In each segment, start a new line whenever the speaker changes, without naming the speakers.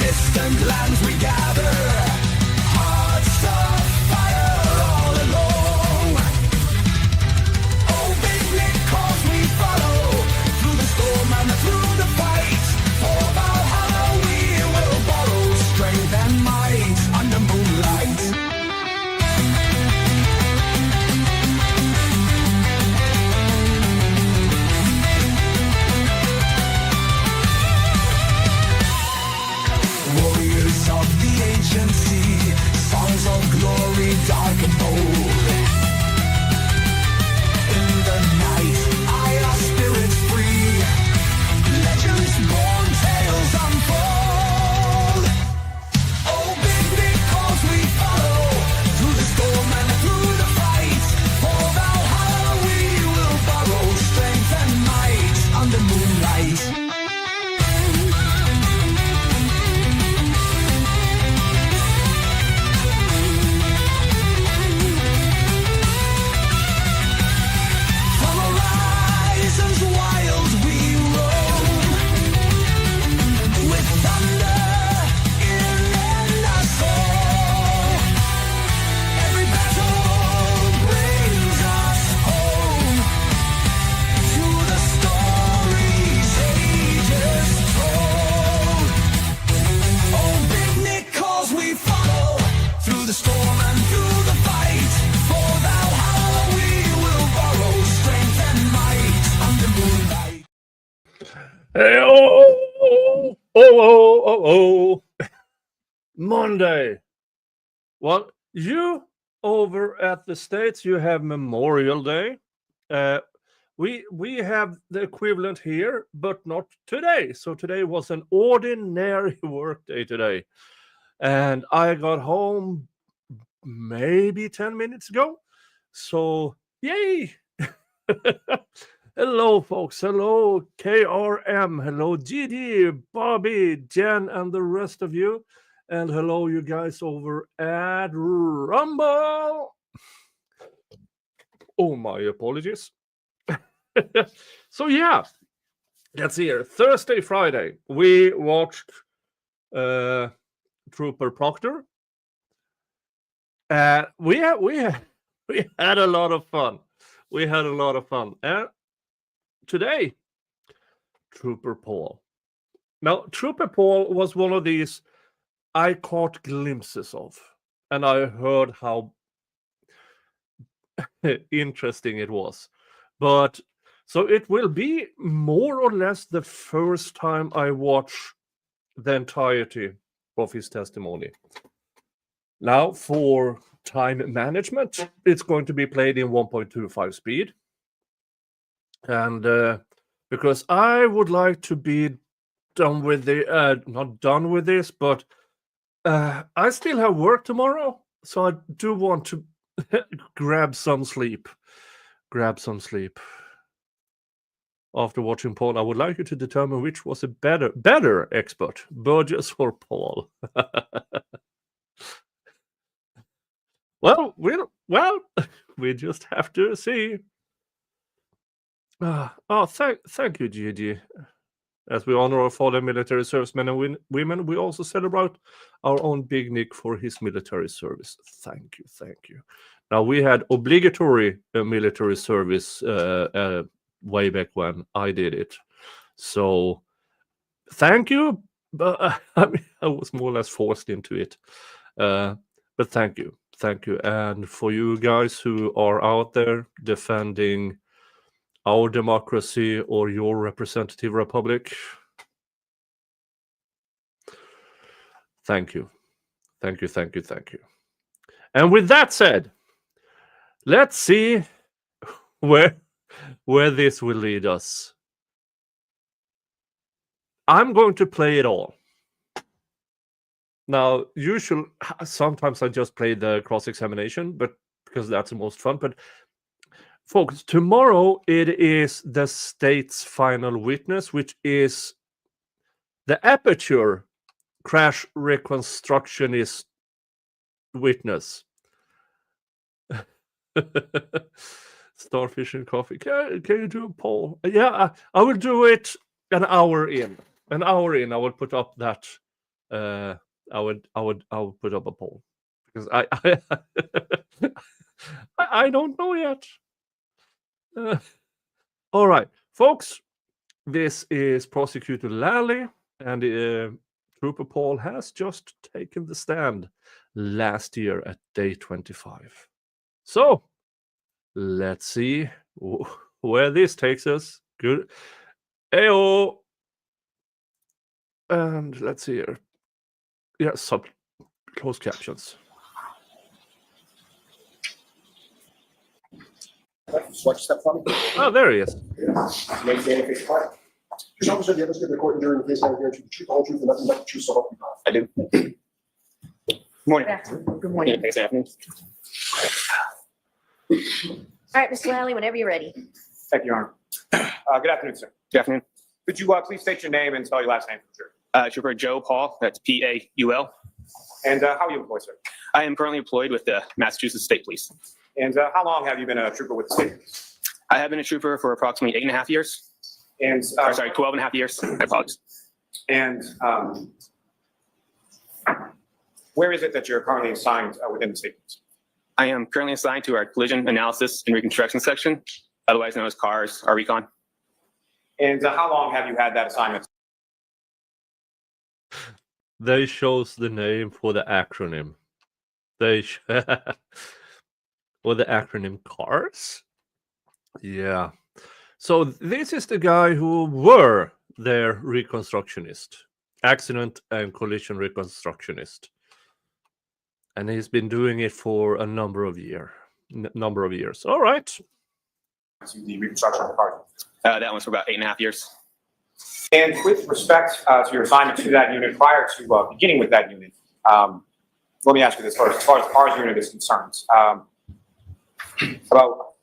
distant lands we gather, hearts of fire all along. Oh, big Nick, 'cause we follow through the storm and through the fight. For Valhalla we will borrow strength and might under moonlight. Warriors of the ancient sea, songs of glory dark and bold. In the night, our spirits free, legends born, tales unfold. Oh, big Nick, 'cause we follow through the storm and through the fight. For Valhalla we will borrow strength and might under moonlight. From horizons wild we roam, with thunder in our soul. Every battle brings us home to the stories ages told. Oh, big Nick, 'cause we follow through the storm and through the fight. For Valhalla we will borrow strength and might under moonlight.
Hey, oh. Monday. Well, you over at the States, you have Memorial Day. We have the equivalent here, but not today. So today was an ordinary work day today. And I got home maybe 10 minutes ago. So, yay! Hello, folks. Hello, KRM. Hello, GD, Bobby, Jen, and the rest of you. And hello, you guys over at Rumble. Oh, my apologies. So, yeah, let's see here. Thursday, Friday, we watched Trooper Proctor. We had a lot of fun. We had a lot of fun. And today, Trooper Paul. Now, Trooper Paul was one of these I caught glimpses of, and I heard how interesting it was. But so it will be more or less the first time I watch the entirety of his testimony. Now, for time management, it's going to be played in 1.25 speed. And because I would like to be done with the, not done with this, but I still have work tomorrow. So I do want to grab some sleep. After watching Paul, I would like you to determine which was a better expert, Burgess or Paul. Well, we just have to see. Thank you, Gigi. As we honor our fallen military servicemen and women, we also celebrate our own Big Nick for his military service. Thank you. Now, we had obligatory military service way back when I did it. So, thank you. But I was more or less forced into it. But thank you. And for you guys who are out there defending our democracy or your representative republic, thank you. And with that said, let's see where this will lead us. I'm going to play it all. Now, sometimes I just play the cross-examination, but because that's the most fun. But folks, tomorrow it is the state's final witness, which is the Aperture crash reconstructionist witness. Starfish and coffee. Can you do a poll? Yeah, I will do it an hour in. I will put up that I would put up a poll because I don't know yet. All right, folks. This is Prosecutor Lally, and Trooper Paul has just taken the stand last year at day 25. So let's see where this takes us. Good. Ayo. And let's see here. Yeah, closed captions.
Watch step for me.
Oh, there he is.
Maintain face quiet. Just officer, do you ever give the court and jury in case I guarantee the truth, the whole truth, and nothing but the truth, so help you God?
I do. Good morning.
Good morning.
Thanks, Anthony.
All right, Mr. Lally, whenever you're ready.
Thank you, Your Honor. Good afternoon, sir.
Good afternoon.
Could you please state your name and spell your last name for sure?
Trooper Joe Paul, that's Paul.
And how are you employed, sir?
I am currently employed with the Massachusetts State Police.
And how long have you been a trooper with the state police?
I have been a trooper for approximately 8.5 years.
And
Or sorry, 12.5 years. I apologize.
And where is it that you're currently assigned within the state police?
I am currently assigned to our collision analysis and reconstruction section, otherwise known as CARS, our recon.
And how long have you had that assignment?
They chose the name for the acronym. For the acronym CARS. Yeah. So this is the guy who were their reconstructionist, accident and collision reconstructionist, and he's been doing it for a number of years. All right.
To the reconstruction of the car.
That one's for about 8.5 years.
And with respect to your assignment to that unit, prior to beginning with that unit, let me ask you this first. As far as the CARS unit is concerned, about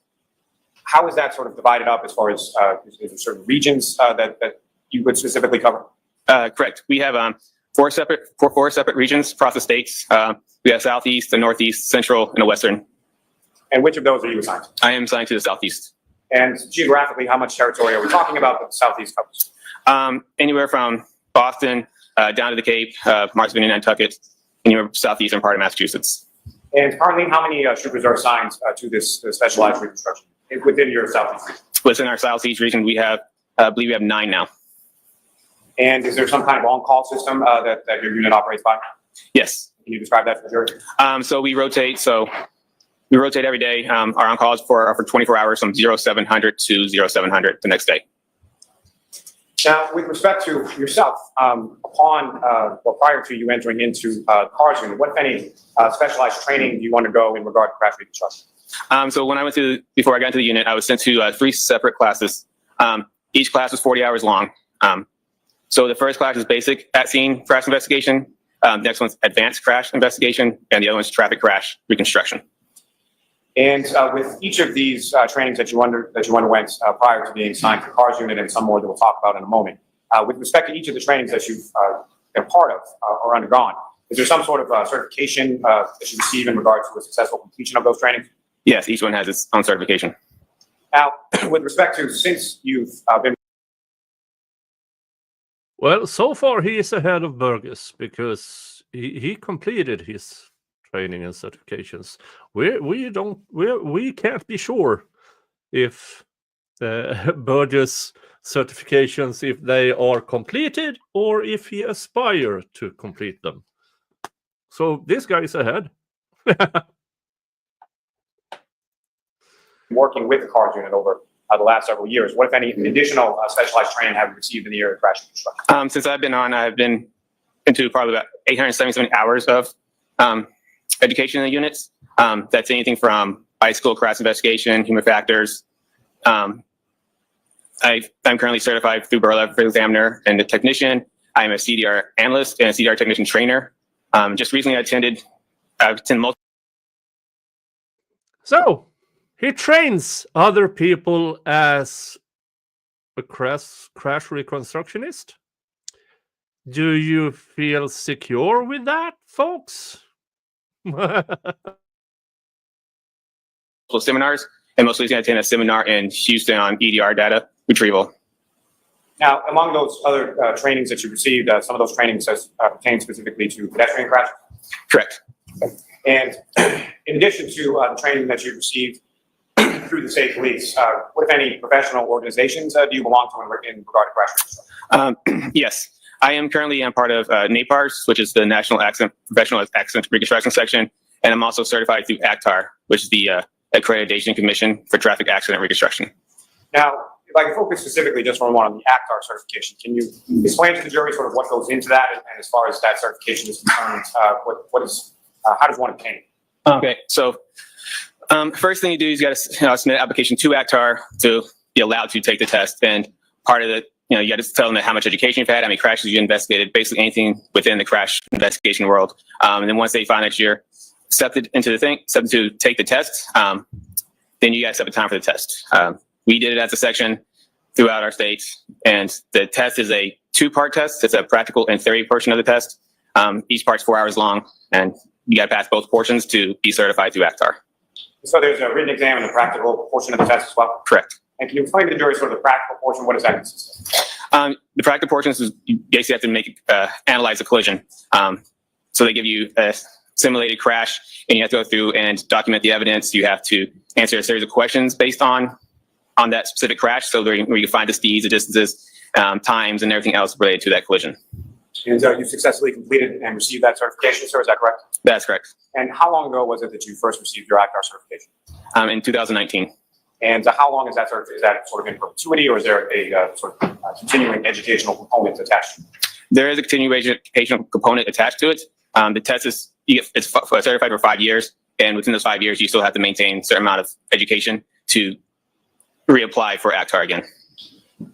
how is that sort of divided up as far as is there certain regions that you would specifically cover?
Correct. We have four separate regions across the states. We have Southeast, the Northeast, Central, and the Western.
And which of those are you assigned to?
I am assigned to the Southeast.
And geographically, how much territory are we talking about that the Southeast covers?
Anywhere from Boston down to the Cape, Martha's Vineyard, Nantucket, anywhere southeastern part of Massachusetts.
And currently, how many troopers are assigned to this specialized reconstruction within your Southeast region?
Within our Southeast region, we have, I believe we have 9 now.
And is there some kind of on-call system that your unit operates by?
Yes.
Can you describe that for the jury?
So we rotate every day. Our on-call is for 24 hours from 0700 to 0700 the next day.
Now, with respect to yourself, prior to you entering into CARS unit, what, if any, specialized training do you undergo in regard to crash reconstruction?
So when before I got into the unit, I was sent to 3 separate classes. Each class was 40 hours long. So the first class is basic at-scene crash investigation. Next one's advanced crash investigation, and the other one's traffic crash reconstruction.
And with each of these trainings that you underwent prior to being assigned to the CARS unit, and some more that we'll talk about in a moment, with respect to each of the trainings that you've been part of or undergone, is there some sort of certification that you receive in regard to a successful completion of those trainings?
Yes, each one has its own certification.
Now, with respect to, since you've been...
Well, so far he is ahead of Burgess because he completed his training and certifications. We can't be sure if Burgess certifications, if they are completed or if he aspire to complete them. So this guy is ahead.
Working with the CARS unit over the last several years, what, if any, additional specialized training have you received in the area of crash reconstruction?
Since I've been on, I've been into probably about 877 hours of education in the units. That's anything from bicycle crash investigation, human factors. I'm currently certified through Borough Level Examiner and a technician. I'm a CDR analyst and a CDR technician trainer. Just recently I've attended multiple.
So he trains other people as a crash reconstructionist. Do you feel secure with that, folks?
Seminars, and most recently I attended a seminar in Houston on EDR data retrieval.
Now, among those other trainings that you received, some of those trainings pertain specifically to pedestrian crashes.
Correct.
And in addition to the training that you received through the state police, what, if any, professional organizations do you belong to in regard to crash reconstruction?
Yes, I am currently part of NAPARS, which is the National Professional Accident Reconstruction Section, and I'm also certified through ACTAR, which is the Accreditation Commission for Traffic Accident Reconstruction.
Now, if I can focus specifically just for one on the ACTAR certification, can you explain to the jury sort of what goes into that, and as far as that certification is concerned, how does one obtain it?
Okay, so first thing you do is you got to submit an application to ACTAR to be allowed to take the test, and part of the you got to tell them how much education you've had, how many crashes you investigated, basically anything within the crash investigation world. And then once they find that you're accepted to take the test, then you got to set a time for the test. We did it as a section throughout our state, and the test is a 2-part test. It's a practical and theory portion of the test. Each part's 4 hours long, and you got to pass both portions to be certified through ACTAR.
So there's a written exam and a practical portion of the test as well?
Correct.
And can you explain to the jury sort of the practical portion? What does that consist of?
The practical portions is you basically have to analyze a collision. So they give you a simulated crash, and you have to go through and document the evidence. You have to answer a series of questions based on that specific crash. So where you can find the speeds, the distances, times, and everything else related to that collision.
And you successfully completed and received that certification, sir, is that correct?
That's correct.
And how long ago was it that you first received your ACTAR certification?
In 2019.
And how long is that certification? Is that sort of in perpetuity, or is there a sort of continuing educational component attached?
There is a continuation educational component attached to it. The test is it's certified for 5 years, and within those 5 years, you still have to maintain a certain amount of education to reapply for ACTAR again.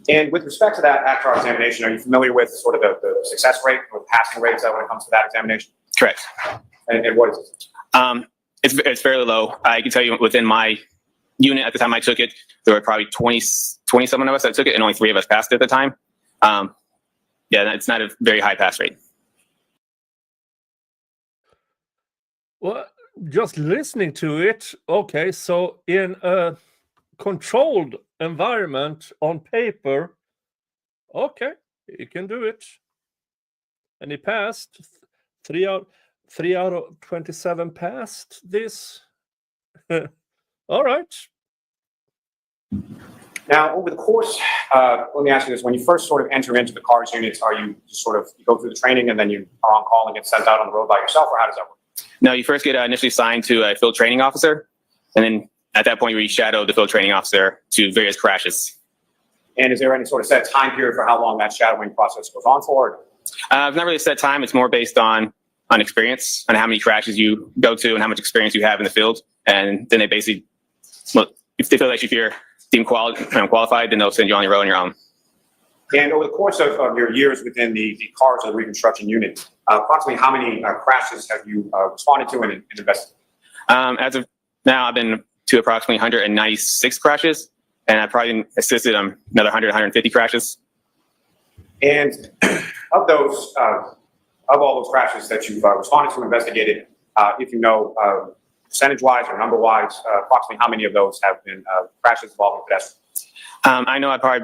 And with respect to that ACTAR examination, are you familiar with sort of the success rate or passing rates when it comes to that examination?
Correct.
And what is it?
It's fairly low. I can tell you within my unit at the time I took it, there were probably 20-something of us that took it, and only 3 of us passed it at the time. Yeah, it's not a very high pass rate.
Well, just listening to it, okay, so in a controlled environment on paper, okay, he can do it. And he passed. 3 out of 27 passed this. All right.
Now, over the course, let me ask you this: when you first sort of enter into the CARS units, are you just sort of you go through the training and then you are on call and get sent out on the road by yourself, or how does that work?
No, you first get initially assigned to a field training officer, and then at that point you shadow the field training officer to various crashes.
And is there any sort of set time period for how long that shadowing process goes on for?
It's not really a set time. It's more based on experience, on how many crashes you go to and how much experience you have in the field. And then they basically, well, if they feel like if you're deemed qualified, then they'll send you on your own.
And over the course of your years within the CARS or the reconstruction unit, approximately how many crashes have you responded to and investigated?
As of now, I've been to approximately 196 crashes, and I've probably assisted on another 100, 150 crashes.
And of those, of all those crashes that you've responded to and investigated, if you know percentage-wise or number-wise, approximately how many of those have been crashes involving pedestrians?
I know I've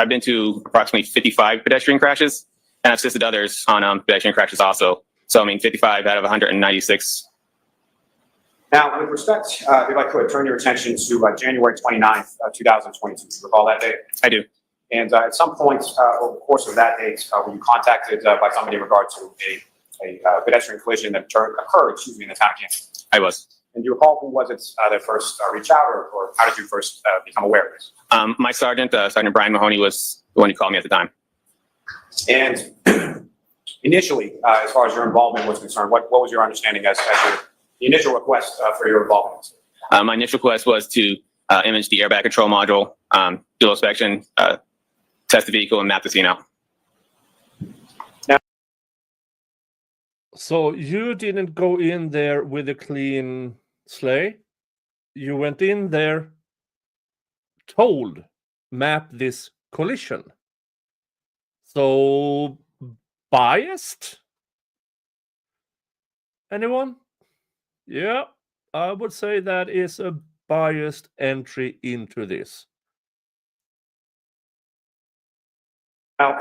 been to approximately 55 pedestrian crashes, and I've assisted others on pedestrian crashes also. So, 55 out of 196.
Now, with respect, if I could turn your attention to January 29th, 2022. Do you recall that date?
I do.
And at some point over the course of that date, were you contacted by somebody in regard to a pedestrian collision that occurred in the town of Canton?
I was.
And do you recall who was it that first reached out, or how did you first become aware of this?
My sergeant, Sergeant Brian Mahoney, was the one who called me at the time.
And initially, as far as your involvement was concerned, what was your understanding as the initial request for your involvement?
My initial request was to image the airbag control module, do inspection, test the vehicle, and map the scene out.
So you didn't go in there with a clean slate. You went in there told, map this collision. So biased? Anyone? Yeah, I would say that is a biased entry into this.
Now,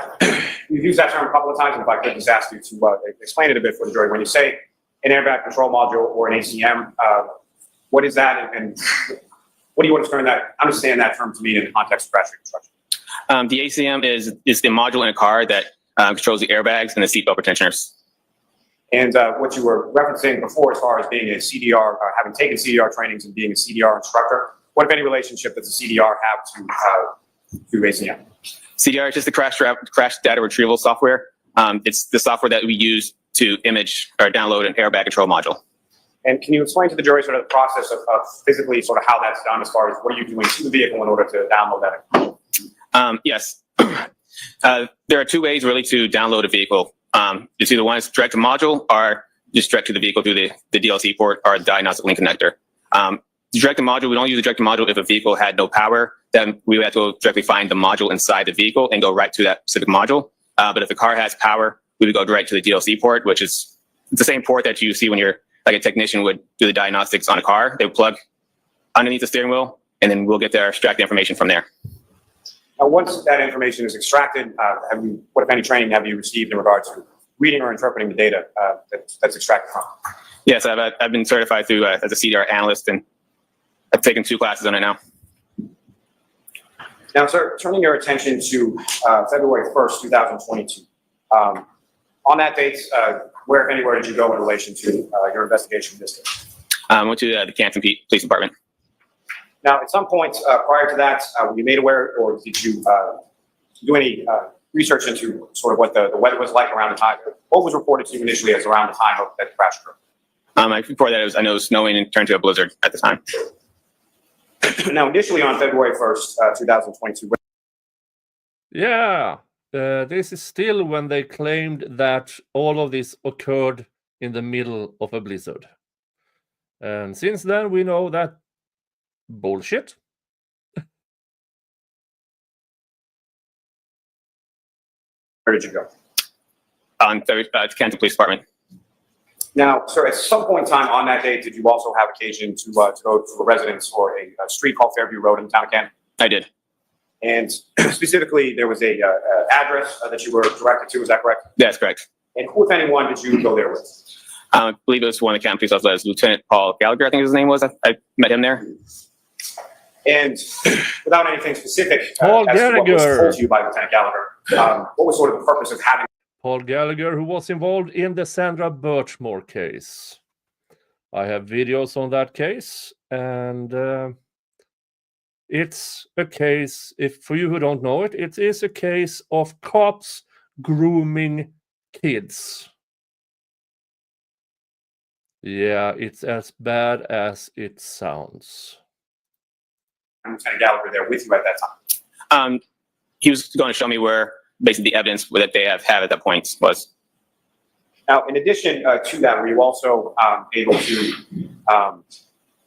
you've used that term a couple of times, and if I could just ask you to explain it a bit for the jury. When you say an airbag control module or an ACM, what is that, and what do you understand that term to mean in the context of crash reconstruction?
The ACM is the module in a car that controls the airbags and the seatbelt retentioners.
And what you were referencing before as far as being a CDR, having taken CDR trainings and being a CDR instructor, what, if any, relationship does the CDR have to ACM?
CDR is just the crash data retrieval software. It's the software that we use to image or download an airbag control module.
And can you explain to the jury sort of the process of physically sort of how that's done as far as what are you doing to the vehicle in order to download that?
Yes. There are two ways really to download a vehicle. It's either one is direct to module or just direct to the vehicle through the DLC port or the diagnostic link connector. Direct to module, we don't use the direct to module if a vehicle had no power. Then we would have to directly find the module inside the vehicle and go right to that specific module. But if the car has power, we would go direct to the DLC port, which is the same port that you see when you're like a technician would do the diagnostics on a car. They would plug underneath the steering wheel, and then we'll get there, extract the information from there.
Now, once that information is extracted, what, if any, training have you received in regards to reading or interpreting the data that's extracted from?
Yes, I've been certified through as a CDR analyst, and I've taken 2 classes on it now.
Now, sir, turning your attention to February 1st, 2022. On that date, where, if anywhere, did you go in relation to your investigation of this case?
I went to the Canton Police Department.
Now, at some point prior to that, were you made aware, or did you do any research into sort of what the weather was like around the time? What was reported to you initially as around the time of that crash occurred?
I reported that I know it was snowing and turned to a blizzard at the time.
Now, initially on February 1st, 2022.
Yeah, this is still when they claimed that all of this occurred in the middle of a blizzard. And since then, we know that bullshit.
Where did you go?
To Canton Police Department.
Now, sir, at some point in time on that day, did you also have occasion to go to a residence or a street called Fairview Road in the town of Canton?
I did.
And specifically, there was a address that you were directed to. Is that correct?
That's correct.
And who, if anyone, did you go there with?
I believe it was one of the Canton Police officers, Lieutenant Paul Gallagher, I think his name was. I met him there.
And without anything specific
Paul
as to what was
Gallagher.
told to you by Lieutenant Gallagher, what was sort of the purpose of having?
Paul Gallagher, who was involved in the Sandra Birchmore case. I have videos on that case, and it's a case, if for you who don't know it, it is a case of cops grooming kids. Yeah, it's as bad as it sounds.
Lieutenant Gallagher there with you at that time?
He was going to show me where basically the evidence that they have at that point was.
Now, in addition to that, were you also able to,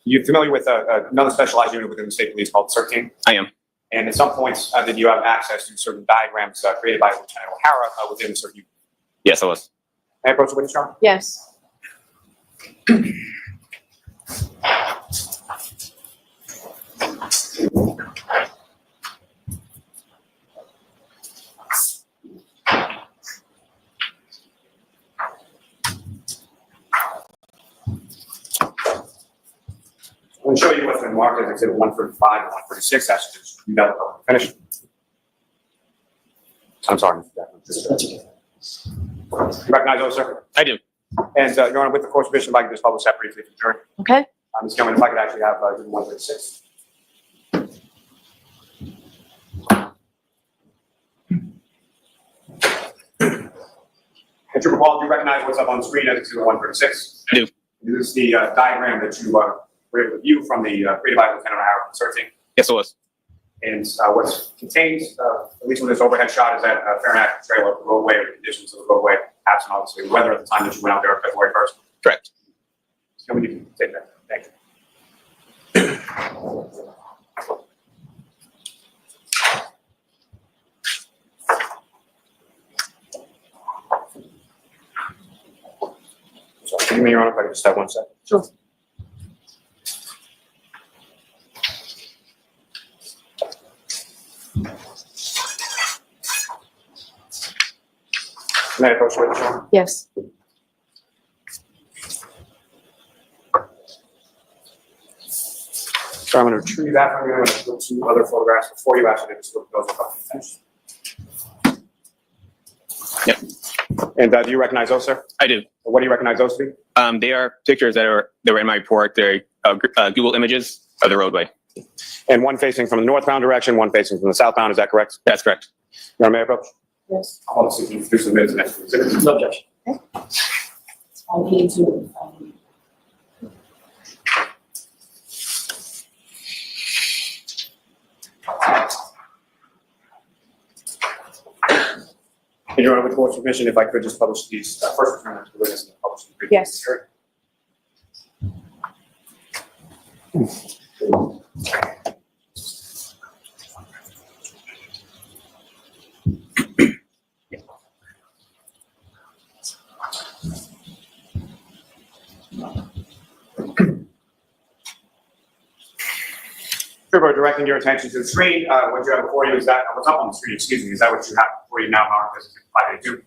you're familiar with another specialized unit within the state police called CERT team?
I am.
And at some points, did you have access to certain diagrams created by Lieutenant O'Hara within the CERT unit?
Yes, I was.
May I approach the witness, John?
Yes.
I'm going to show you what's been marked as Exhibit 135 and 136. That's just you got to finish. I'm sorry, Mr. Jackman. You recognize those, sir?
I do.
And Your Honor, with the court's permission, if I could just publish that briefly for the jury.
Okay.
Ms. Gilman, if I could actually have Exhibit 136. And Trooper Paul, do you recognize what's up on the screen as Exhibit 136?
I do.
This is the diagram that you were able to view from the created by Lieutenant O'Hara from searching.
Yes, it was.
And what's contained, at least with this overhead shot, is that fair and accurate portrayal of the roadway or the conditions of the roadway, absent obviously the weather at the time that you went out there on February 1st.
Correct.
So we can take that. Thank you. So, excuse me, Your Honor, if I could just have 1 second.
Sure.
May I approach the witness, Your Honor?
Yes.
So I'm going to retrieve that from you. I'm going to put two other photographs before you actually just look those up and finish.
Yep.
And do you recognize those, sir?
I do.
What do you recognize those to be?
They are pictures that were in my report. They're Google images of the roadway.
And one facing from the northbound direction, one facing from the southbound. Is that correct?
That's correct.
Your Honor, may I approach?
Yes.
I'll see if you do some minutes next exhibit. No objection.
I need to,
And Your Honor, with the court's permission, if I could just publish these, first return them to the witness and then publish them.
Yes.
Trooper, directing your attention to the screen, what you have before you is that, what's up on the screen, excuse me, is that what you have before you now, marked as 582?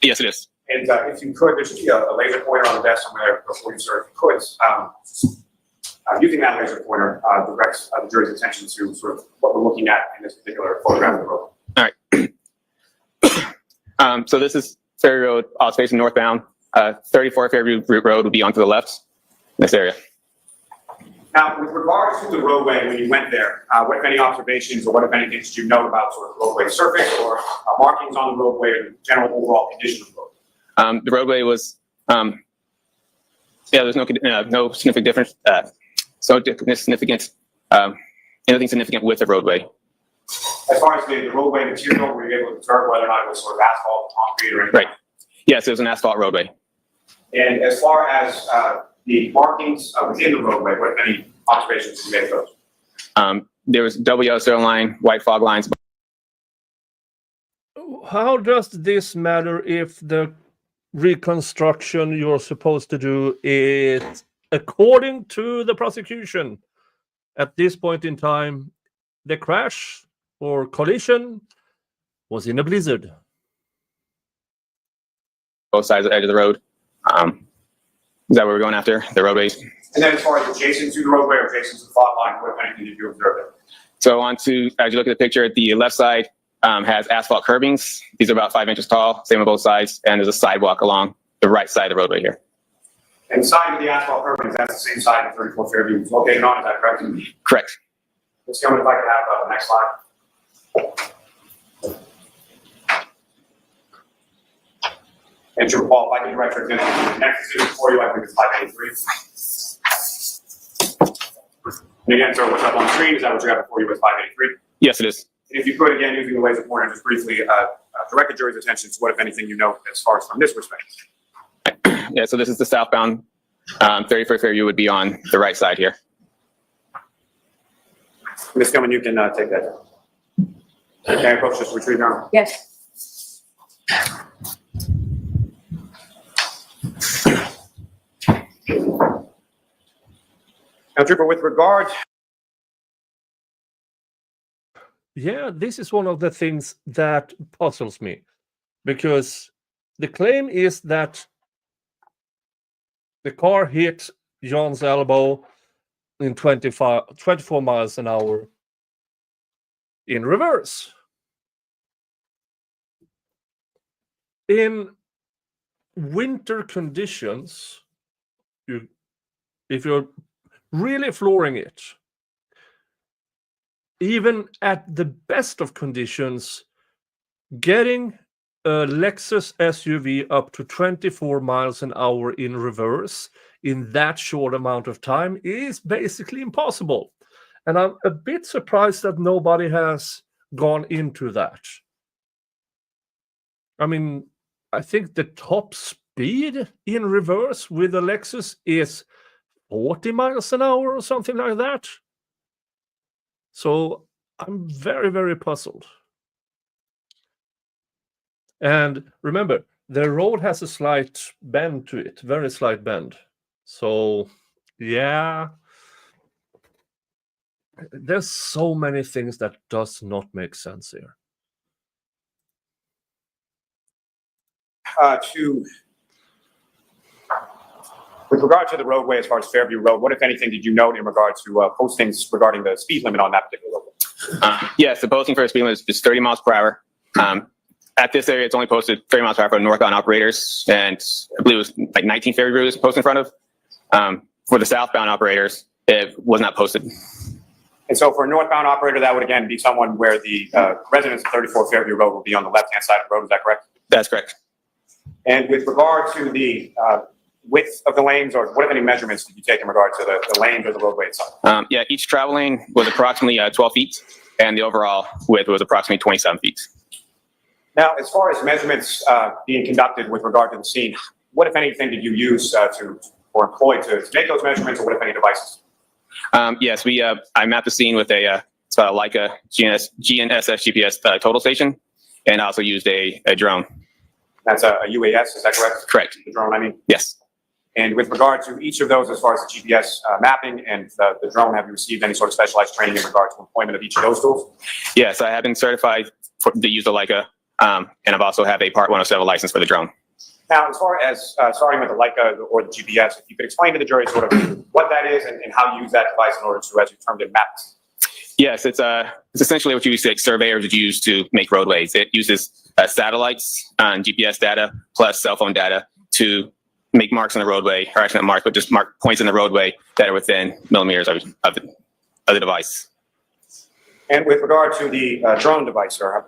Yes, it is.
And if you could, there should be a laser pointer on the desk somewhere before you, sir, if you could. Using that laser pointer directs the jury's attention to sort of what we're looking at in this particular photograph of the road.
All right. So this is Ferry Road, all facing northbound. 34 Fairview Route Road would be on to the left in this area.
Now, with regards to the roadway, when you went there, what if any observations or what if anything did you note about sort of roadway surface or markings on the roadway or the general overall condition of the road?
The roadway was, there's no significant difference, anything significant with the roadway.
As far as the roadway material, were you able to observe whether or not it was sort of asphalt, concrete, or anything?
Right. Yes, it was an asphalt roadway.
And as far as the markings within the roadway, what if any observations did you make of those?
There was double yellow zero line, white fog lines.
How does this matter if the reconstruction you're supposed to do is according to the prosecution? At this point in time, the crash or collision was in a blizzard.
Both sides of the edge of the road. Is that what we're going after? The roadways?
And then as far as adjacent to the roadway or adjacent to the fault line, what if anything did you observe there?
So as you look at the picture, the left side has asphalt curbings. These are about 5 inches tall, same on both sides. And there's a sidewalk along the right side of the roadway here.
And the side of the asphalt curbings, that's the same side that 34 Fairview is located on, is that correct?
Correct.
Let's go if I could have the next slide. And Trooper Paul, if I can direct your attention to the next decision for you, I think it's 583. And again, sir, what's up on the screen, is that what you have before you with 583?
Yes, it is.
And if you could, again, using the laser pointer, just briefly direct the jury's attention to what, if anything, you know as far as from this perspective.
Yeah, so this is the southbound. 34 Fairview would be on the right side here.
Ms. Gilman, you can take that. Can I approach this retrieve now?
Yes.
Now, Trooper, with regard.
Yeah, this is one of the things that puzzles me, because the claim is that the car hit John's elbow in 24 miles an hour in reverse. In winter conditions, if you're really flooring it, even at the best of conditions, getting a Lexus SUV up to 24 miles an hour in reverse in that short amount of time is basically impossible. And I'm a bit surprised that nobody has gone into that. I mean, I think the top speed in reverse with a Lexus is 40 miles an hour or something like that. So I'm very, very puzzled. And remember, the road has a slight bend to it, very slight bend. So, yeah, there's so many things that does not make sense here.
with regard to the roadway, as far as Fairview Road, what, if anything, did you note in regard to postings regarding the speed limit on that particular roadway?
Yes, the posting for the speed limit is 30 miles per hour. At this area, it's only posted 30 miles per hour for northbound operators, and I believe it was like 19 Fairview Road was posted in front of. For the southbound operators, it was not posted.
And so for a northbound operator, that would again be someone where the residents of 34 Fairview Road will be on the left-hand side of the road. Is that correct?
That's correct.
And with regard to the width of the lanes, or what, if any, measurements did you take in regard to the lanes or the roadway itself?
Yeah, each travel lane was approximately 12 feet, and the overall width was approximately 27 feet.
Now, as far as measurements being conducted with regard to the scene, what, if anything, did you use or employ to make those measurements, or what, if any, devices?
Yes, I mapped the scene with a Leica GNSS GPS total station, and also used a drone.
That's a UAS, is that correct?
Correct.
The drone, I mean?
Yes.
And with regard to each of those, as far as the GPS mapping and the drone, have you received any sort of specialized training in regard to employment of each of those tools?
Yes, I have been certified to use the Leica, and I've also have a Part 107 license for the drone.
Now, as far as starting with the Leica or the GPS, if you could explain to the jury sort of what that is and how you use that device in order to, as you termed it, map.
Yes, it's essentially what surveyors would use to make roadways. It uses satellites and GPS data plus cell phone data to make marks on the roadway, or actually not marks, but just mark points in the roadway that are within millimeters of the device. And
with regard to the drone device, sir,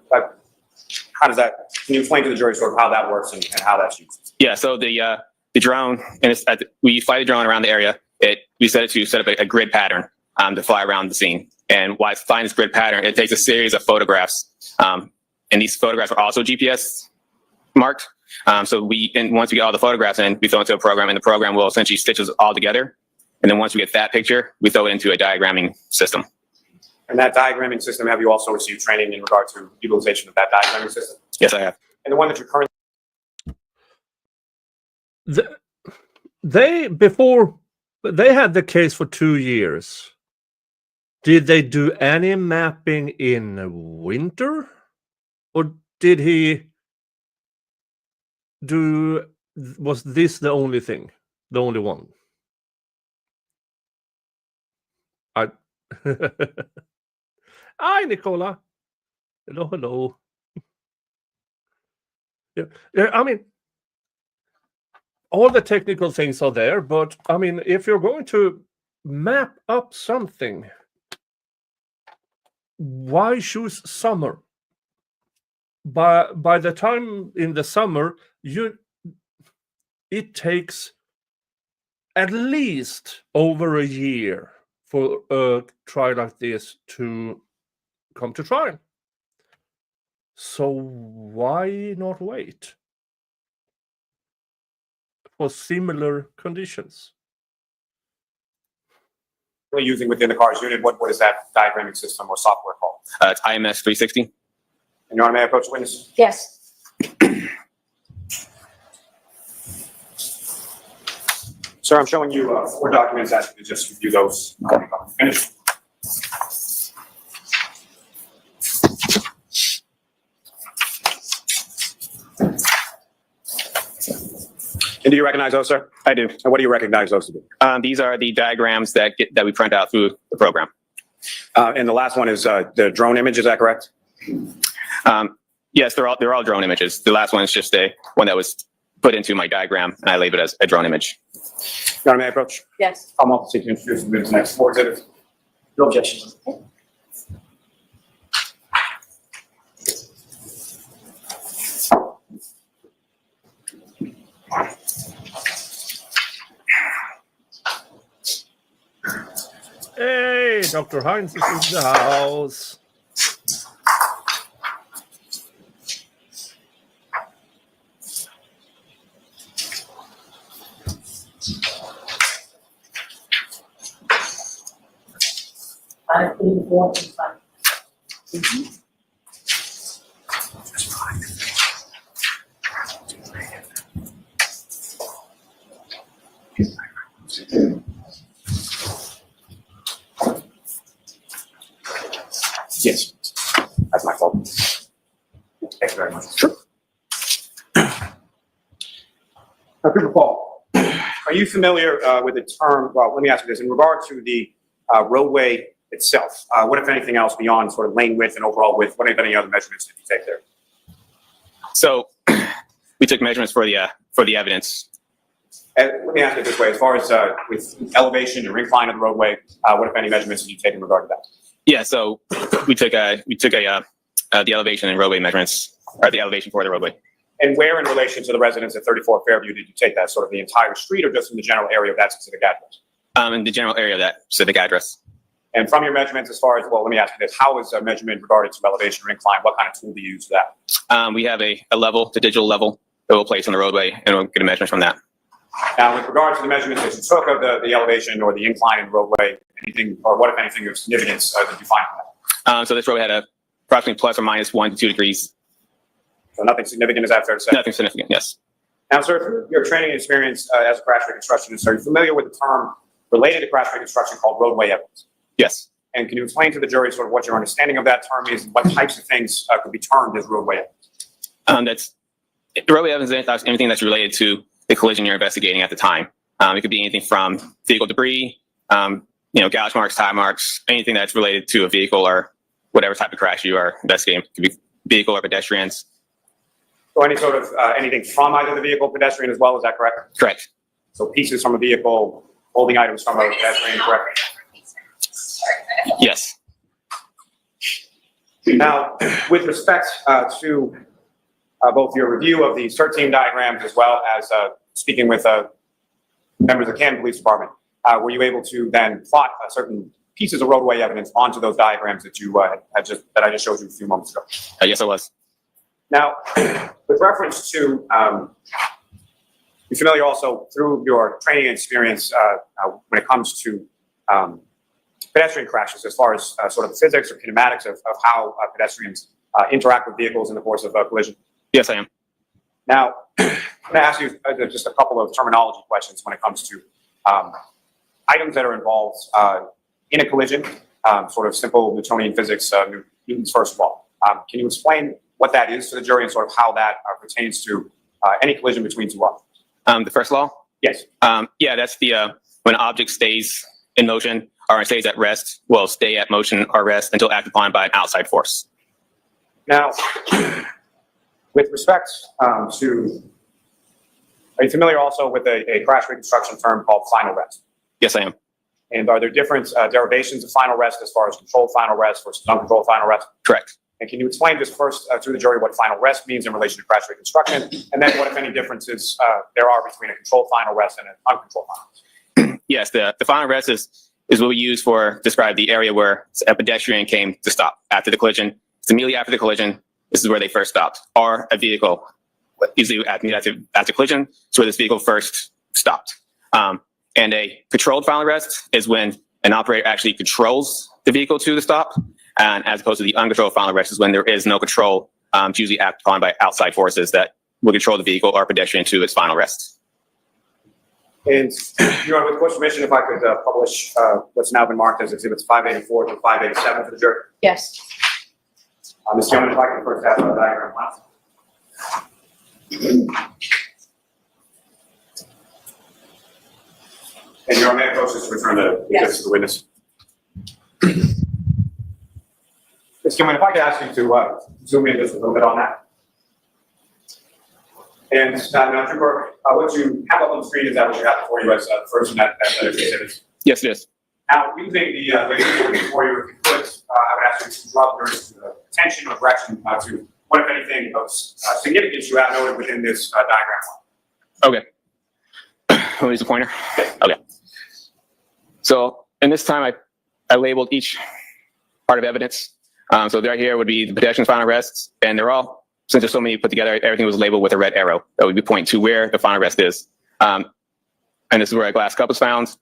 how does that, can you explain to the jury sort of how that works and how that's used?
Yeah, so the drone, and we fly the drone around the area. We set it to set up a grid pattern to fly around the scene. And while it's flying this grid pattern, it takes a series of photographs. And these photographs are also GPS marked. So once we get all the photographs in, we throw it into a program, and the program will essentially stitch us all together. And then once we get that picture, we throw it into a diagramming system.
And that diagramming system, have you also received training in regard to utilization of that diagramming system?
Yes, I have.
And the one that you're currently...
They had the case for 2 years. Did they do any mapping in winter? Or did he do, was this the only thing? The only one? Hi, Nicola. Hello, hello. Yeah, I mean, all the technical things are there, but I mean, if you're going to map up something, why choose summer? By the time in the summer, it takes at least over a year for a trial like this to come to trial. So why not wait for similar conditions?
Using within the CARS unit, what is that diagramming system or software called?
It's IMS 360.
And Your Honor, may I approach the witness?
Yes.
Sir, I'm showing you 4 documents, asking you to just review those. Finish. And do you recognize those, sir?
I do.
And what do you recognize those to be?
These are the diagrams that we print out through the program.
And the last one is the drone image, is that correct?
Yes, they're all drone images. The last one is just one that was put into my diagram, and I labeled it as a drone image.
Your Honor, may I approach?
Yes.
I'm also seeking to introduce the witness next. 4 exhibits. No objections.
Hey, Dr. Heinz is in the house.
Five, 4, and 5.
Yes. That's my fault. Thank you very much. Sure.
Member Paul.
Are you familiar with the term, well, let me ask you this, in regard to the roadway itself, what if anything else beyond sort of lane width and overall width, what if any other measurements did you take there?
So we took measurements for the evidence.
And let me ask it this way, as far as with elevation and incline of the roadway, what if any measurements did you take in regard to that?
Yeah, so we took the elevation and roadway measurements, or the elevation for the roadway.
And where in relation to the residents at 34 Fairview did you take that, sort of the entire street or just in the general area of that specific address?
In the general area of that specific address.
And from your measurements as far as, well, let me ask you this, how is a measurement regarding to elevation or incline? What kind of tool do you use for that?
We have a level, the digital level that we'll place on the roadway, and we'll get a measurement from that.
Now, with regard to the measurements that you took of the elevation or the incline in the roadway, anything, or what if anything of significance did you find from that?
So this road had approximately plus or minus 1 to 2 degrees.
So nothing significant, is that fair to say?
Nothing significant, yes.
Now, sir, through your training and experience as a crash reconstructionist, are you familiar with the term related to crash reconstruction called roadway evidence?
Yes.
And can you explain to the jury sort of what your understanding of that term is and what types of things could be termed as roadway evidence?
The roadway evidence is anything that's related to the collision you're investigating at the time. It could be anything from vehicle debris, gouge marks, tire marks, anything that's related to a vehicle or whatever type of crash you are investigating. It could be vehicle or pedestrians.
So any sort of anything from either the vehicle, pedestrian as well, is that correct?
Correct.
So pieces from a vehicle, holding items from a pedestrian, correct?
Yes.
Now, with respect to both your review of the CERT team diagrams as well as speaking with members of the Canton Police Department, were you able to then plot certain pieces of roadway evidence onto those diagrams that you that I just showed you a few moments ago?
Yes, I was.
Now, with reference to, you're familiar also through your training and experience when it comes to pedestrian crashes, as far as sort of the physics or kinematics of how pedestrians interact with vehicles in the course of a collision?
Yes, I am.
Now, I'm going to ask you just a couple of terminology questions when it comes to items that are involved in a collision, sort of simple Newtonian physics, Newton's first law. Can you explain what that is to the jury and sort of how that pertains to any collision between two objects?
The first law?
Yes.
Yeah, that's the when an object stays in motion or stays at rest, will stay at motion or rest until acted upon by an outside force.
Now, with respect to, are you familiar also with a crash reconstruction term called final rest?
Yes, I am.
And are there different derivations of final rest as far as controlled final rest versus uncontrolled final rest?
Correct.
And can you explain just first to the jury what final rest means in relation to crash reconstruction, and then what, if any, differences there are between a controlled final rest and an uncontrolled final rest?
Yes, the final rest is what we use for describe the area where a pedestrian came to stop after the collision. It's immediately after the collision. This is where they first stopped, or a vehicle. Usually after collision, it's where this vehicle first stopped. And a controlled final rest is when an operator actually controls the vehicle to the stop, and as opposed to the uncontrolled final rest is when there is no control. It's usually acted upon by outside forces that will control the vehicle or pedestrian to its final rest.
And, Your Honor, with court's permission, if I could publish what's now been marked as Exhibits 584 to 587 for the jury.
Yes.
Ms. Gilman, if I could first have the diagram left. And Your Honor, may I approach this to return the exhibits to the witness? Ms. Gilman, if I could ask you to zoom in just a little bit on that. And now, Trooper, what you have up on the screen, is that what you have before you as the first in that exhibit?
Yes, it is.
Now, using the video before you, if you could, I would ask you to draw the jury's attention or direction to what, if anything, of significance you have noted within this diagram.
Okay. Let me use the pointer. Okay. So in this time, I labeled each part of evidence. So right here would be the pedestrian's final rests, and they're all, since there's so many put together, everything was labeled with a red arrow that would be pointing to where the final rest is. And this is where a glass cup was found,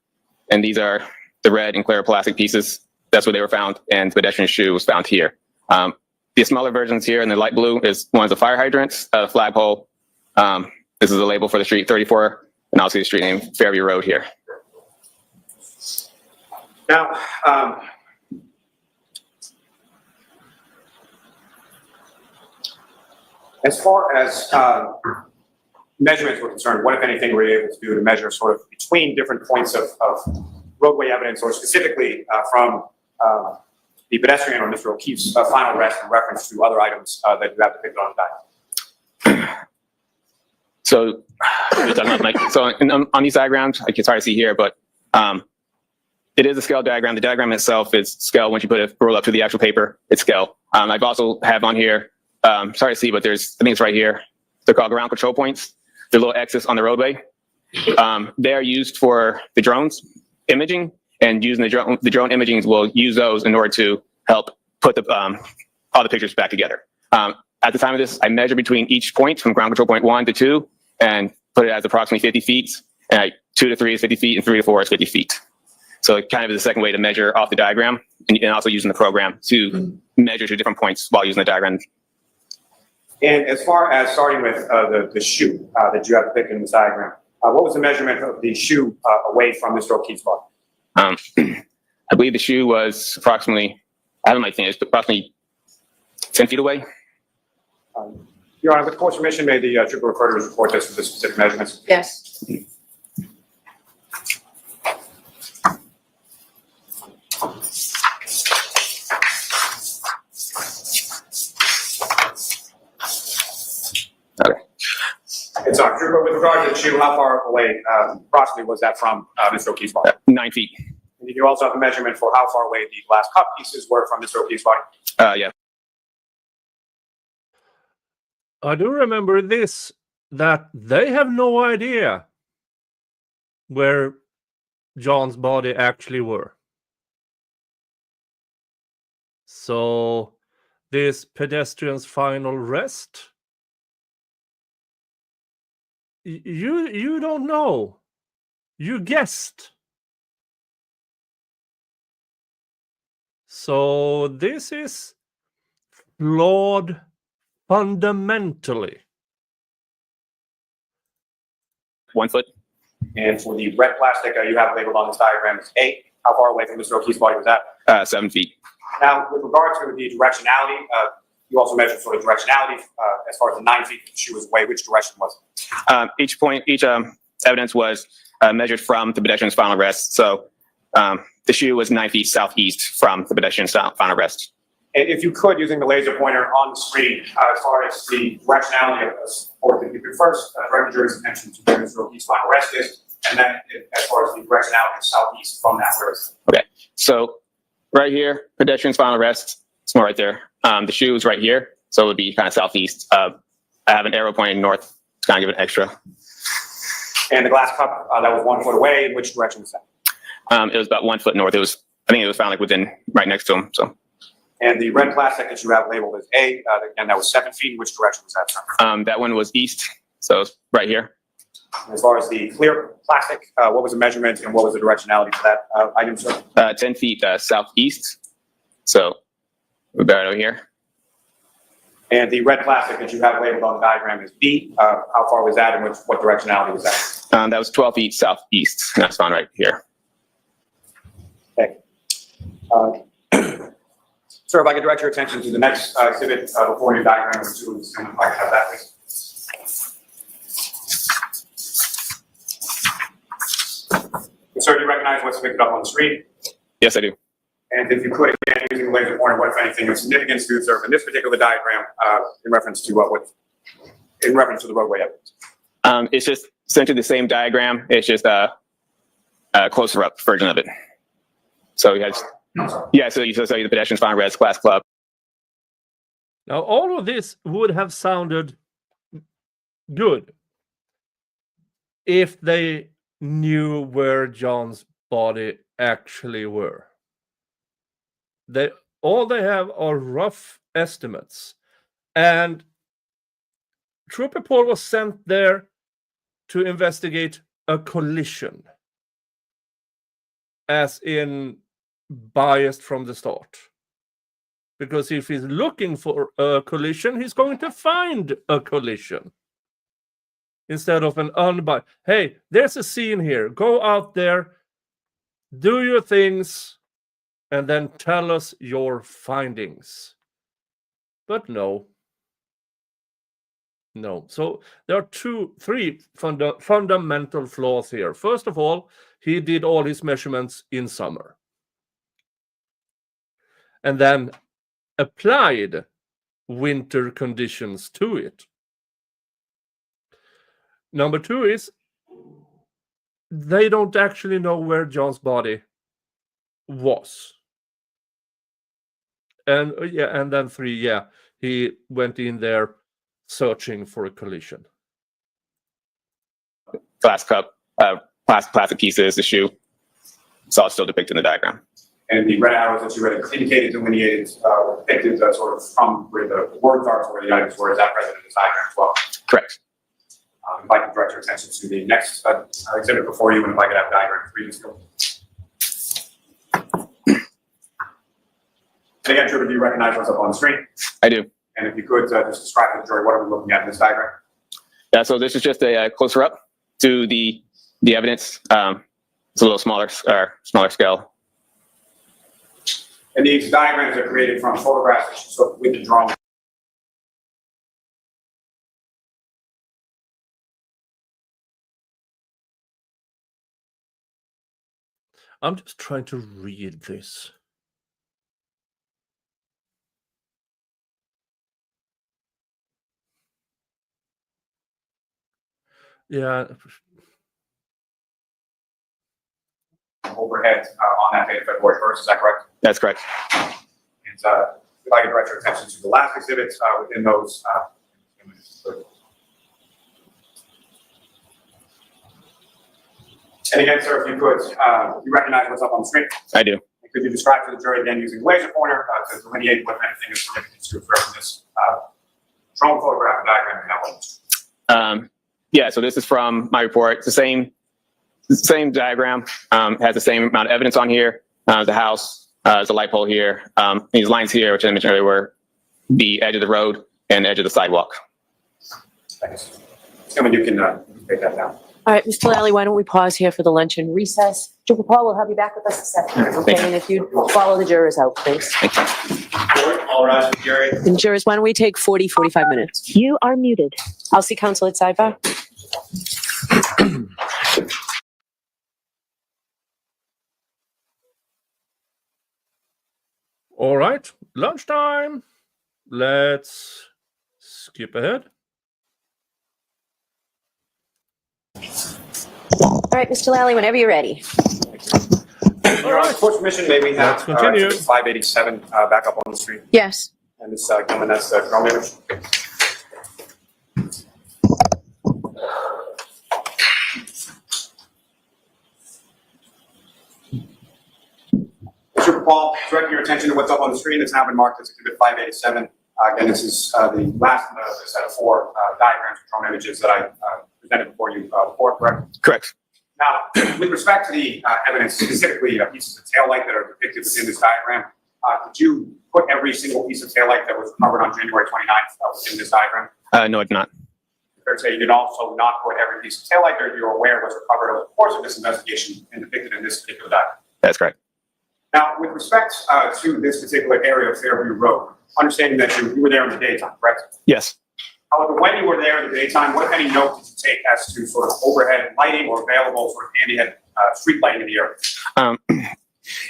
and these are the red and clear plastic pieces. That's where they were found, and the pedestrian shoe was found here. The smaller versions here in the light blue is one of the fire hydrants, flagpole. This is a label for the street 34, and also the street name Fairview Road here.
Now, as far as measurements were concerned, what, if anything, were you able to do to measure sort of between different points of roadway evidence, or specifically from the pedestrian or Mr. O'Keefe's final rest in reference to other items that you have depicted on the diagram?
So, you're talking about, like, so on these diagrams, like it's hard to see here, but it is a scale diagram. The diagram itself is scale. Once you put it, roll up to the actual paper, it's scale. I've also have on here, sorry to see, but there's, I think it's right here. They're called ground control points. They're little X's on the roadway. They are used for the drones imaging, and using the drone imaging will use those in order to help put the all the pictures back together. At the time of this, I measured between each point from ground control point 1 to 2 and put it as approximately 50 feet. And 2 to 3 is 50 feet and 3 to 4 is 50 feet. So it kind of is a second way to measure off the diagram, and also using the program to measure to different points while using the diagram.
And as far as starting with the shoe that you have depicted in this diagram, what was the measurement of the shoe away from Mr. O'Keefe's body?
I believe the shoe was approximately, I don't know, I think it's approximately 10 feet away.
Your Honor, with court's permission, may the trooper refer to his report as to the specific measurements?
Yes.
Okay.
And so, trooper, with regard to the shoe, how far away approximately was that from Mr. O'Keefe's body?
9 feet.
And did you also have a measurement for how far away the glass cup pieces were from Mr. O'Keefe's body?
Yeah.
I do remember this, that they have no idea where John's body actually were. So this pedestrian's final rest, you don't know. You guessed. So this is flawed fundamentally.
1 foot.
And for the red plastic you have labeled on this diagram as A, how far away from Mr. O'Keefe's body was that?
7 feet.
Now, with regard to the directionality, you also measured sort of directionality as far as the 9 feet the shoe was away. Which direction was it?
Each point, each evidence was measured from the pedestrian's final rest. So the shoe was 9 feet southeast from the pedestrian's final rest.
And if you could, using the laser pointer on the screen, as far as the directionality of this, or if you could first direct the jury's attention to where Mr. O'Keefe's final rest is, and then as far as the directionality of southeast from that, where is it?
Okay. So right here, pedestrian's final rest. It's more right there. The shoe is right here, so it would be kind of southeast. I have an arrow pointing north to kind of give it extra.
And the glass cup that was 1 foot away, in which direction was that?
It was about 1 foot north. I think it was found like within, right next to him. So.
And the red plastic that you have labeled as A, again, that was 7 feet. In which direction was that, sir?
That one was east, so it's right here.
As far as the clear plastic, what was the measurement and what was the directionality for that item, sir?
10 feet southeast, so we're about over here.
And the red plastic that you have labeled on the diagram is B. How far was that and what directionality was that?
That was 12 feet southeast, and that's found right here.
Okay. Sir, if I could direct your attention to the next exhibit before your diagram number 2, if I could have that, please. Sir, do you recognize what's depicted up on the screen?
Yes, I do.
And if you could, again, using the laser pointer, what, if anything, of significance to observe in this particular diagram in reference to in reference to the roadway evidence?
It's just essentially the same diagram. It's just a closer up version of it. So you guys, yeah. So you saw the pedestrian's final rest class club.
Now, all of this would have sounded good if they knew where John's body actually were. All they have are rough estimates, and Trooper Paul was sent there to investigate a collision, as in biased from the start. Because if he's looking for a collision, he's going to find a collision. Instead of an unbiased, hey, there's a scene here. Go out there, do your things, and then tell us your findings. But no. No. So there are three fundamental flaws here. First of all, he did all his measurements in summer and then applied winter conditions to it. Number two is they don't actually know where John's body was. And and then three, he went in there searching for a collision.
Glass cup, plastic pieces, the shoe. It's all still depicted in the diagram.
And the red arrows that you had indicated, delineated, depicted sort of from where the words are to where the items were. Is that present in this diagram as well?
Correct.
If I could direct your attention to the next exhibit before you, and if I could have diagram 3 to go. And again, Trevor, do you recognize what's up on the screen?
I do.
And if you could just describe to the jury what are we looking at in this diagram?
Yeah, so this is just a closer up to the evidence. It's a little smaller scale.
And these diagrams are created from photographs so with the drone.
I'm just trying to read this. Yeah.
Overhead on that date of February 1st, is that correct?
That's correct.
And if I could direct your attention to the last exhibits within those images. And again, sir, if you could, you recognize what's up on the screen?
I do.
And could you describe to the jury again using the laser pointer to delineate what anything is significant to from this drone photograph and diagram?
Yeah, so this is from my report. It's the same diagram. Has the same amount of evidence on here. The house, there's a light pole here. These lines here, which I mentioned earlier, were the edge of the road and edge of the sidewalk.
Thanks. Someone you can take that down.
All right, Mr. Lally, why don't we pause here for the lunch and recess? Junior Paul will have you back with us in a second, okay? And if you follow the jurors out, please.
All rise, jury.
And jurors, why don't we take 45 minutes?
You are muted.
I'll see counsel at sidebar.
All right, lunchtime. Let's skip ahead.
All right, Mr. Lally, whenever you're ready.
Your Honor, court's permission, may we have
Let's continue.
587 back up on the screen?
Yes.
And this gentleman, that's the drone image. Mr. Paul, direct your attention to what's up on the screen. It's now been marked as Exhibit 587. Again, this is the last of the set of 4 diagrams or drone images that I presented before you before, correct?
Correct.
Now, with respect to the evidence, specifically pieces of taillight that are depicted within this diagram, did you put every single piece of taillight that was recovered on January 29th within this diagram?
No, I did not.
Fair to say you did also not put every piece of taillight that you're aware was recovered over the course of this investigation and depicted in this particular diagram.
That's correct.
Now, with respect to this particular area of Fairview Road, understanding that you were there in the daytime, correct?
Yes.
However, when you were there in the daytime, what, if any, note did you take as to sort of overhead lighting or available sort of handy street lighting in the area?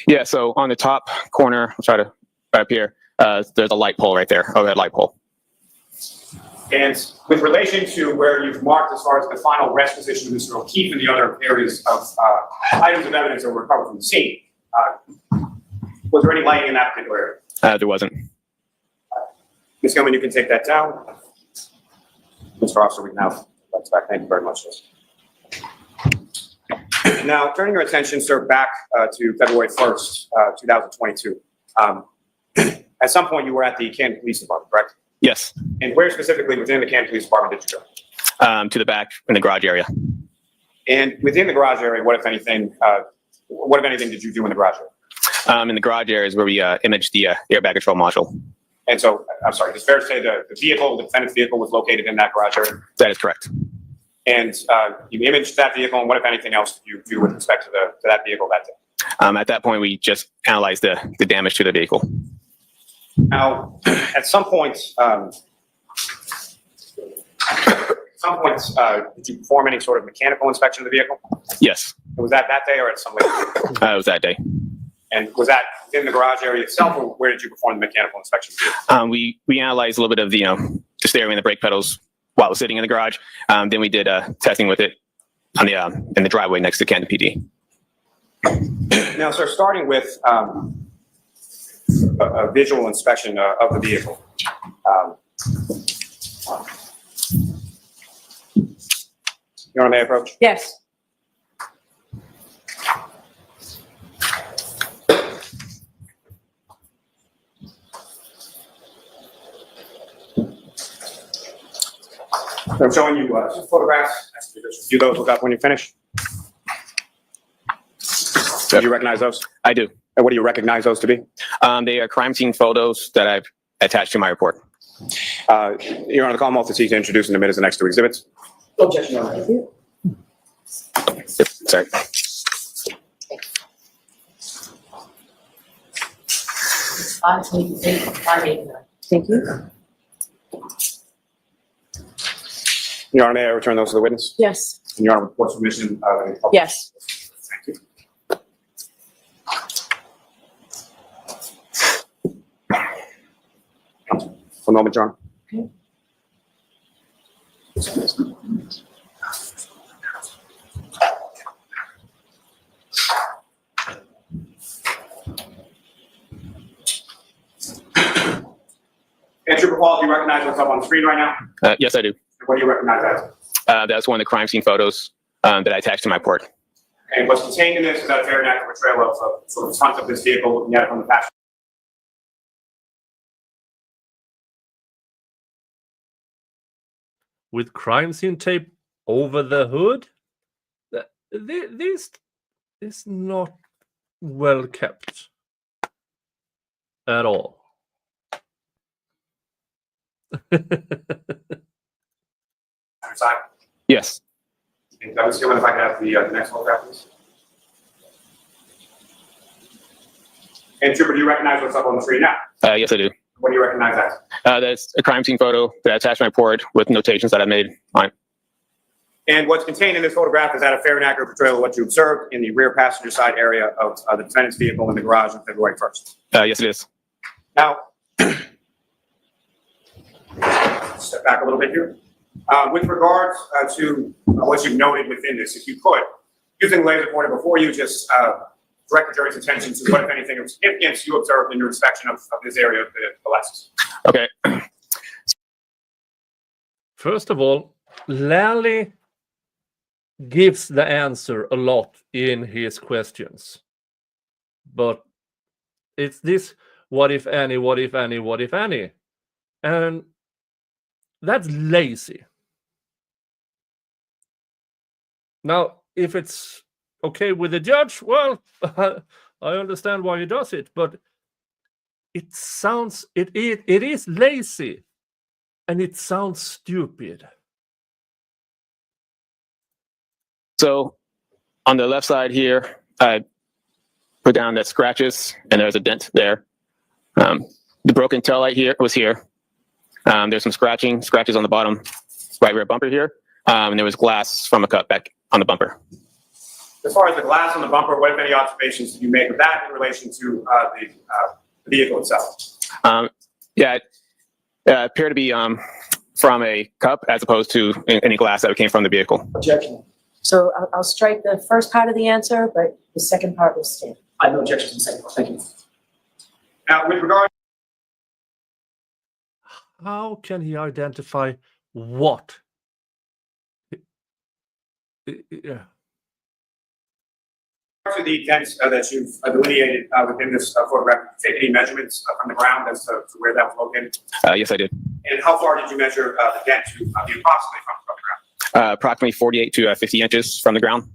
Yeah, so on the top corner, I'll try to right up here, there's a light pole right there, overhead light pole.
And with relation to where you've marked as far as the final rest position of Mr. O'Keefe and the other areas of items of evidence that were recovered from the scene, was there any lighting in that particular area?
There wasn't.
Ms. Gilman, you can take that down. Mr. Officer, we can have that's back. Thank you very much. Now, turning your attention, sir, back to February 1st, 2022. At some point, you were at the Canton Police Department, correct?
Yes.
And where specifically within the Canton Police Department did you go?
To the back in the garage area.
And within the garage area, what if anything did you do in the garage area?
In the garage area is where we imaged the airbag control module.
And so, I'm sorry, it's fair to say the vehicle, the defendant's vehicle was located in that garage area?
That is correct.
And you imaged that vehicle, and what, if anything else, did you do with respect to that vehicle that day?
At that point, we just analyzed the damage to the vehicle.
Now, at some point, At some point, did you perform any sort of mechanical inspection of the vehicle?
Yes,
Was that day or at some later date?
it was that day.
And was that within the garage area itself, or where did you perform the mechanical inspection?
We analyzed a little bit of the steering and the brake pedals while it was sitting in the garage. Then we did testing with it on the in the driveway next to Camden PD.
Now, sir, starting with a visual inspection of the vehicle. Your Honor, may I approach?
Yes.
I'm showing you some photographs. Ask you to just view those, look up when you finish. Do you recognize those?
I do.
And what do you recognize those to be?
They are crime scene photos that I've attached to my report.
Your Honor, the call multi to introduce in a minute as the next two exhibits.
Objection, Your Honor.
Yep, sorry.
588, 589.
Thank you.
Your Honor, may I return those to the witness?
Yes.
And Your Honor, report submission of any public.
Yes.
Thank you. One moment, Your Honor.
Okay.
And Trooper Paul, do you recognize what's up on the screen right now?
Yes, I do.
And what do you recognize as?
That's one of the crime scene photos that I attached to my report.
And what's contained in this is a very accurate portrayal of sort of the front of this vehicle, looking at it from the passenger.
With crime scene tape over the hood? This is not well kept at all.
Side.
Yes.
And I was given if I could have the next photograph, please. And Trooper, do you recognize what's up on the screen now?
Yes, I do.
What do you recognize as?
That's a crime scene photo that I attached to my report with notations that I made on it.
And what's contained in this photograph is that a fair and accurate portrayal of what you observed in the rear passenger side area of the defendant's vehicle in the garage on February 1st.
Yes, it is.
Now, step back a little bit here. With regards to what you've noted within this, if you could, using the laser pointer before you, just direct the jury's attention to what, if anything, of significance you observed in your inspection of this area of the Lexus.
Okay.
First of all, Lally gives the answer a lot in his questions. But it's this what if any, what if any, what if any. And that's lazy. Now, if it's okay with the judge, well, I understand why he does it, but it sounds, it is lazy and it sounds stupid.
So on the left side here, I put down the scratches and there's a dent there. The broken taillight here was here. There's some scratches on the bottom right rear bumper here. And there was glass from a cut back on the bumper.
As far as the glass on the bumper, what, if any, observations did you make of that in relation to the vehicle itself?
Yeah, it appeared to be from a cup as opposed to any glass that came from the vehicle.
Objection.
So I'll strike the first part of the answer, but the second part will stand.
I have no objection to the second part. Thank you.
Now, with regard
How can he identify what? Yeah.
to the dents that you've delineated within this photograph, did you take any measurements from the ground as to where that was located?
Yes, I did.
And how far did you measure the dent to be approximately from the ground?
Approximately 48 to 50 inches from the ground.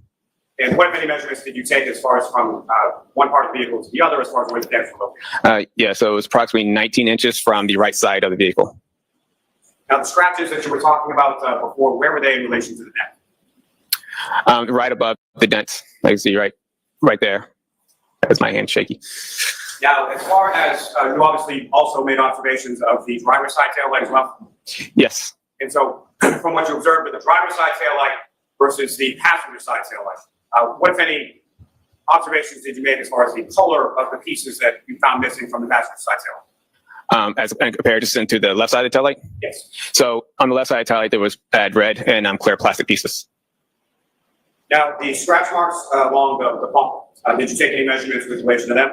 And what, if any, measurements did you take as far as from one part of the vehicle to the other, as far as where the dents were located?
Yeah, so it was approximately 19 inches from the right side of the vehicle.
Now, the scratches that you were talking about before, where were they in relation to the dent?
Right above the dent, like you see right there. That's my hand shaky.
Now, as far as you obviously also made observations of the driver's side tail light as well.
Yes.
And so from what you observed with the driver's side taillight versus the passenger side taillight. What, if any, observations did you make as far as the color of the pieces that you found missing from the passenger side taillight?
As compared to the left side of the taillight.
Yes.
So on the left side of the taillight, there was red and clear plastic pieces.
Now, the scratch marks along the pump, did you take any measurements with relation to them?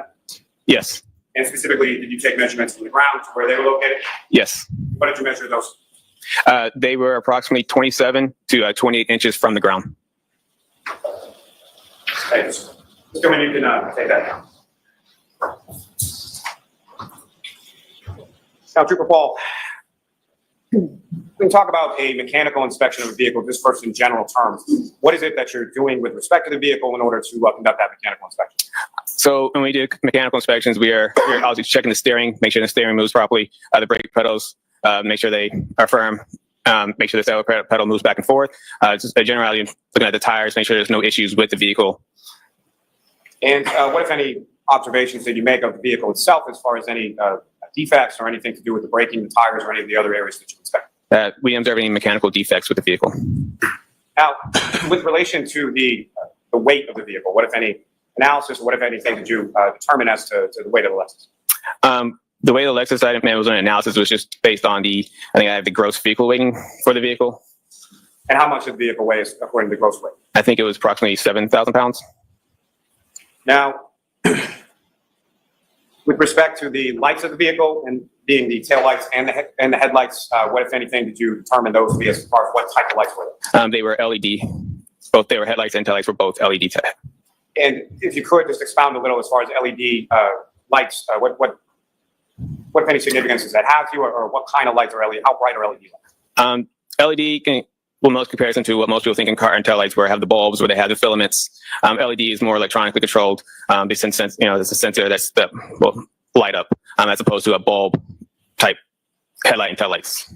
Yes.
And specifically, did you take measurements from the ground to where they were located?
Yes.
What did you measure those?
They were approximately 27 to 28 inches from the ground.
Hey, Mr. Gilman, you can take that down. Now, Trooper Paul, we can talk about a mechanical inspection of a vehicle just first in general terms. What is it that you're doing with respect to the vehicle in order to conduct that mechanical inspection?
So when we do mechanical inspections, we're obviously checking the steering, make sure the steering moves properly, the brake pedals, make sure they are firm, make sure the accelerator pedal moves back and forth. Just generally looking at the tires, make sure there's no issues with the vehicle.
And what, if any, observations did you make of the vehicle itself as far as any defects or anything to do with the braking, the tires, or any of the other areas that you inspect?
We didn't observe any mechanical defects with the vehicle.
Now, with relation to the weight of the vehicle, what, if any, analysis, or what, if anything, did you determine as to the weight of the Lexus?
The way the Lexus item was an analysis was just based on I think I have the gross vehicle weighting for the vehicle.
And how much the vehicle weighs according to the gross weight?
I think it was approximately 7,000 pounds.
Now, with respect to the lights of the vehicle and being the tail lights and the headlights, what, if anything, did you determine those to be as far as what type of lights were they?
They were LED. Both they were headlights and taillights were both LED.
And if you could just expound a little as far as LED lights, what, if any, significance does that have to you, or what kind of lights are LED? How bright are LED lights?
LED most comparison to what most people think in car and taillights, where they have the bulbs, where they have the filaments. LED is more electronically controlled. There's a sensor that will light up, as opposed to a bulb type headlight and taillights.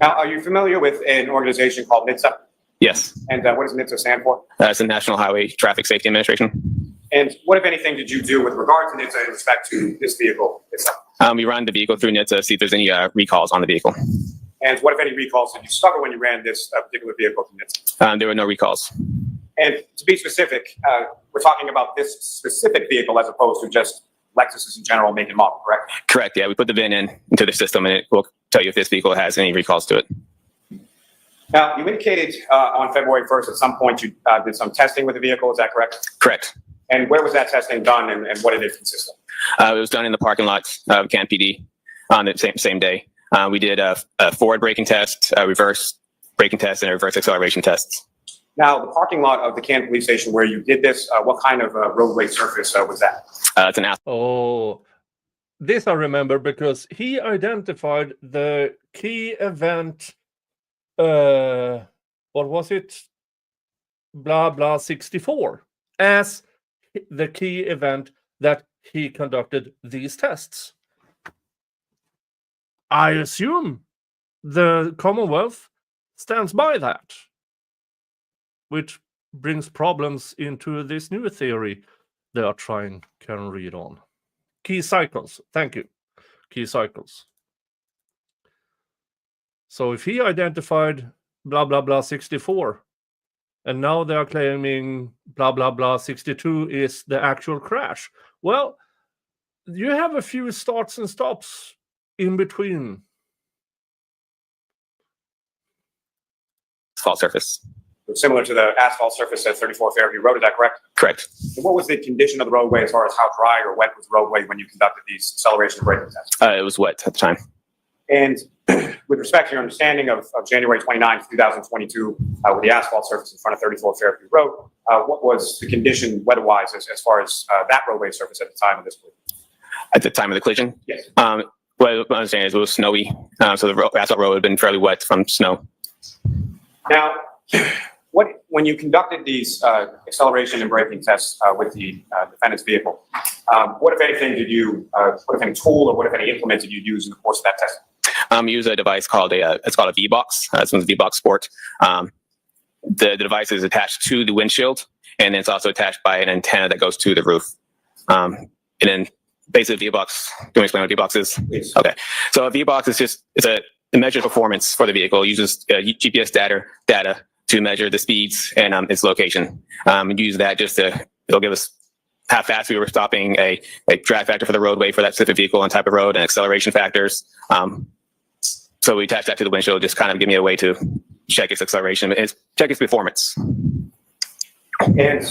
Now, are you familiar with an organization called NHTSA?
Yes.
And what does NHTSA stand for?
It's the National Highway Traffic Safety Administration.
And what, if anything, did you do with regard to NHTSA in respect to this vehicle itself?
We run the vehicle through NHTSA to see if there's any recalls on the vehicle.
And what, if any, recalls did you discover when you ran this particular vehicle through NHTSA?
There were no recalls.
And to be specific, we're talking about this specific vehicle as opposed to just Lexus in general, make and model, correct?
Correct, yeah. We put the VIN into the system, and it will tell you if this vehicle has any recalls to it.
Now, you indicated on February 1st at some point you did some testing with the vehicle, is that correct?
Correct.
And where was that testing done, and what did it consist of?
It was done in the parking lot of Can PD on the same day. We did a forward braking test, a reverse braking test, and a reverse acceleration tests.
Now, the parking lot of the Canton Police Station where you did this, what kind of roadway surface was that?
It's an asphalt.
Oh, this I remember because he identified the key event. What was it? Blah blah 64 as the key event that he conducted these tests. I assume the Commonwealth stands by that, which brings problems into this new theory they are trying to read on. Key cycles. Thank you. Key cycles. So if he identified blah blah blah 64, and now they are claiming blah blah blah 62 is the actual crash, well, you have a few starts and stops in between.
Asphalt surface.
Similar to the asphalt surface at 34 Fairview Road, is that correct?
Correct.
And what was the condition of the roadway as far as how dry or wet was the roadway when you conducted these acceleration and braking tests?
It was wet at the time.
And with respect to your understanding of January 29th, 2022, with the asphalt surface in front of 34 Fairview Road, what was the condition weather-wise as far as that roadway surface at the time of this collision?
At the time of the collision?
Yes.
What I understand is it was snowy, so the asphalt road had been fairly wet from snow.
Now, when you conducted these acceleration and braking tests with the defendant's vehicle, what, if anything, did you, what, if any, tool or what, if any, implement did you use in the course of that testing?
We use a device called it's called a V-Box. This one's a V-Box Sport. The device is attached to the windshield, and it's also attached by an antenna that goes to the roof. And then basically V-Box, do you want to explain what V-Box is?
Please.
Okay. So a V-Box is it's a measure performance for the vehicle. It uses GPS data to measure the speeds and its location. Use that just to, it'll give us how fast we were stopping, a drag factor for the roadway for that specific vehicle and type of road, and acceleration factors. So we attach that to the windshield, just kind of give me a way to check its acceleration, and check its performance.
And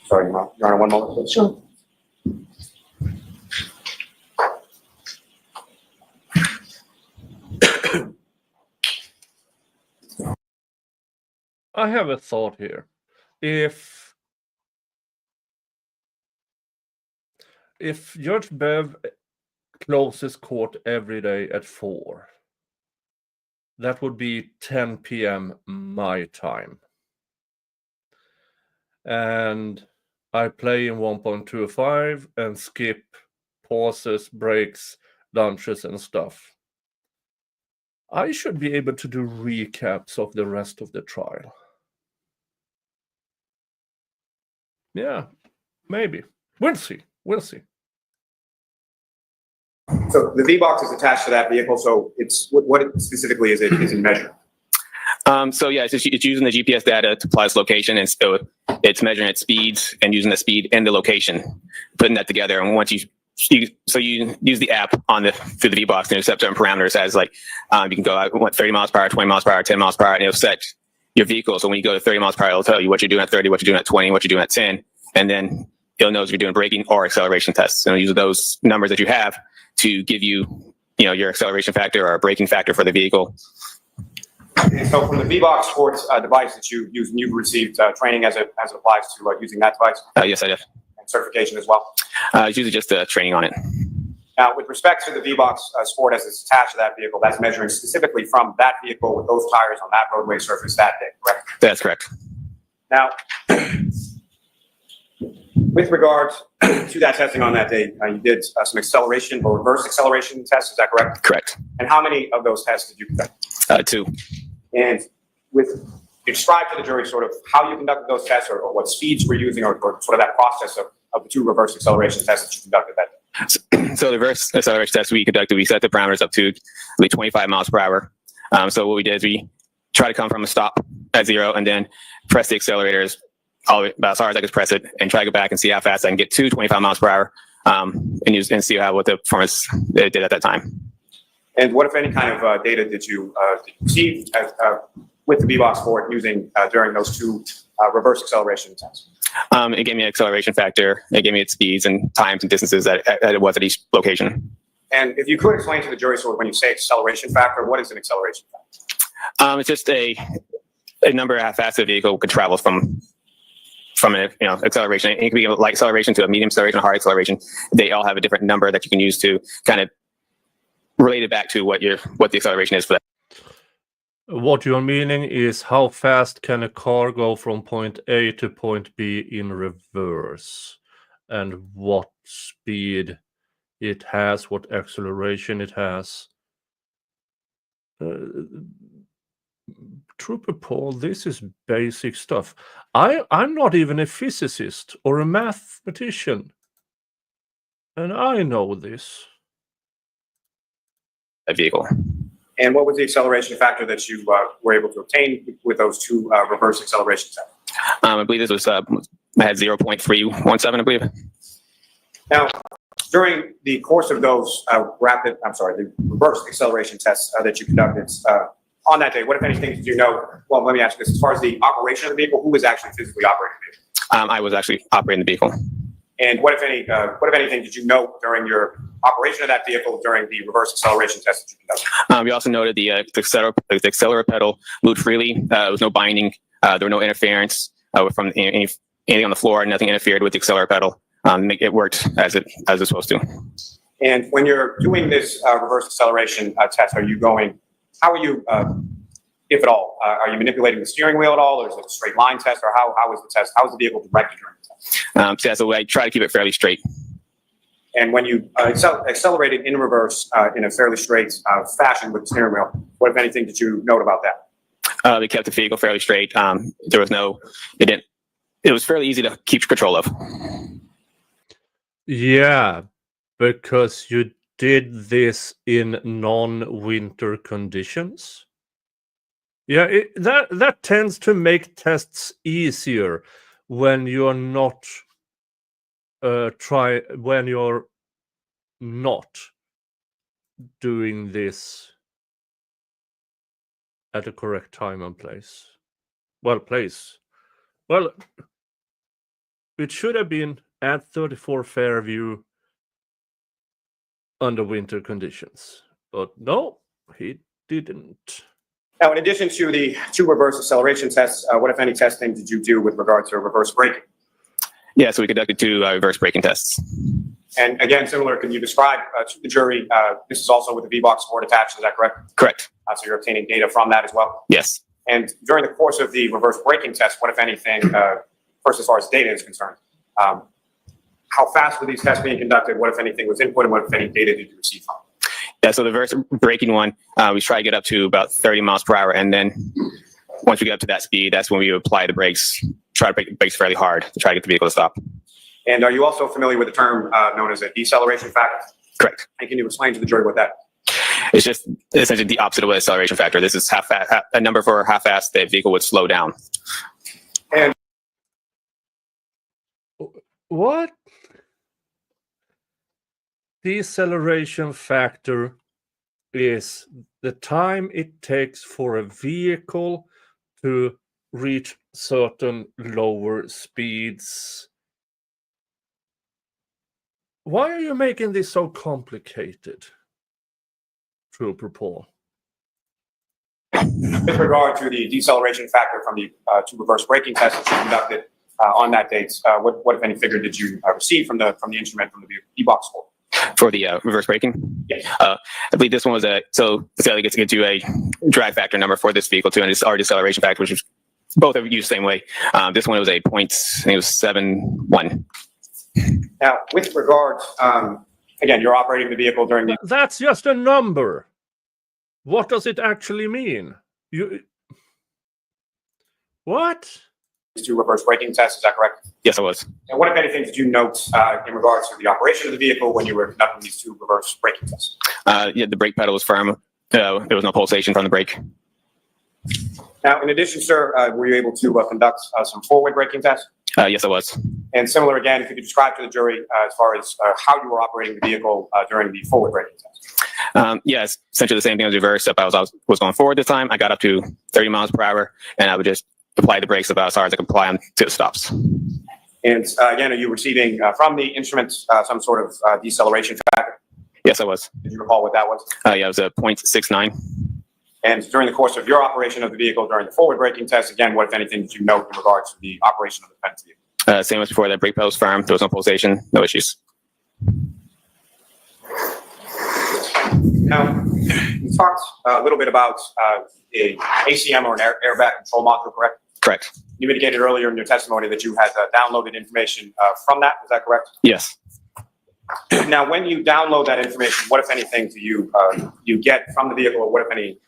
sorry, Your Honor, one moment, please.
Sure.
I have a thought here. If Judge Bev closes court every day at 4, that would be 10 p.m. my time. And I play in 1.25 and skip pauses, breaks, lunches, and stuff. I should be able to do recaps of the rest of the trial. Yeah, maybe. We'll see. We'll see.
So the V-Box is attached to that vehicle, so it's, what specifically is it measuring?
So yeah, it's using the GPS data to apply its location, and so it's measuring its speeds and using the speed and the location, putting that together. And once you use the app through the V-Box and accept certain parameters as like, you can go out 30 miles per hour, 20 miles per hour, 10 miles per hour, and it'll set your vehicle. So when you go to 30 miles per hour, it'll tell you what you're doing at 30, what you're doing at 20, what you're doing at 10. And then it'll know if you're doing braking or acceleration tests. And it'll use those numbers that you have to give you, your acceleration factor or braking factor for the vehicle.
And so from the V-Box Sports device that you use, and you've received training as it applies to using that device?
Yes, I did.
And certification as well?
It's usually just training on it.
Now, with respect to the V-Box Sport as it's attached to that vehicle, that's measuring specifically from that vehicle with those tires on that roadway surface that day, correct?
That's correct.
Now, with regard to that testing on that day, you did some acceleration or reverse acceleration tests, is that correct?
Correct.
And how many of those tests did you conduct?
2.
And you describe to the jury sort of how you conducted those tests or what speeds you were using or sort of that process of the 2 reverse acceleration tests that you conducted that day.
So the reverse acceleration test we conducted, we set the parameters up to 25 miles per hour. So what we did is we try to come from a stop at 0 and then press the accelerators all the way about as hard as I could press it and try to go back and see how fast I can get to 25 miles per hour and see what the performance it did at that time.
And what, if any, kind of data did you receive with the V-Box Sport using during those 2 reverse acceleration tests?
It gave me an acceleration factor. It gave me its speeds and times and distances that it was at each location. And if you could explain to the jury, sort of when you say acceleration factor, what is an acceleration factor? It's just a number of how fast the vehicle could travel from an acceleration. It could be a light acceleration to a medium acceleration, a hard acceleration. They all have a different number that you can use to kind of relate it back to what the acceleration is for that.
What you're meaning is how fast can a car go from point A to point B in reverse, and what speed it has, what acceleration it has. Trooper Paul, this is basic stuff. I'm not even a physicist or a mathematician, and I know this.
A vehicle.
And what was the acceleration factor that you were able to obtain with those 2 reverse acceleration tests?
I believe this was I had 0.317, I believe.
Now, during the course of those the reverse acceleration tests that you conducted on that day, what, if anything, did you know? Well, let me ask you this: as far as the operation of the vehicle, who was actually physically operating the vehicle?
I was actually operating the vehicle.
And what, if anything, did you know during your operation of that vehicle during the reverse acceleration test that you conducted?
We also noted the accelerator pedal moved freely. There was no binding. There were no interference from anything on the floor. Nothing interfered with the accelerator pedal. It worked as it's supposed to.
And when you're doing this reverse acceleration test, how are you, if at all, are you manipulating the steering wheel at all, or is it a straight line test, or how is the test? How is the vehicle directed during the test?
So I try to keep it fairly straight.
And when you accelerated in reverse in a fairly straight fashion with the steering wheel, what, if anything, did you note about that?
They kept the vehicle fairly straight. It was fairly easy to keep control of.
Yeah, because you did this in non-winter conditions. Yeah, that tends to make tests easier when you're not when you're not doing this at the correct time and place. Well, it should have been at 34 Fairview under winter conditions, but no, he didn't.
Now, in addition to the 2 reverse acceleration tests, what, if any, testing did you do with regard to reverse braking?
Yeah, so we conducted 2 reverse braking tests.
And again, similar, can you describe to the jury, this is also with the V-Box board attached, is that correct?
Correct.
So you're obtaining data from that as well?
Yes.
And during the course of the reverse braking test, what, if anything, first as far as data is concerned, how fast were these tests being conducted? What, if anything, was input, and what, if any, data did you receive from?
Yeah, so the reverse braking one, we try to get up to about 30 miles per hour. And then once we get up to that speed, that's when we apply the brakes, try to brake the brakes fairly hard to try to get the vehicle to stop.
And are you also familiar with the term known as a deceleration factor?
Correct.
And can you explain to the jury what that is?
It's just essentially the opposite of an acceleration factor. This is a number for how fast the vehicle would slow down.
And
What? Deceleration factor is the time it takes for a vehicle to reach certain lower speeds. Why are you making this so complicated, Trooper Paul?
with regard to the deceleration factor from the 2 reverse braking tests that you conducted on that date, what, if any, figure did you receive from the instrument from the V-Box board?
For the reverse braking?
Yes.
I believe this one was so it gets to get to a drag factor number for this vehicle too, and it's our deceleration factor, which is both are used the same way. This one was a point, I think it was 7.1.
Now, with regard, again, you're operating the vehicle during the
That's just a number. What does it actually mean? What?
2 reverse braking tests, is that correct?
Yes, I was.
And what, if anything, did you note in regards to the operation of the vehicle when you were conducting these 2 reverse braking tests?
Yeah, the brake pedal was firm. There was no pulsation from the brake.
Now, in addition, sir, were you able to conduct some forward braking tests?
Yes, I was.
And similar again, could you describe to the jury as far as how you were operating the vehicle during the forward braking test?
Yes, essentially the same thing as reverse. If I was going forward this time, I got up to 30 miles per hour, and I would just apply the brakes about as hard as I could apply them to the stops.
And again, are you receiving from the instrument some sort of deceleration factor?
Yes, I was.
Did you recall what that was?
Yeah, it was a 0.69.
And during the course of your operation of the vehicle during the forward braking test, again, what, if anything, did you note in regards to the operation of the defense vehicle?
Same as before, the brake pedal was firm. There was no pulsation, no issues.
Now, you talked a little bit about a ACM or an airbag control module, correct?
Correct.
You indicated earlier in your testimony that you had downloaded information from that. Is that correct?
Yes.
Now, when you download that information, what, if anything, do you get from the vehicle, or what, if any,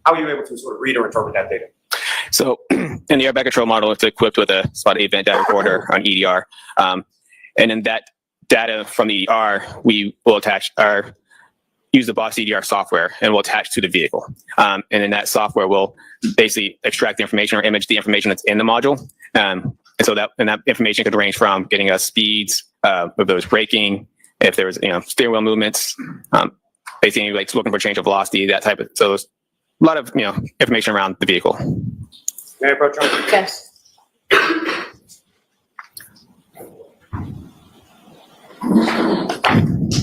how are you able to sort of read or interpret that data?
So in the airbag control model, it's equipped with a spot event data recorder on EDR. And in that data from the EDR, we will use the Boss EDR software, and we'll attach to the vehicle. And in that software, we'll basically extract the information or image the information that's in the module. And so that information could range from getting us speeds, if there was braking, if there was steering wheel movements, basically like looking for change of velocity, that type of. So there's a lot of information around the vehicle.
May I approach you?
Yes.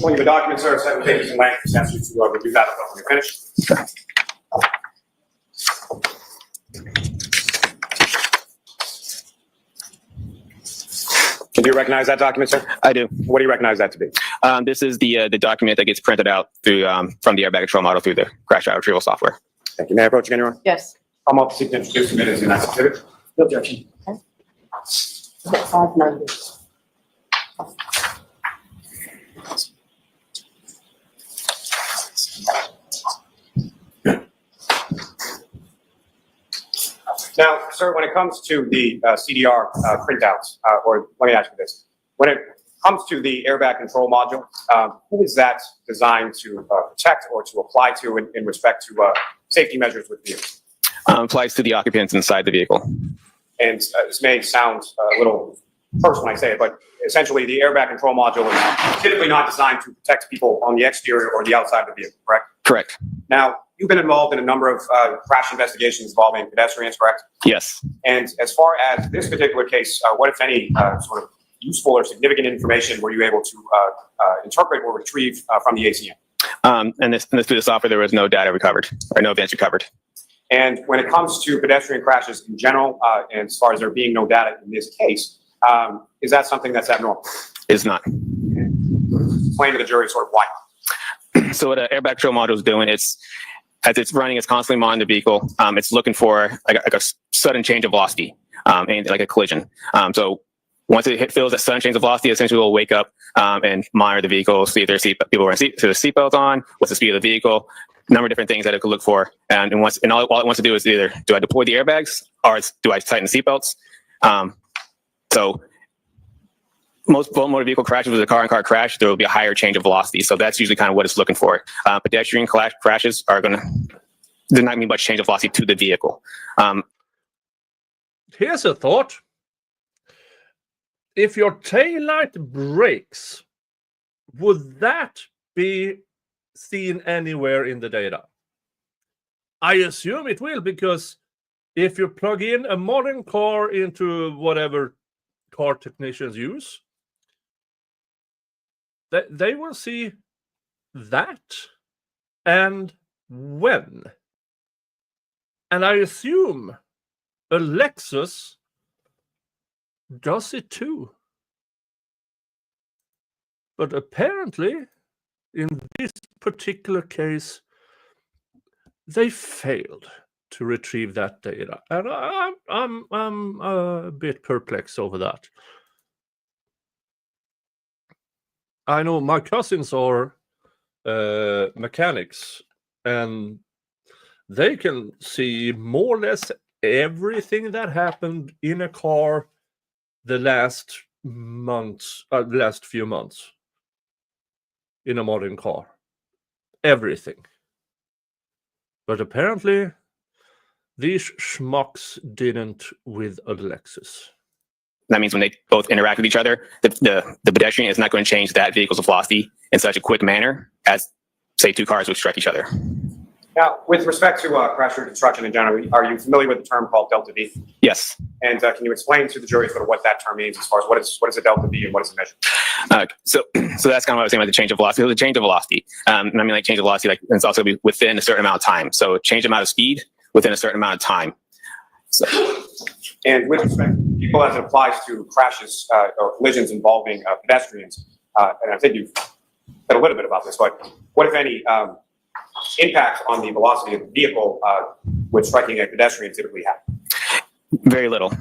When you have a document, sir, 7 pages in length, just ask you to review that when you're finished. Do you recognize that document, sir?
I do.
What do you recognize that to be?
This is the document that gets printed out through from the airbag control model through the crash route retrieval software.
Thank you. May I approach again, Your Honor?
Yes.
I'm up to seek to introduce the minutes in that exhibit. No objection.
590.
Now, sir, when it comes to the CDR printouts, or let me ask you this. When it comes to the airbag control module, who is that designed to protect or to apply to in respect to safety measures with vehicles?
Applies to the occupants inside the vehicle.
And this may sound a little terse when I say it, but essentially the airbag control module is typically not designed to protect people on the exterior or the outside of the vehicle, correct?
Correct.
Now, you've been involved in a number of crash investigations involving pedestrians, correct?
Yes.
And as far as this particular case, what, if any, sort of useful or significant information were you able to interpret or retrieve from the ACM?
And through the software, there was no data recovered or no events recovered.
And when it comes to pedestrian crashes in general, and as far as there being no data in this case, is that something that's abnormal?
Is not.
Explain to the jury sort of why.
So what an airbag control module is doing, as it's running, it's constantly monitoring the vehicle. It's looking for like a sudden change of velocity, and like a collision. So once it feels that sudden change of velocity, essentially will wake up and monitor the vehicle, see if there's people wearing seatbelts on, what's the speed of the vehicle, number of different things that it could look for. And all it wants to do is either do I deploy the airbags or do I tighten the seatbelts? So most motor vehicle crashes with a car-on-car crash, there will be a higher change of velocity. So that's usually kind of what it's looking for. Pedestrian crashes they're not mean much change of velocity to the vehicle.
Here's a thought. If your taillight breaks, would that be seen anywhere in the data? I assume it will, because if you plug in a modern car into whatever car technicians use, they will see that and when. And I assume a Lexus does it too. But apparently, in this particular case, they failed to retrieve that data, and I'm a bit perplexed over that. I know my cousins are mechanics, and they can see more or less everything that happened in a car the last few months in a modern car. Everything. But apparently, these schmucks didn't with a Lexus.
That means when they both interact with each other, the pedestrian is not going to change that vehicle's velocity in such a quick manner as, say, two cars would strike each other.
Now, with respect to crash reconstruction in general, are you familiar with the term called delta V?
Yes.
And can you explain to the jury sort of what that term means as far as what is a delta V and what is it measured?
So that's kind of what I was saying about the change of velocity. It was a change of velocity. And I mean, like change of velocity, like it's also be within a certain amount of time. So change amount of speed within a certain amount of time. So.
And with respect to people as it applies to crashes or collisions involving pedestrians, and I think you've said a little bit about this, but what, if any, impact on the velocity of the vehicle would striking a pedestrian typically have?
Very little.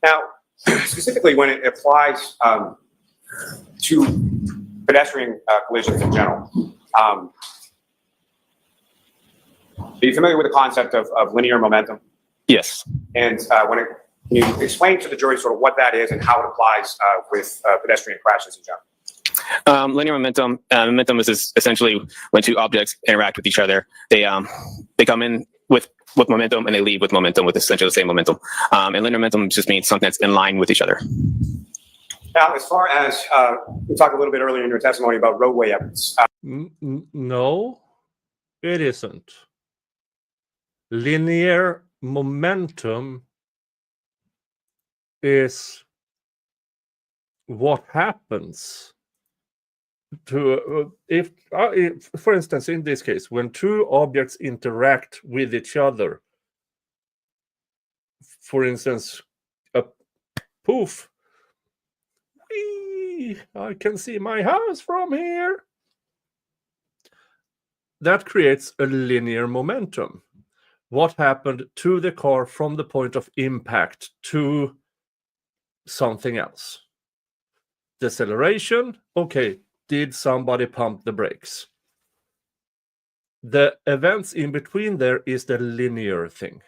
Now, specifically when it applies to pedestrian collisions in general, are you familiar with the concept of linear momentum?
Yes.
And can you explain to the jury sort of what that is and how it applies with pedestrian crashes in general?
Linear momentum. Momentum is essentially when two objects interact with each other. They come in with momentum and they leave with momentum, with essentially the same momentum. And linear momentum just means something that's in line with each other.
Now, as far as we talked a little bit earlier in your testimony about roadway evidence.
No, it isn't. Linear momentum is what happens to if for instance, in this case, when two objects interact with each other, for instance, a poof, I can see my house from here, that creates a linear momentum. What happened to the car from the point of impact to something else? Deceleration, okay, did somebody pump the brakes? The events in between there is the linear thing.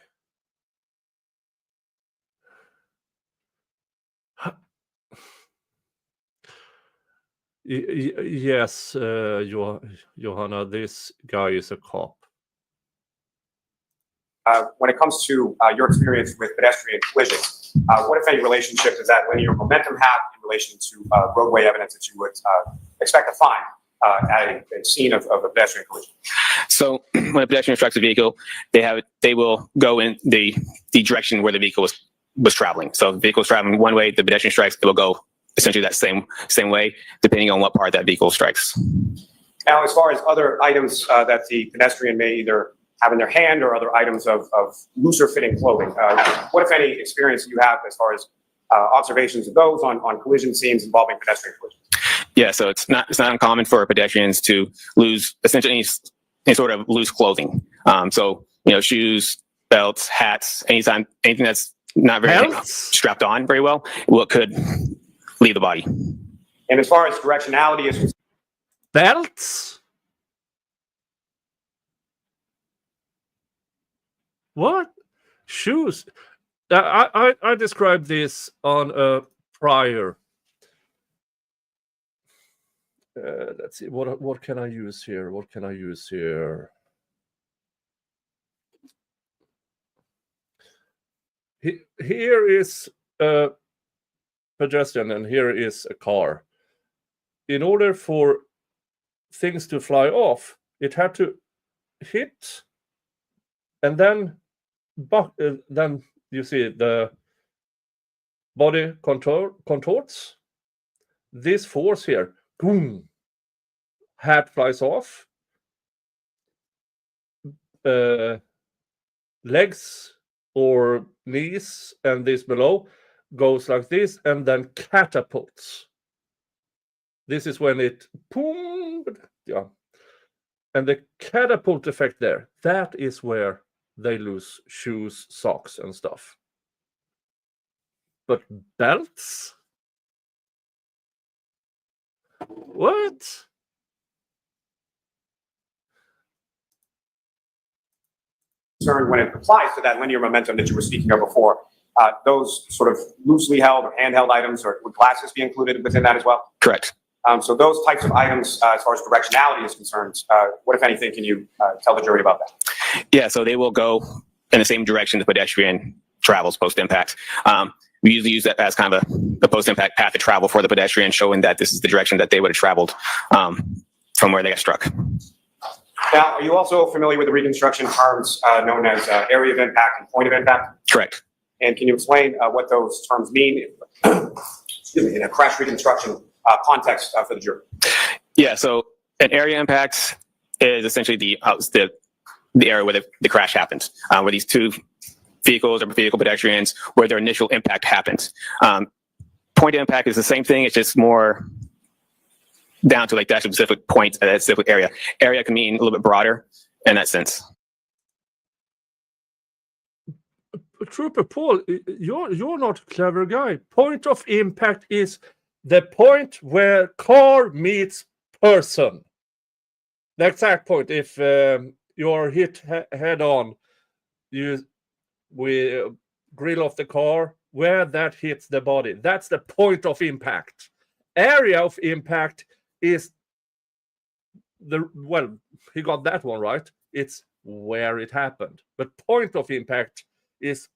Yes, Johanna, this guy is a cop.
When it comes to your experience with pedestrian collisions, what, if any, relationship does that linear momentum have in relation to roadway evidence that you would expect to find at a scene of a pedestrian collision?
So when a pedestrian strikes a vehicle, they will go in the direction where the vehicle was traveling. So if the vehicle is traveling one way, the pedestrian strikes, it will go essentially that same way, depending on what part that vehicle strikes.
Now, as far as other items that the pedestrian may either have in their hand or other items of looser fitting clothing, what, if any, experience do you have as far as observations of those on collision scenes involving pedestrian collisions?
Yeah, so it's not uncommon for pedestrians to lose essentially any sort of loose clothing. So shoes, belts, hats, anything that's not very strapped on very well, what could leave the body.
And as far as directionality is
Belts? What? Shoes? I described this on a prior. Let's see. What can I use here? What can I use here? Here is a pedestrian and here is a car. In order for things to fly off, it had to hit, and then you see the body contorts. This force here, boom, hat flies off. Legs or knees and this below goes like this and then catapults. This is when it boom, yeah. And the catapult effect there, that is where they lose shoes, socks, and stuff. But belts? What?
concerned when it applies to that linear momentum that you were speaking of before. Those sort of loosely held or handheld items, or would glasses be included within that as well?
Correct.
So those types of items, as far as directionality is concerned, what, if anything, can you tell the jury about that?
Yeah, so they will go in the same direction the pedestrian travels post-impact. We usually use that as kind of a post-impact path of travel for the pedestrian, showing that this is the direction that they would have traveled from where they got struck.
Now, are you also familiar with the reconstruction terms known as area of impact and point of impact?
Correct.
And can you explain what those terms mean in a crash reconstruction context for the jury?
Yeah, so an area impact is essentially the area where the crash happens, where these two vehicles or vehicle pedestrians, where their initial impact happens. Point of impact is the same thing, it's just more down to like that specific point at that specific area. Area can mean a little bit broader in that sense.
Trooper Paul, you're not a clever guy. Point of impact is the point where car meets person. The exact point. If you're hit head on, we grill off the car where that hits the body. That's the point of impact. Area of impact is he got that one right. It's where it happened. But point of impact is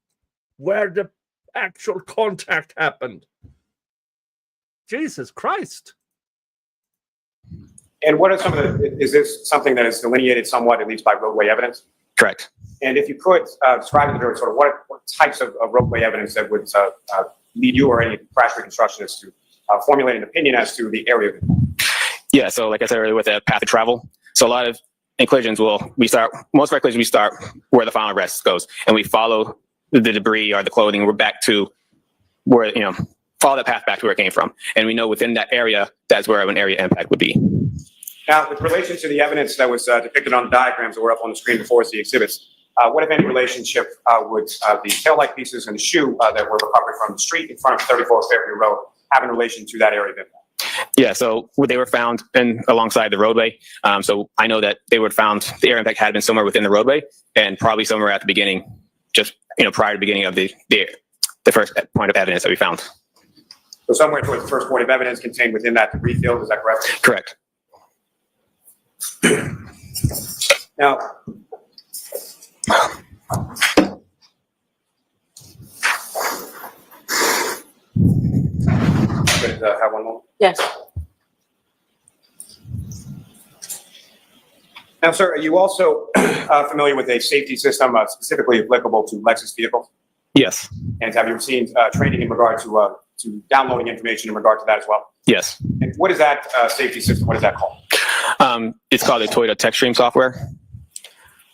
where the actual contact happened. Jesus Christ.
And what are some of is this something that is delineated somewhat, at least by roadway evidence?
Correct.
And if you could describe to the jury sort of what types of roadway evidence that would lead you or any crash reconstructionists to formulate an opinion as to the area of it.
Yeah, so like I said earlier with the path of travel, so a lot of collisions most of our collisions we start where the final rest goes, and we follow the debris or the clothing, we're back to where, follow that path back to where it came from. And we know within that area, that's where an area impact would be.
Now, with relation to the evidence that was depicted on the diagrams that were up on the screen before us, the exhibits, what, if any, relationship would the tail-light pieces and the shoe that were recovered from the street in front of 34 Fairview Road have in relation to that area of impact?
Yeah, so they were found alongside the roadway. So I know that they were found, the area impact had been somewhere within the roadway and probably somewhere at the beginning, just prior to the beginning of the first point of evidence that we found.
So somewhere towards the first point of evidence contained within that debris field, is that correct?
Correct.
Now, could have one more.
Yes.
Now, sir, are you also familiar with a safety system specifically applicable to Lexus vehicles?
Yes.
And have you seen training in regard to downloading information in regard to that as well?
Yes.
And what is that safety system? What is that called?
It's called the Toyota TechStream software.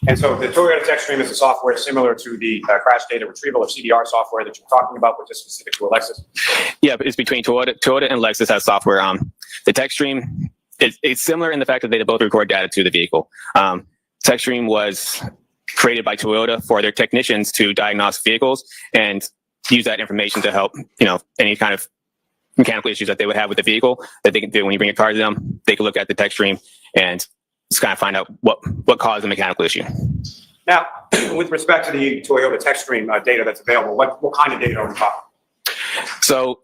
And so the Toyota TechStream is a software similar to the crash data retrieval or CDR software that you're talking about, but just specific to a Lexus.
Yeah, but it's between Toyota and Lexus has software. The TechStream, it's similar in the fact that they both record data to the vehicle. TechStream was created by Toyota for their technicians to diagnose vehicles and use that information to help, any kind of mechanical issues that they would have with the vehicle that they can do when you bring a car to them. They can look at the TechStream and just kind of find out what caused the mechanical issue.
Now, with respect to the Toyota TechStream data that's available, what kind of data are we talking?
So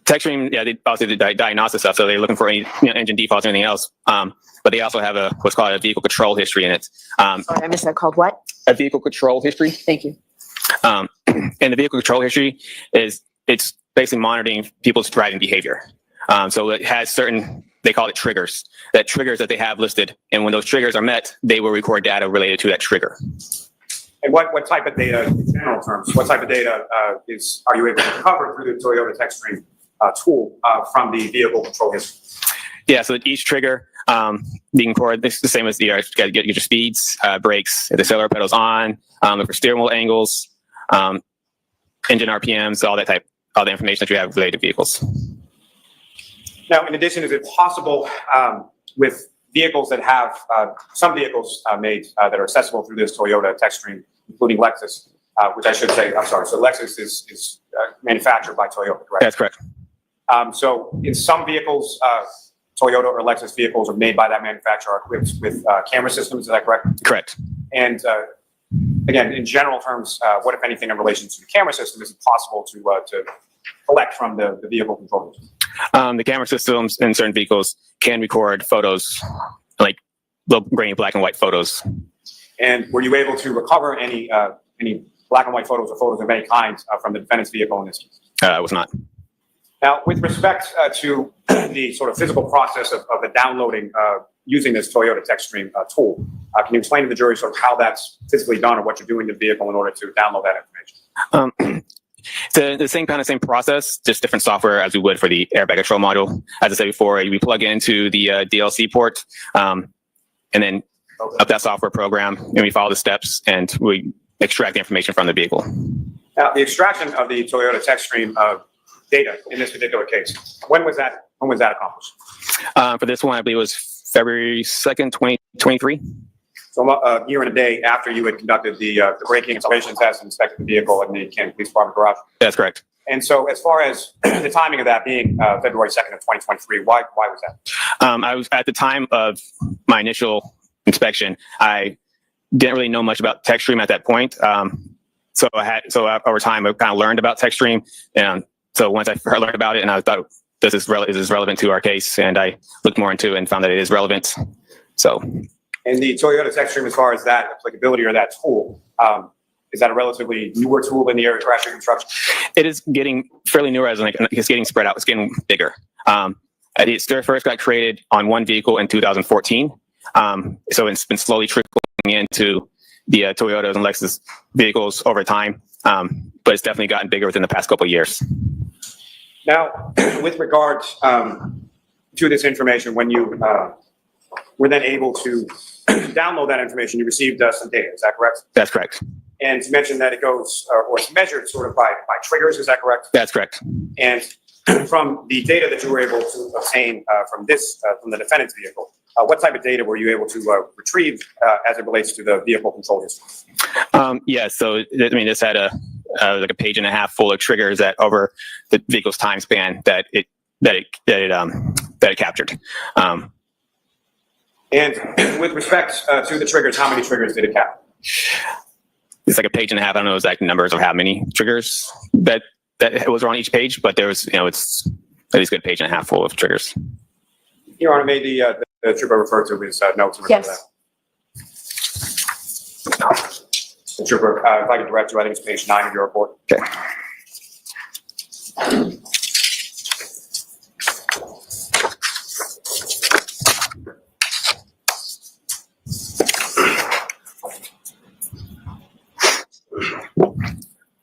TechStream, yeah, they also do diagnostic stuff. So they're looking for any engine defaults or anything else. But they also have what's called a vehicle control history in it.
Sorry, I missed that. Called what?
A vehicle control history.
Thank you.
And the vehicle control history it's basically monitoring people's driving behavior. So it has certain, they call it triggers that they have listed. And when those triggers are met, they will record data related to that trigger.
And what type of data, in general terms, what type of data are you able to recover through the Toyota TechStream tool from the vehicle control history?
Yeah, so each trigger, you can record the same as you got to get your speeds, brakes, the accelerator pedals on, look for steering wheel angles, engine RPMs, all the information that you have related to vehicles.
Now, in addition, is it possible with vehicles that have some vehicles made that are accessible through this Toyota TechStream, including Lexus, which I should say, I'm sorry, so Lexus is manufactured by Toyota, correct?
That's correct.
So in some vehicles, Toyota or Lexus vehicles are made by that manufacturer, are equipped with camera systems, is that correct?
Correct.
And again, in general terms, what, if anything, in relation to the camera system, is it possible to collect from the vehicle control system?
The camera systems in certain vehicles can record photos, like little grainy black and white photos.
And were you able to recover any black and white photos or photos of any kind from the defendant's vehicle in this case?
I was not.
Now, with respect to the sort of physical process of the downloading using this Toyota TechStream tool, can you explain to the jury sort of how that's physically done or what you're doing to the vehicle in order to download that information?
The same process, just different software as we would for the airbag control module. As I said before, we plug into the DLC port and then up that software program, and we follow the steps and we extract the information from the vehicle.
Now, the extraction of the Toyota TechStream data in this particular case, when was that accomplished?
For this one, I believe it was February 2nd, 2023.
So a year and a day after you had conducted the braking installation test and inspected the vehicle in the Canton Police Department garage.
That's correct.
And so as far as the timing of that being February 2nd of 2023, why was that?
I was at the time of my initial inspection, I didn't really know much about TechStream at that point. So over time, I kind of learned about TechStream. And so once I learned about it and I thought this is relevant to our case, and I looked more into it and found that it is relevant. So.
And the Toyota TechStream, as far as that applicability or that tool, is that a relatively newer tool in the area of crash reconstruction?
It is getting fairly newer, as it's getting spread out. It's getting bigger. It first got created on one vehicle in 2014. So it's been slowly trickling into the Toyotas and Lexus vehicles over time. But it's definitely gotten bigger within the past couple of years.
Now, with regard to this information, when you were then able to download that information, you received some data, is that correct?
That's correct.
And you mentioned that it goes, or it's measured sort of by triggers, is that correct?
That's correct.
And from the data that you were able to obtain from the defendant's vehicle, what type of data were you able to retrieve as it relates to the vehicle control history?
Yeah, so this had like a page and a half full of triggers that over the vehicle's time span that it captured.
And with respect to the triggers, how many triggers did it capture?
It's like a page and a half. I don't know exact numbers of how many triggers that that it was on each page, but there was, it's at least a good page and a half full of triggers.
Your Honor, may the trooper refer to his notes in regard to
Yes.
that? The trooper, if I could direct you, I think it's page 9 of your report.
Okay.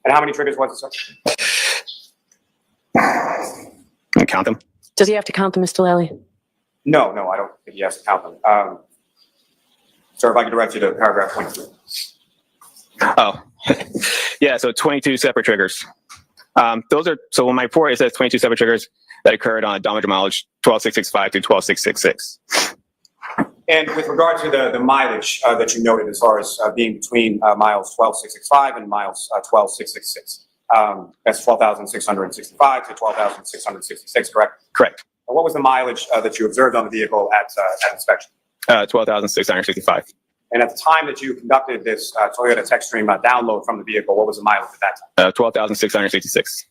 And how many triggers was it, sir?
Can you count them?
Does he have to count them, Mr. Lally?
No, I don't think he has to count them. Sir, if I could direct you to paragraph 23.
Oh, yeah. So 22 separate triggers. Those are, so in my report, it says 22 separate triggers that occurred on odometer mileage 12665 through 12666.
And with regard to the mileage that you noted as far as being between miles 12665 and miles 12666, that's 12,665 to 12,666, correct?
Correct.
And what was the mileage that you observed on the vehicle at inspection?
12,665.
And at the time that you conducted this Toyota TechStream download from the vehicle, what was the mileage at that time?
12,666.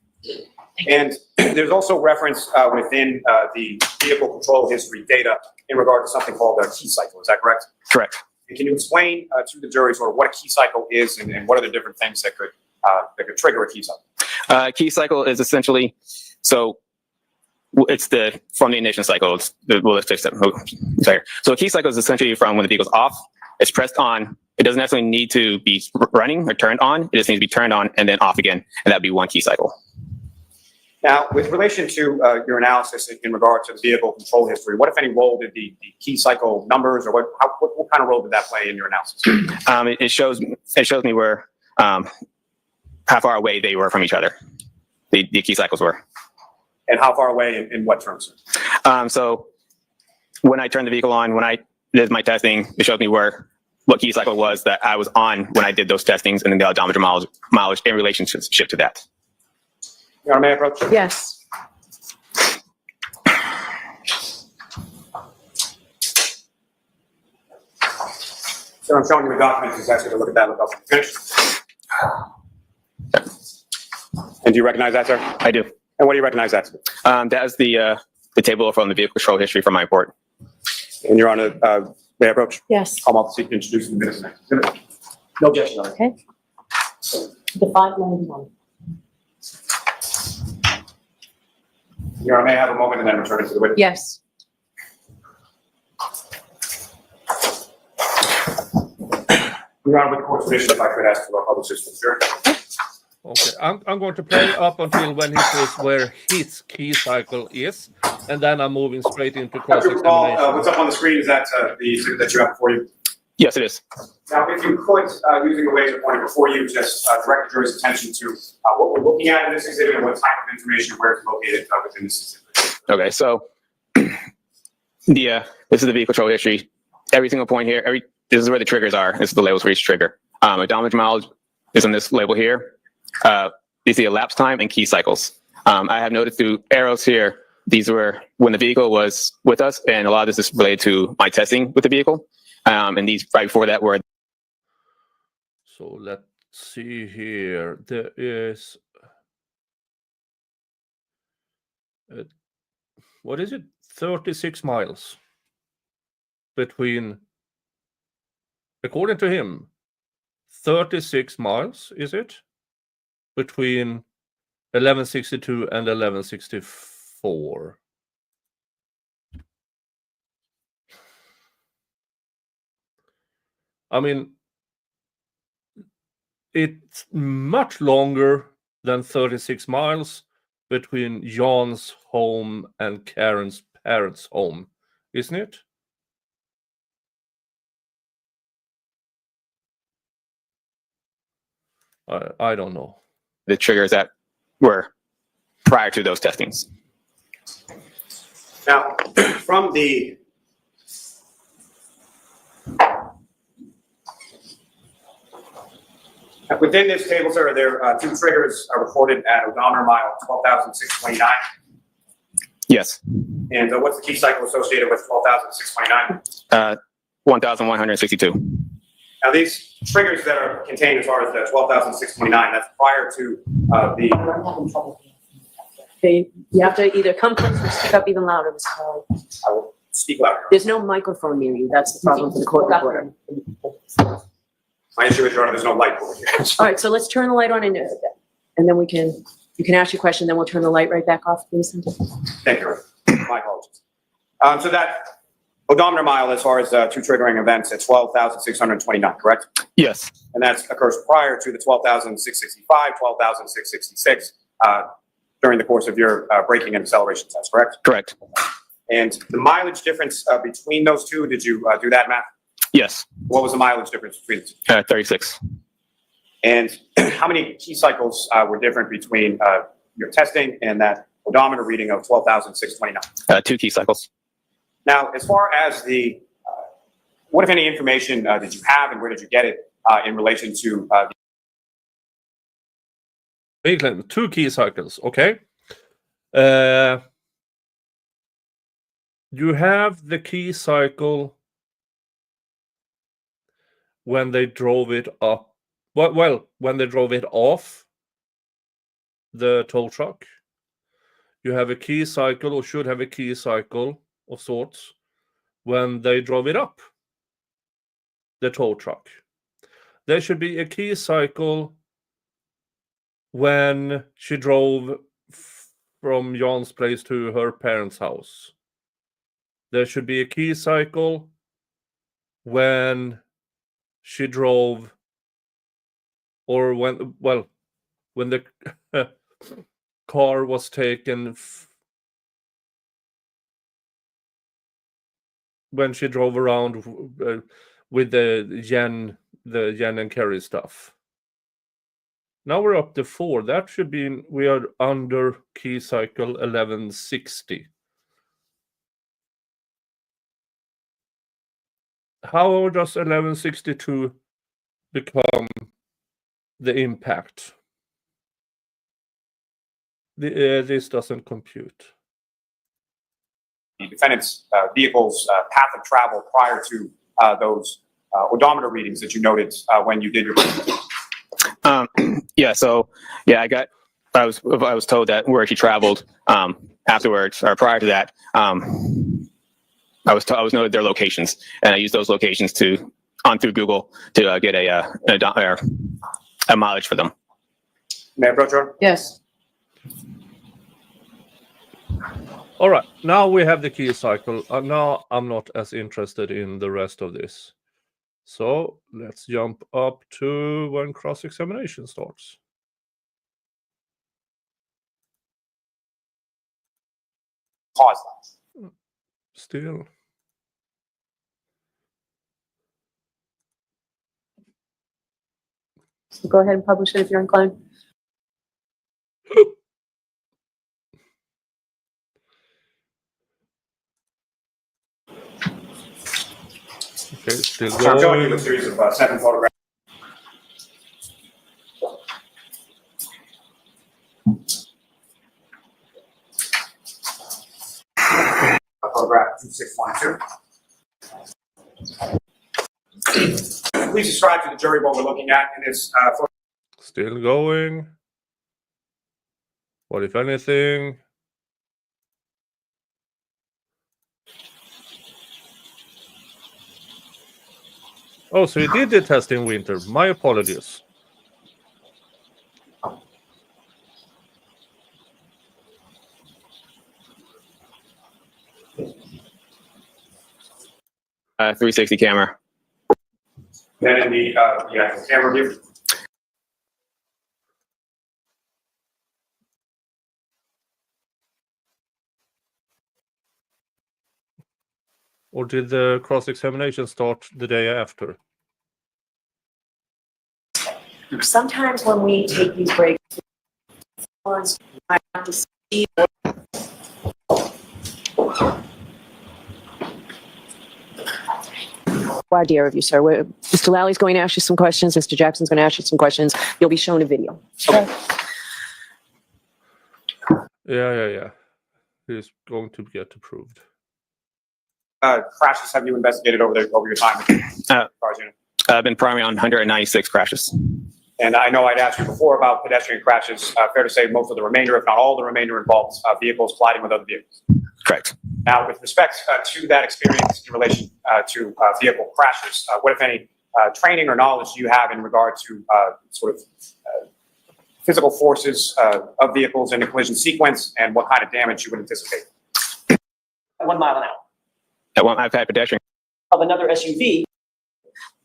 And there's also reference within the vehicle control history data in regard to something called a key cycle. Is that correct?
Correct.
And can you explain to the jury sort of what a key cycle is and what are the different things that could trigger a key cycle?
Key cycle is essentially, so it's from the ignition cycle. Let's fix that. Sorry. So a key cycle is essentially from when the vehicle's off, it's pressed on. It doesn't necessarily need to be running or turned on. It just needs to be turned on and then off again. And that'd be one key cycle.
Now, with relation to your analysis in regard to the vehicle control history, what, if any, role did the key cycle numbers, or what kind of role did that play in your analysis?
It shows me where, how far away they were from each other. The key cycles were.
And how far away in what terms?
So when I turned the vehicle on, when I did my testing, it showed me what key cycle was that I was on when I did those testings, and then the odometer mileage in relationship to that.
Your Honor, may I approach?
Yes.
So I'm showing you the documents. Just ask you to look at that. Look up. Finished. And do you recognize that, sir?
I do.
And what do you recognize that?
That is the table from the vehicle control history from my report.
And Your Honor, may I approach?
Yes.
I'm off to seek to introduce the minutes next. No objection, Your Honor.
Okay. The 591.
Your Honor, may I have a moment and then return it to the witness?
Yes.
Your Honor, with the court's permission, if I could ask for a public assistance, sure.
Okay, I'm going to play up until when he says where his key cycle is, and then I'm moving straight into cross-examination.
What's up on the screen is that the exhibit that you have before you.
Yes, it is.
Now, if you could, using the laser pointer before you, just direct the jury's attention to what we're looking at in this exhibit and what type of information and where it's located within this exhibit.
Okay, so this is the vehicle control history. Every single point here, this is where the triggers are. This is the labels for each trigger. Odometer mileage is on this label here. These are elapsed time and key cycles. I have noted through arrows here, these were when the vehicle was with us, and a lot of this is related to my testing with the vehicle. And these right before that were.
So let's see here. There is, what is it? 36 miles between, according to him, 36 miles, is it? Between 1162 and 1164. I mean, it's much longer than 36 miles between Jan's home and Karen's parents' home, isn't it? I don't know.
The triggers that were prior to those testings.
Now, from the within this table, sir, there are two triggers reported at odometer mile 12,629.
Yes.
And what's the key cycle associated with 12,629?
1,162.
Now, these triggers that are contained as far as the 12,629, that's prior to the,
I'm having trouble.
Okay, you have to either come close or speak up even louder, Mr. Howley.
I will speak louder.
There's no microphone near you. That's the problem for the court reporter.
My issue is, Your Honor, there's no light over here.
All right, so let's turn the light on and then you can ask your question, then we'll turn the light right back off, please.
Thank you, Your Honor. My apologies. So that odometer mile, as far as two triggering events, at 12,629, correct?
Yes.
And that occurs prior to the 12,665, 12,666, during the course of your braking and acceleration test, correct?
Correct.
And the mileage difference between those two, did you do that math?
Yes.
What was the mileage difference between the two?
36.
And how many key cycles were different between your testing and that odometer reading of 12,629?
2 key cycles.
Now, as far as the, what if any information did you have and where did you get it in relation to
England, 2 key cycles. Okay. You have the key cycle when they drove it up. Well, when they drove it off the tow truck. You have a key cycle, or should have a key cycle of sorts, when they drove it up the tow truck. There should be a key cycle when she drove from Jan's place to her parents' house. There should be a key cycle when she drove, or when the car was taken, when she drove around with the Jen and Kerry stuff. Now we're up to 4. That should be, we are under key cycle 1160. How does 1162 become the impact? This doesn't compute.
the defendant's vehicle's path of travel prior to those odometer readings that you noted when you did your.
Yeah. So yeah, I was told that where she traveled afterwards or prior to that. I was noted their locations, and I used those locations through Google to get a mileage for them.
May I approach her?
Yes.
All right, now we have the key cycle. Now I'm not as interested in the rest of this. So let's jump up to when cross-examination starts.
Pause that.
Still.
So go ahead and publish it if you're inclined.
Okay, still
So I'm showing you
going.
a series of 7 photographs. Photograph 2612. Please describe to the jury what we're looking at in this photo.
Still going. What if anything? Oh, so you did the test in winter. My apologies.
Uh, 360 camera.
Then in the actual camera view.
Or did the cross-examination start the day after?
Sometimes when we take these breaks, I have to see. Voir dire of you, sir. Mr. Lally's going to ask you some questions. Mr. Jackson's going to ask you some questions. You'll be shown a video. Okay.
Yeah. He's going to get approved.
Crashes have you investigated over your time? Cars unit?
I've been primarily on 196 crashes.
And I know I'd asked you before about pedestrian crashes. Fair to say most of the remainder, if not all the remainder, involves vehicles colliding with other vehicles.
Correct.
Now, with respect to that experience in relation to vehicle crashes, what, if any, training or knowledge do you have in regard to sort of physical forces of vehicles in a collision sequence, and what kind of damage you would anticipate?
At 1 mile an hour.
I've had pedestrian.
Of another SUV.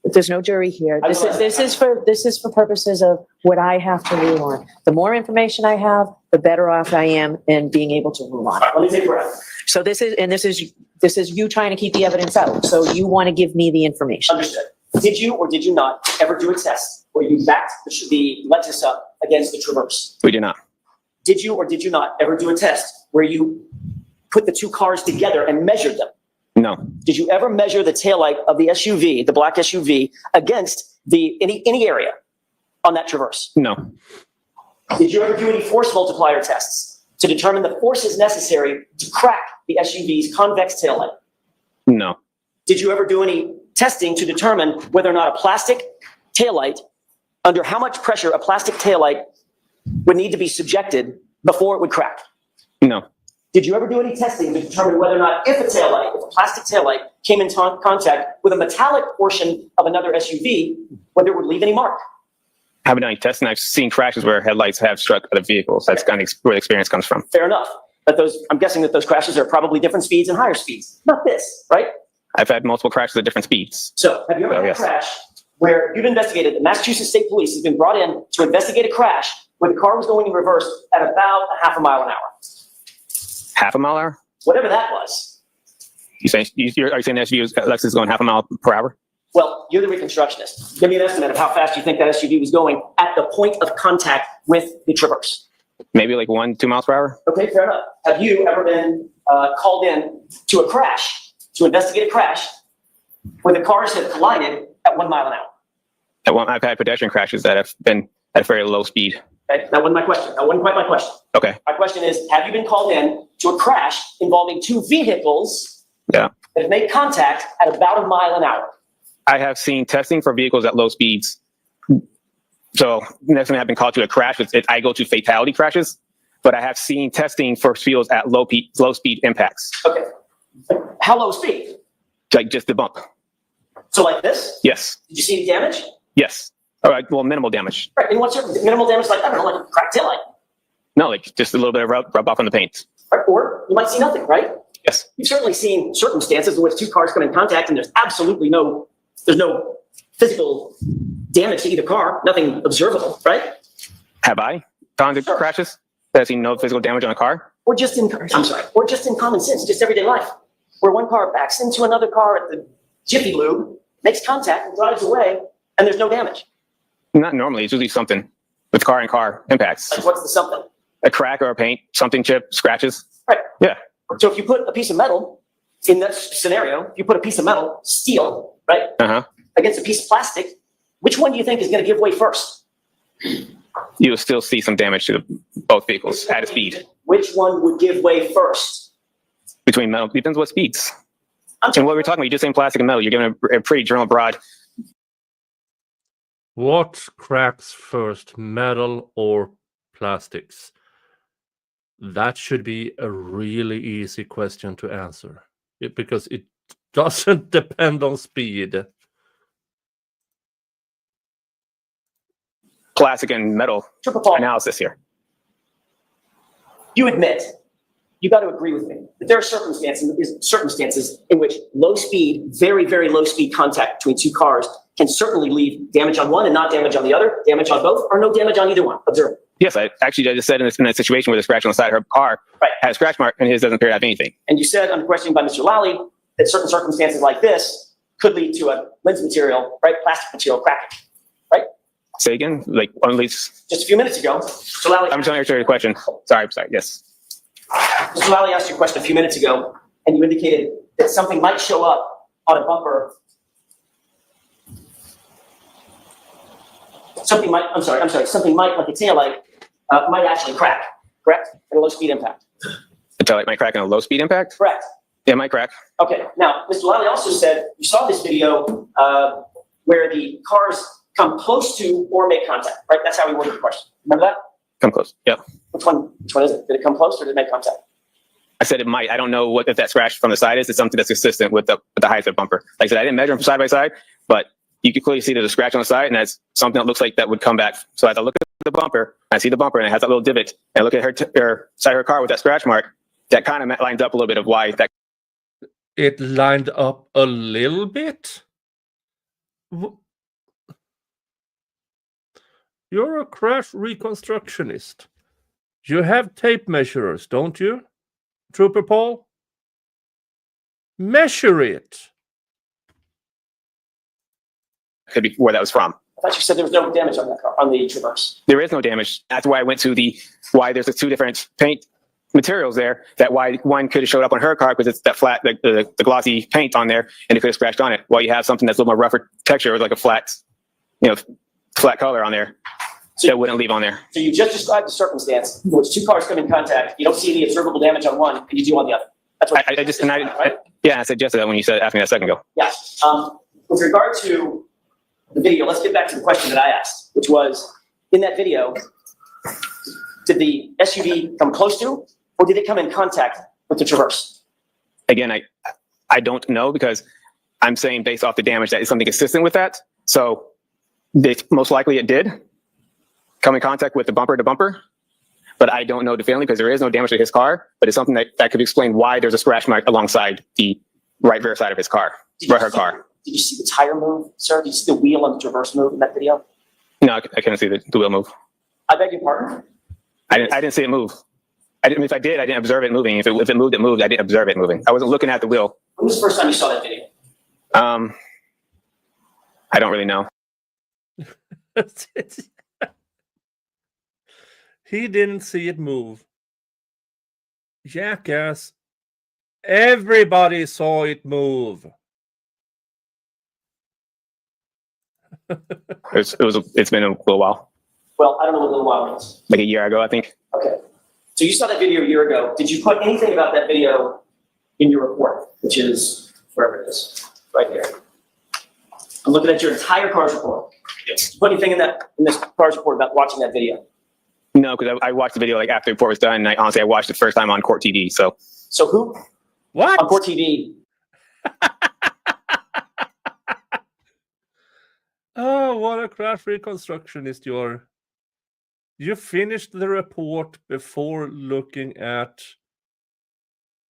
There's no jury here. This is for purposes of what I have to rule on. The more information I have, the better off I am in being able to rule on it.
Let me take a breath.
So this is you trying to keep the evidence out. So you want to give me the information.
Understood. Did you or did you not ever do a test where you backed the Lexus up against the Traverse?
We did not.
Did you or did you not ever do a test where you put the two cars together and measured them?
No.
Did you ever measure the taillight of the SUV, the black SUV, against any area on that Traverse?
No.
Did you ever do any force multiplier tests to determine the forces necessary to crack the SUV's convex taillight?
No.
Did you ever do any testing to determine whether or not a plastic taillight, under how much pressure a plastic taillight would need to be subjected before it would crack?
No.
Did you ever do any testing to determine whether or not if a plastic taillight came in contact with a metallic portion of another SUV, whether it would leave any mark?
I haven't done any testing. I've seen crashes where headlights have struck other vehicles. That's kind of where the experience comes from.
Fair enough. But I'm guessing that those crashes are probably different speeds and higher speeds. Not this, right?
I've had multiple crashes at different speeds.
So have you ever had
yes.
a crash where you've investigated, the Massachusetts State Police has been brought in to investigate a crash where the car was going in reverse at about a half a mile an hour?
Half a mile an hour?
Whatever that was.
Are you saying the SUV Lexus is going half a mile per hour?
Well, you're the reconstructionist. Give me an estimate of how fast you think that SUV was going at the point of contact with the Traverse.
Maybe like 1-2 miles per hour?
Okay, fair enough. Have you ever been called in to a crash, to investigate a crash, where the cars have collided at 1 mile an hour?
I've had pedestrian crashes that have been at a very low speed.
Okay, that wasn't my question. That wasn't quite my question.
Okay.
My question is, have you been called in to a crash involving two vehicles
Yeah.
that have made contact at about 1 mile an hour?
I have seen testing for vehicles at low speeds. So next time I've been called to a crash, I go to fatality crashes, but I have seen testing for vehicles at low speed impacts,
Okay. How low speed?
like just the bump.
So like this?
Yes.
Did you see any damage?
Yes. All right. Well, minimal damage.
Right. And what's your minimal damage like? I don't know, like a cracked taillight.
No, like just a little bit of rub off on the paint.
Right? Or you might see nothing, right?
Yes.
You've certainly seen circumstances in which two cars come in contact and there's absolutely no physical damage to either car, nothing observable, right?
Have I gone to crashes that I've seen no physical damage on a car?
Or just in common sense, just everyday life, where one car backs into another car at the Jiffy Lube, makes contact and drives away, and there's no damage.
Not normally. It's usually something with car and car impacts.
Like what's the something?
A crack or a paint, something chip, scratches.
Right.
Yeah.
So if you put a piece of metal in that scenario, if you put a piece of metal, steel, right,
Uh-huh.
against a piece of plastic, which one do you think is going to give way first?
You'll still see some damage to both vehicles at a speed.
Which one would give way first?
Between metal, depends what speeds. And what we're talking about, you're just saying plastic and metal. You're giving a pretty general broad.
What cracks first, metal or plastics? That should be a really easy question to answer because it doesn't depend on speed.
Plastic and metal
Triple Paul,
analysis here.
you admit, you got to agree with me, that there are circumstances in which low speed, very, very low speed contact between two cars can certainly leave damage on one and not damage on the other, damage on both, or no damage on either one. Observe.
Yes, I just said in a situation where the scratch on the side of her car
Right.
had a scratch mark and his doesn't appear to have anything.
And you said on questioning by Mr. Lally that certain circumstances like this could lead to a lens material, right, plastic material cracking.
Say again, like on least.
Just a few minutes ago, Mr. Lally,
I'm trying to answer your question. Sorry. Yes.
Mr. Lally asked you a question a few minutes ago, and you indicated that something might show up on a bumper. Something might, like a taillight, might actually crack, correct? At a low speed impact.
The taillight might crack in a low speed impact?
Correct.
Yeah, it might crack.
Okay, now, Mr. Lally also said you saw this video where the cars come close to or make contact, right? That's how we worded the question. Remember that?
Come close. Yep.
Which one is it? Did it come close or did it make contact?
I said it might. I don't know if that scratch from the side is. It's something that's consistent with the height of the bumper. Like I said, I didn't measure them side by side, but you can clearly see there's a scratch on the side, and that's something that looks like that would come back. So as I look at the bumper, I see the bumper, and it has that little divot, and I look at her side of her car with that scratch mark. That kind of lines up a little bit of why that.
It lined up a little bit. You're a crash reconstructionist. You have tape measurers, don't you, Trooper Paul? Measure it.
Could be where that was from.
I thought you said there was no damage on that car, on the Traverse.
There is no damage. That's why I went to why there's the two different paint materials there. That why one could have showed up on her car because it's that flat, the glossy paint on there, and it could have scratched on it. While you have something that's a little more rougher texture with like a flat, flat color on there. So that wouldn't leave on there.
So you just described the circumstance in which two cars come in contact, you don't see any observable damage on one, and you do on the other. That's what
I suggested that when you asked me that a second ago.
Yeah. With regard to the video, let's get back to the question that I asked, which was, in that video, did the SUV come close to, or did it come in contact with the Traverse?
Again, I don't know because I'm saying based off the damage that is something consistent with that. So most likely it did come in contact with the bumper to bumper, but I don't know definitively because there is no damage to his car, but it's something that could explain why there's a scratch mark alongside the right rear side of his car, her car.
Did you see the tire move, sir? Did you see the wheel on the Traverse move in that video?
No, I couldn't see the wheel move.
I beg your pardon?
I didn't see it move. If I did, I didn't observe it moving. If it moved, it moved. I didn't observe it moving. I wasn't looking at the wheel.
When was the first time you saw that video?
I don't really know.
He didn't see it move. Jackass. Everybody saw it move.
It's been a little while.
Well, I don't know what a little while means.
Like a year ago, I think.
Okay. So you saw that video a year ago. Did you put anything about that video in your report, which is wherever it is, right here? I'm looking at your entire car's report. Yes. Did you put anything in this car's report about watching that video?
No, because I watched the video like after the report was done, and I watched it first time on Court TV. So
who?
What?
On Court TV.
Oh, what a crash reconstructionist you are. You finished the report before looking at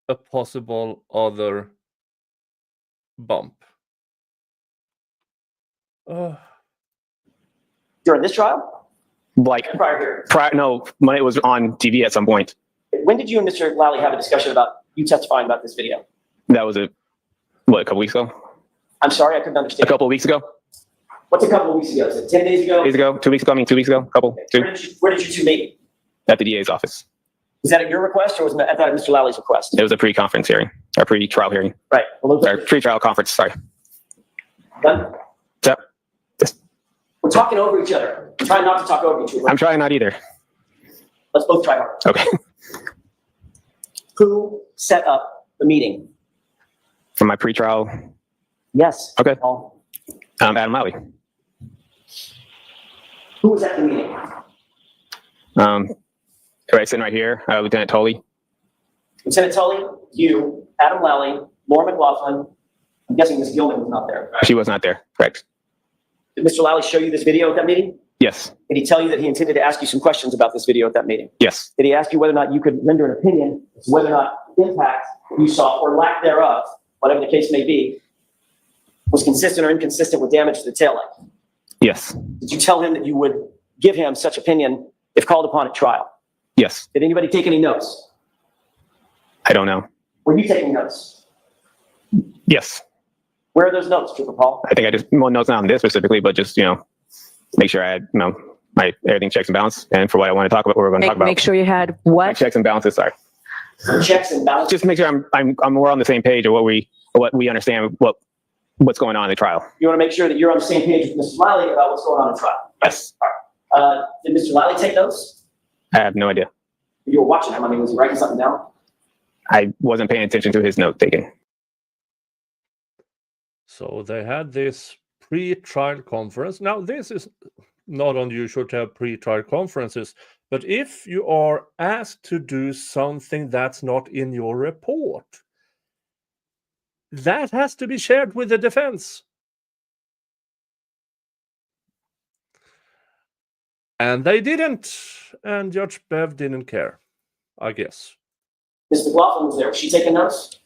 a possible other bump. Oh.
During this trial?
like
Prior here.
no, when it was on TV at some point.
When did you and Mr. Lally have a discussion about you testifying about this video?
That was a couple weeks ago?
I'm sorry, I couldn't
A
understand.
couple of weeks ago?
What's a couple of weeks ago? Is it 10 days ago?
Days ago? 2 weeks ago? 2 weeks ago? Couple? Two?
Where did you two meet?
At the DA's office.
Was that at your request or was that at Mr. Lally's request?
It was a pre-conference hearing, or pre-trial hearing,
Right. Well,
or pre-trial conference, sorry.
done?
So,
We're talking over each other. I'm trying not to talk over each other.
I'm trying not either.
Let's both try hard.
Okay.
Who set up the meeting?
For my pre-trial,
Yes.
Okay.
Paul.
Adam Lally.
Who was at the meeting?
Right, sitting right here, Lieutenant Tolley.
Lieutenant Tully, you, Adam Lally, Laura McLaughlin. I'm guessing Ms. Gilman was not there.
She was not there, correct?
Did Mr. Lally show you this video at that meeting?
Yes,
Did he tell you that he intended to ask you some questions about this video at that meeting?
yes,
Did he ask you whether or not you could render an opinion as to whether or not the impact you saw or lack thereof, whatever the case may be, was consistent or inconsistent with damage to the taillight?
yes,
Did you tell him that you would give him such opinion if called upon at trial?
yes.
Did anybody take any notes?
I don't know.
Were you taking notes?
Yes,
Where are those notes, Trooper Paul?
I think I just, well, no, it's not on this specifically, but just, make sure I had, my everything checks and balance. And for what I want to talk about, what we're going to talk about.
Make sure you had
My
what?
checks and balances, sorry.
Checks and balances.
Just make sure we're on the same page of what we understand, what's going on in the trial.
You want to make sure that you're on the same page with Mr. Lally about what's going on in trial.
Yes,
Did Mr. Lally take notes?
I have no idea.
You were watching him. I mean, was he writing something down?
I wasn't paying attention to his note taking.
So they had this pre-trial conference. Now, this is not unusual to have pre-trial conferences, but if you are asked to do something that's not in your report, that has to be shared with the defense. And they didn't, and Judge Bev didn't care, I guess.
Ms. McLaughlin was there. Was she taking notes?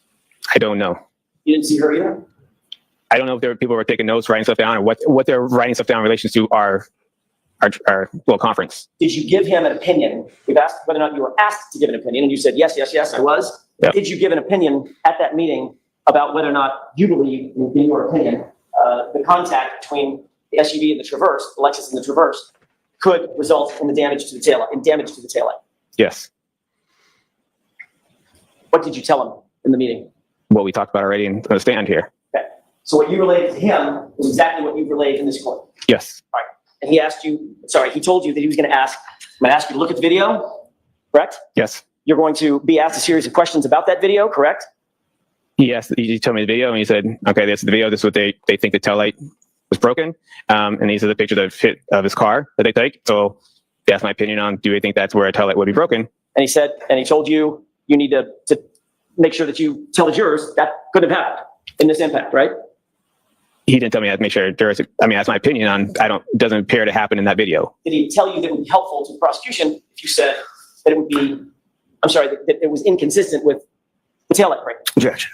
I don't know.
You didn't see her either?
I don't know if there were people who were taking notes, writing stuff down, or what they're writing stuff down in relation to our little conference.
Did you give him an opinion? We've asked whether or not you were asked to give an opinion, and you said, yes, yes, yes, I was.
Yep.
Did you give an opinion at that meeting about whether or not you believe, in your opinion, the contact between the SUV and the Traverse, the Lexus and the Traverse, could result in the damage to the taillight?
Yes.
What did you tell him in the meeting?
What we talked about already in the stand here.
Okay. So what you relayed to him was exactly what you relayed in this court.
Yes.
All right. And he told you that he was going to ask, I'm going to ask you to look at the video, correct?
Yes.
You're going to be asked a series of questions about that video, correct?
He told me the video and he said, okay, this is the video. This is what they think the taillight was broken. And these are the pictures of his car that they take. So they asked my opinion on, do they think that's where a taillight would be broken?
And he told you, you need to make sure that you tell the jurors that could have happened in this impact, right?
He didn't tell me I had to make sure that's my opinion on, it doesn't appear to happen in that video.
Did he tell you that it would be helpful to the prosecution if you said that it would be, that it was inconsistent with the taillight break?
Judge.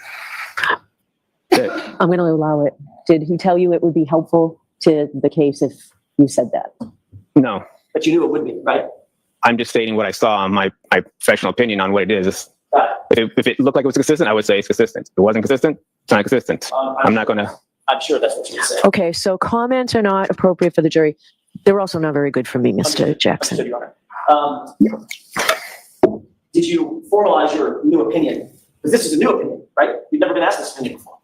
I'm going to allow it. Did he tell you it would be helpful to the case if you said that?
No.
But you knew it would be, right?
I'm just stating what I saw, my professional opinion on what it is.
Got it.
If it looked like it was consistent, I would say it's consistent. If it wasn't consistent, it's not consistent. I'm not going to.
I'm sure that's what you would say.
Okay, so comments are not appropriate for the jury. They're also not very good for me, Mr. Jackson.
Understood, Your Honor. Did you formalize your new opinion? Because this is a new opinion, right? You've never been asked this opinion before.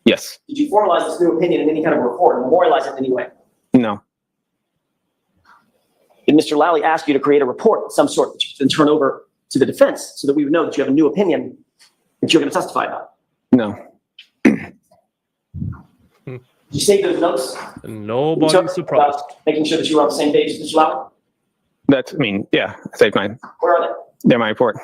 Yes.
Did you formalize this new opinion in any kind of report or memorialize it in any way?
No.
Did Mr. Lally ask you to create a report of some sort that you can turn over to the defense so that we would know that you have a new opinion that you're going to testify about?
No.
Did you save those notes?
Nobody's surprised.
About making sure that you were on the same page as Mr. Lally?
Yeah, I saved mine.
Where are they?
They're my report.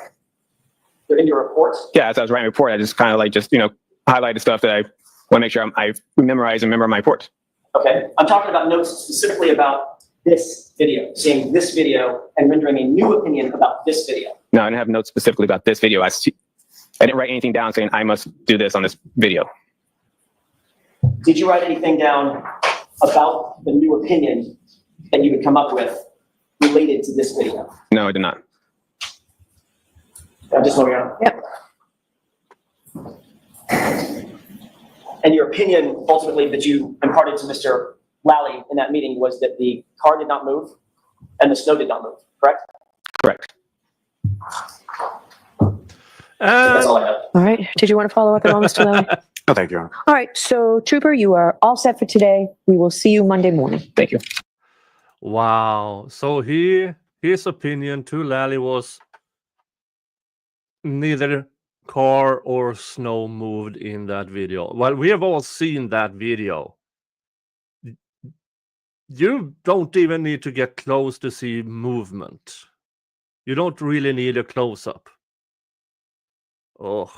They're in your report?
Yeah, as I was writing a report, I just kind of highlighted stuff that I want to make sure I memorize and remember my report.
Okay. I'm talking about notes specifically about this video, seeing this video and rendering a new opinion about this video.
No, I didn't have notes specifically about this video. I didn't write anything down saying I must do this on this video.
Did you write anything down about the new opinion that you would come up with related to this video?
No, I did not.
I just want to know.
Yep.
And your opinion ultimately that you imparted to Mr. Lally in that meeting was that the car did not move and the snow did not move, correct?
Correct.
That's all I have.
All right. Did you want to follow up at all, Mr. Lally?
No, thank you, Your Honor.
All right. So, Trooper, you are all set for today. We will see you Monday morning.
Thank you.
Wow. So his opinion to Lally was neither car or snow moved in that video. Well, we have all seen that video. You don't even need to get close to see movement. You don't really need a close-up. Oh,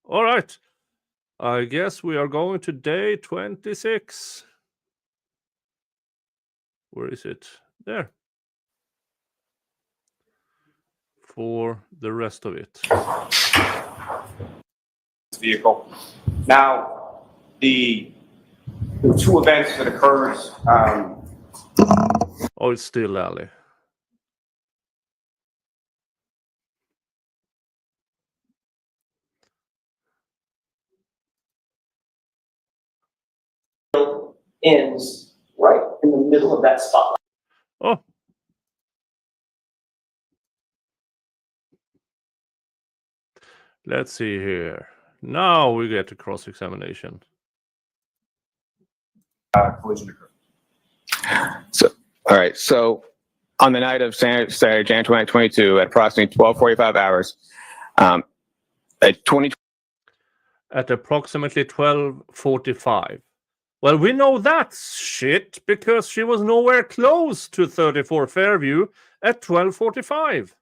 all right. I guess we are going to day 26. Where is it? There. For the rest of it.
Vehicle. Now, the two events that occurred,
Oh, it's still Lally.
Ends right in the middle of that spotlight.
Oh. Let's see here. Now we get to cross-examination.
collision occurred.
All right. So on the night of Saturday, January 2022, at approximately 12:45 hours,
At approximately 12:45, Well, we know that's shit because she was nowhere close to 34 Fairview at 12:45.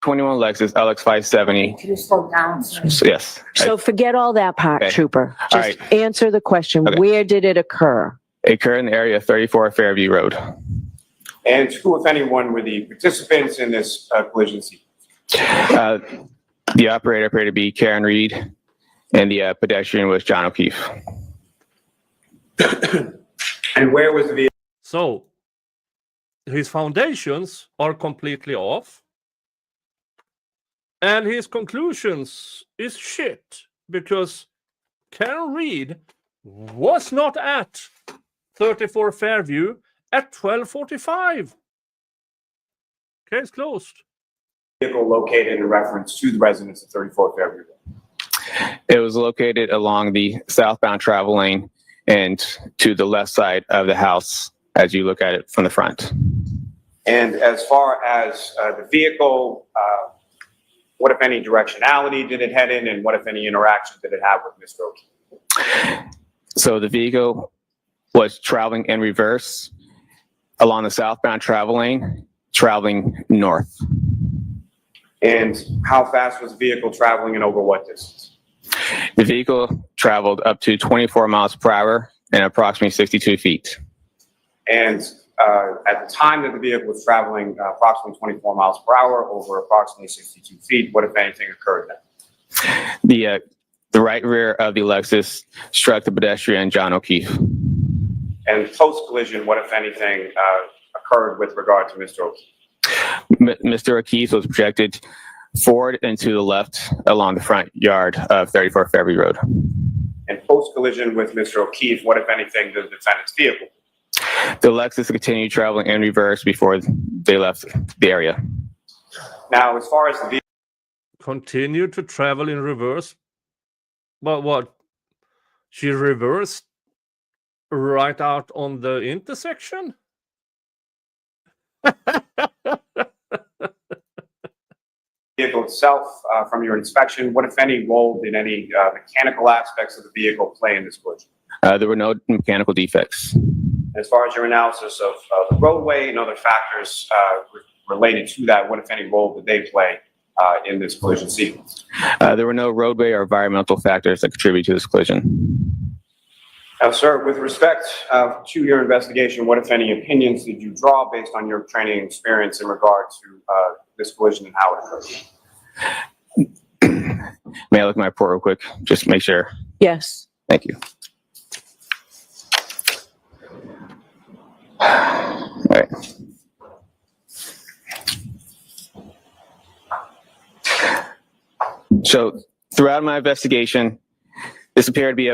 21 Lexus LX 570.
Could you slow down, sir?
So, yes.
So forget all that part,
Okay.
Trooper.
All
Just
right.
answer the question.
Okay.
Where did it occur?
It occurred in the area of 34 Fairview Road.
And who, if anyone, were the participants in this collision scene?
The operator appeared to be Karen Reed, and the pedestrian was John O'Keefe.
And where was the vehicle?
So his foundations are completely off. And his conclusions is shit because Karen Reed was not at 34 Fairview at 12:45. Case closed.
Vehicle located in reference to the residents of 34 Fairview.
It was located along the southbound travel lane and to the left side of the house as you look at it from the front.
And as far as the vehicle, what, if any, directionality did it head in, and what, if any, interaction did it have with Mr. O'Keefe?
So the vehicle was traveling in reverse along the southbound travel lane, traveling north.
And how fast was the vehicle traveling and over what distance?
The vehicle traveled up to 24 miles per hour and approximately 62 feet.
And at the time that the vehicle was traveling approximately 24 miles per hour over approximately 62 feet, what, if anything, occurred then?
The right rear of the Lexus struck the pedestrian John O'Keefe.
And post-collision, what, if anything, occurred with regard to Mr. O'Keefe?
Mr. O'Keefe was projected forward and to the left along the front yard of 34 Fairview Road.
And post-collision with Mr. O'Keefe, what, if anything, did the defendant's vehicle?
The Lexus continued traveling in reverse before they left the area.
Now, as far as the vehicle,
Continued to travel in reverse. But what? She reversed right out on the intersection?
vehicle itself, from your inspection, what, if any, role did any mechanical aspects of the vehicle play in this collision?
There were no mechanical defects.
As far as your analysis of the roadway and other factors related to that, what, if any, role did they play in this collision sequence?
There were no roadway or environmental factors that contributed to this collision.
Now, sir, with respect to your investigation, what, if any, opinions did you draw based on your training and experience in regard to this collision and how it occurred?
May I look at my report real quick? Just make sure.
Yes.
Thank you. All right. So throughout my investigation, this appeared to be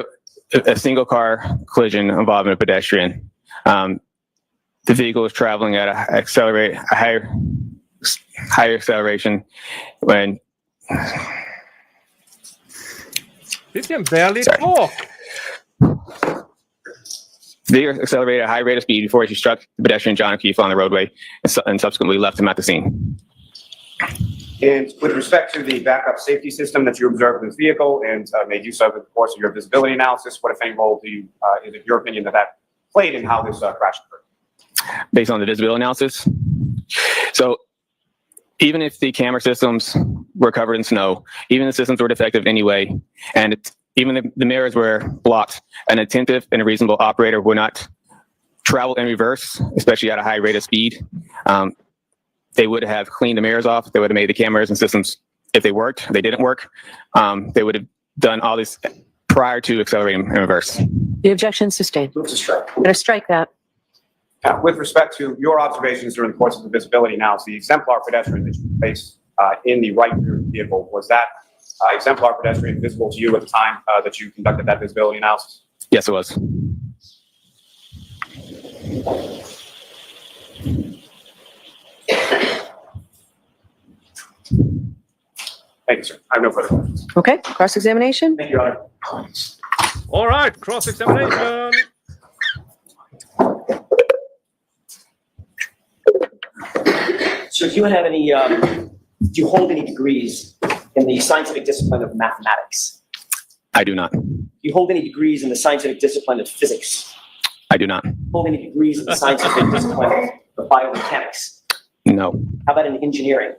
a single car collision involving a pedestrian. The vehicle was traveling at a higher acceleration when.
You can barely
Sorry.
talk.
The vehicle accelerated at a high rate of speed before she struck the pedestrian John O'Keefe on the roadway and subsequently left him at the scene.
And with respect to the backup safety system that you observed in this vehicle and made use of in the course of your visibility analysis, what, if any, role do you, is it your opinion that played in how this crash occurred?
Based on the visibility analysis. So even if the camera systems were covered in snow, even the systems were defective anyway, and even the mirrors were blocked, an attentive and a reasonable operator would not travel in reverse, especially at a high rate of speed. They would have cleaned the mirrors off. They would have made the cameras and systems, if they worked, they didn't work. They would have done all this prior to accelerating in reverse.
The objection sustained.
Move to strike.
I'm going to strike that.
With respect to your observations during the course of the visibility analysis, the exemplar pedestrian that you placed in the right rear of the vehicle, was that exemplar pedestrian visible to you at the time that you conducted that visibility analysis?
Yes, it was.
Thank you, sir. I have no further questions.
Okay, cross-examination?
Thank you, Your Honor.
All right, cross-examination.
So do you have any, do you hold any degrees in the scientific discipline of mathematics?
I do not.
Do you hold any degrees in the scientific discipline of physics?
I do not.
Hold any degrees in the scientific discipline of biomechanics?
No.
How about in engineering?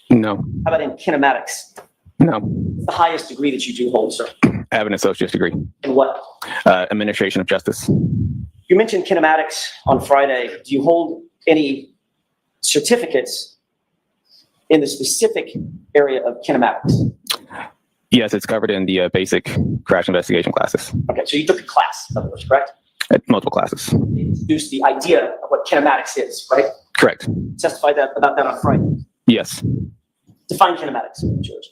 No.
How about in kinematics?
No.
What's the highest degree that you do hold, sir?
I have an associate's degree.
In what?
Administration of justice.
You mentioned kinematics on Friday. Do you hold any certificates in the specific area of kinematics?
Yes, it's covered in the basic crash investigation classes.
Okay, so you took a class, in other words, correct?
Multiple classes.
You introduced the idea of what kinematics is, right?
Correct.
Testified about that on Friday.
Yes.
Define kinematics, George.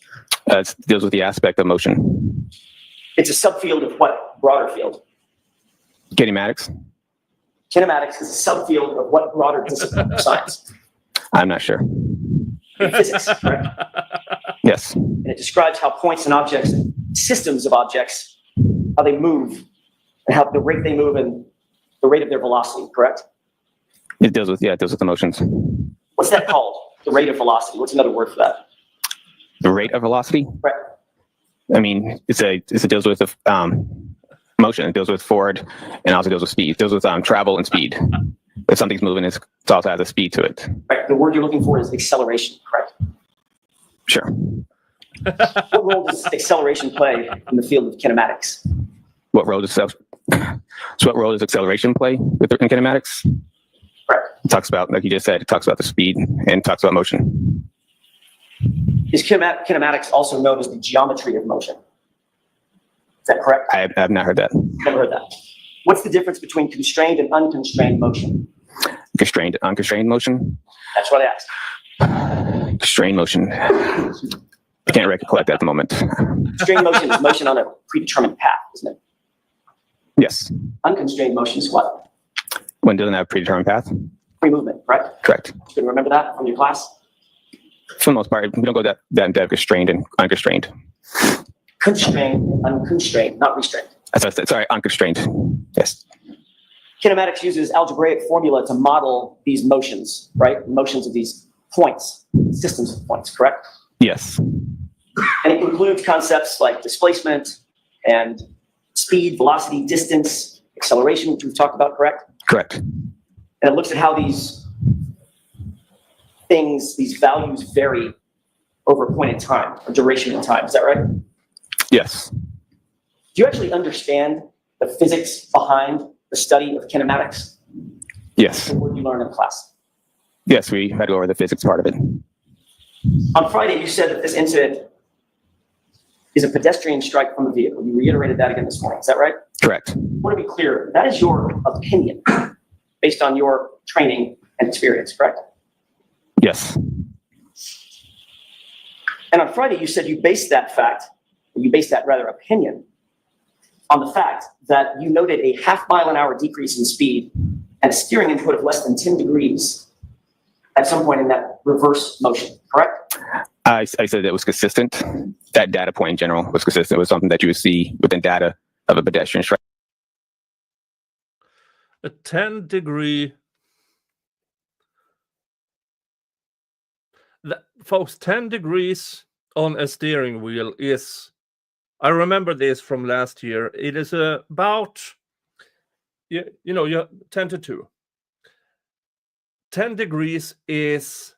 It deals with the aspect of motion.
It's a subfield of what broader field?
Kinematics?
Kinematics is a subfield of what broader discipline of science?
I'm not sure.
Physics, correct?
Yes.
And it describes how points and objects, systems of objects, how they move, and how the rate they move and the rate of their velocity, correct?
It deals with emotions.
What's that called? The rate of velocity. What's another word for that?
The rate of velocity?
Right.
I mean, it deals with motion. It deals with forward and also deals with speed. It deals with travel and speed. If something's moving, it also has a speed to it.
Right. The word you're looking for is acceleration, correct?
Sure.
What role does acceleration play in the field of kinematics?
What role does acceleration play in kinematics?
Right.
It talks about, like you just said, it talks about the speed and talks about motion.
Is kinematics also known as the geometry of motion? Is that correct?
I have not heard that.
Never heard that. What's the difference between constrained and unconstrained motion?
Constrained, unconstrained motion?
That's what I asked.
Constrained motion. I can't recollect that at the moment.
Constrained motion is motion on a predetermined path, isn't it?
Yes.
Unconstrained motion is what?
When doesn't have a predetermined path?
Free movement, right?
Correct.
You can remember that from your class?
For the most part, we don't go that in depth, constrained and unconstrained.
Constrained, unconstrained, not restrained.
Sorry, unconstrained. Yes.
Kinematics uses algebraic formula to model these motions, right? Motions of these points, systems of points, correct?
Yes.
And it includes concepts like displacement and speed, velocity, distance, acceleration, which we've talked about, correct?
Correct.
And it looks at how these things, these values vary over a point in time, or duration in time. Is that right?
Yes.
Do you actually understand the physics behind the study of kinematics?
Yes.
What did you learn in class?
Yes, we had to go over the physics part of it.
On Friday, you said that this incident is a pedestrian strike from the vehicle. You reiterated that again this morning. Is that right?
Correct.
I want to be clear. That is your opinion based on your training and experience, correct?
Yes.
And on Friday, you said you based that opinion on the fact that you noted a half-mile-an-hour decrease in speed and a steering input of less than 10 degrees at some point in that reverse motion, correct?
I said that was consistent. That data point in general was consistent. It was something that you would see within data of a pedestrian strike.
A 10-degree. Folks, 10 degrees on a steering wheel is, I remember this from last year. It is about, you know, 10 to 2. 10 degrees is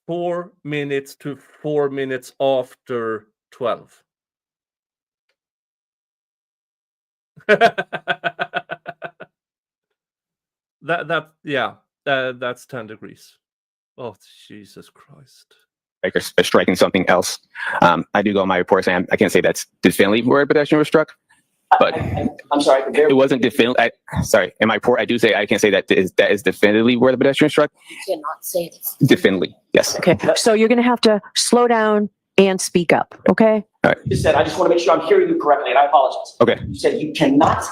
4 minutes to 4 minutes after 12. That's 10 degrees. Oh, Jesus Christ.
Striking something else. I do go on my report saying I can't say that's definitively where a pedestrian was struck, but
I'm sorry.
it wasn't definitively. Sorry, in my report, I do say I can't say that is definitively where the pedestrian struck.
You cannot say this.
Definitively, yes.
Okay, so you're going to have to slow down and speak up, okay?
You said, I just want to make sure I'm hearing you correctly, and I apologize.
Okay.
You said you cannot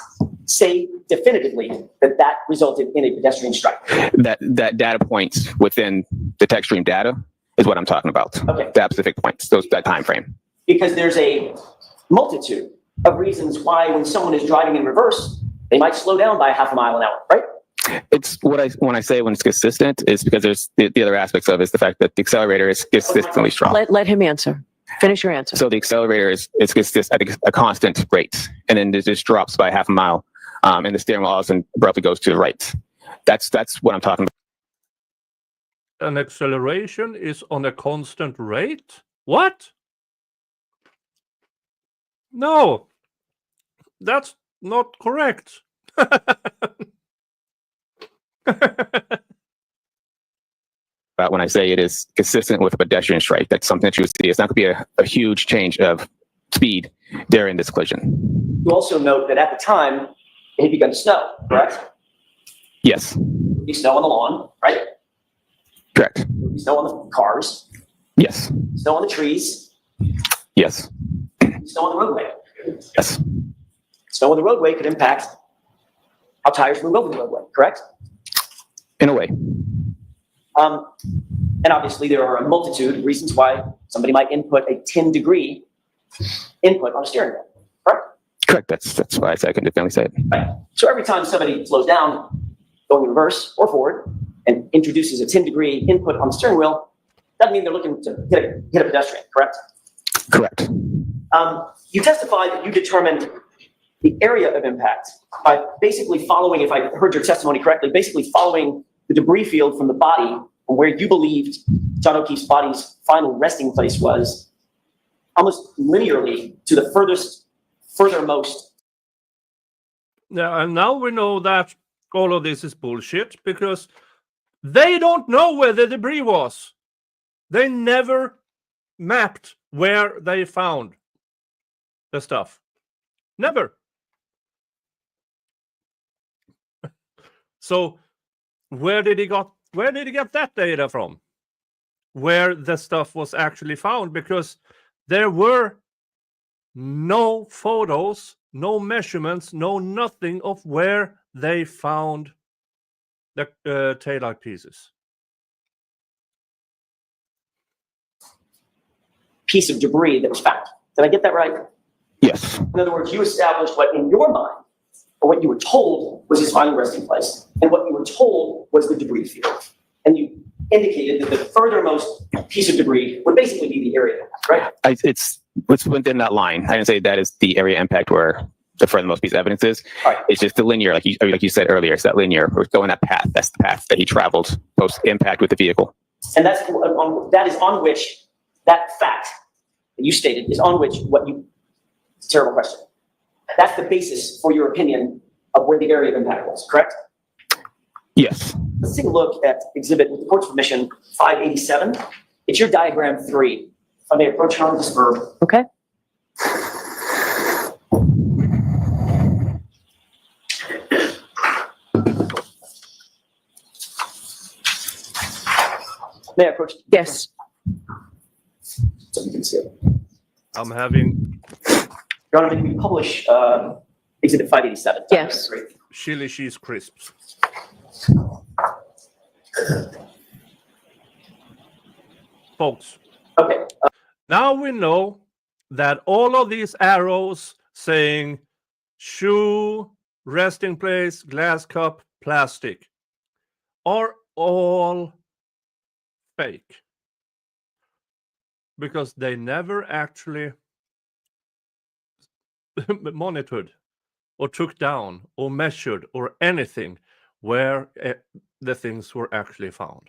say definitively that resulted in a pedestrian strike.
That data points within the text stream data is what I'm talking about.
Okay.
That specific points, that time frame.
Because there's a multitude of reasons why when someone is driving in reverse, they might slow down by a half a mile an hour, right?
It's when I say when it's consistent is because there's the other aspects of it is the fact that the accelerator is consistently strong.
Let him answer. Finish your answer.
So the accelerator is just at a constant rate, and then it just drops by half a mile, and the steering wheel all of a sudden abruptly goes to the right. That's what I'm talking about.
An acceleration is on a constant rate? What? No, that's not correct.
When I say it is consistent with a pedestrian strike, that's something that you would see. It's not going to be a huge change of speed during this collision.
You also note that at the time, it had begun to snow, correct?
Yes,
There would be snow on the lawn, right?
correct.
There would be snow on the cars,
Yes,
snow on the trees,
yes,
snow on the roadway.
yes,
Snow on the roadway could impact how tires move over the roadway, correct?
in a way.
And obviously, there are a multitude of reasons why somebody might input a 10-degree input on a steering wheel, correct?
Correct. That's why I said I can definitely say it.
Right. So every time somebody slows down, going in reverse or forward, and introduces a 10-degree input on the steering wheel, doesn't mean they're looking to hit a pedestrian, correct?
Correct.
You testified that you determined the area of impact by basically following, if I heard your testimony correctly, basically following the debris field from the body from where you believed John O'Keefe's body's final resting place was, almost linearly to the furthermost.
Yeah, and now we know that all of this is bullshit because they don't know where the debris was. They never mapped where they found the stuff. Never. So where did he get that data from? Where the stuff was actually found? Because there were no photos, no measurements, no nothing of where they found the taillight pieces.
Piece of debris that was found. Did I get that right?
Yes.
In other words, you established what in your mind, or what you were told was his final resting place, and what you were told was the debris field. And you indicated that the furthermost piece of debris would basically be the area, right?
It's within that line. I didn't say that is the area impact where the furthermost piece of evidence is.
All right.
It's just the linear, like you said earlier. It's that linear. We're going that path. That's the path that he traveled post impact with the vehicle.
And that is on which that fact that you stated is on which what you. It's a terrible question. That's the basis for your opinion of where the area of impact was, correct?
Yes.
Let's take a look at exhibit, with the court's permission, 587. It's your diagram 3. If I may approach on this verb.
Okay.
May I approach?
Yes.
So you can see it.
I'm having
Your Honor, may we publish exhibit 587?
Yes.
Great.
chili cheese crisps. Folks,
Okay.
now we know that all of these arrows saying shoe, resting place, glass cup, plastic are all fake because they never actually monitored or took down or measured or anything where the things were actually found.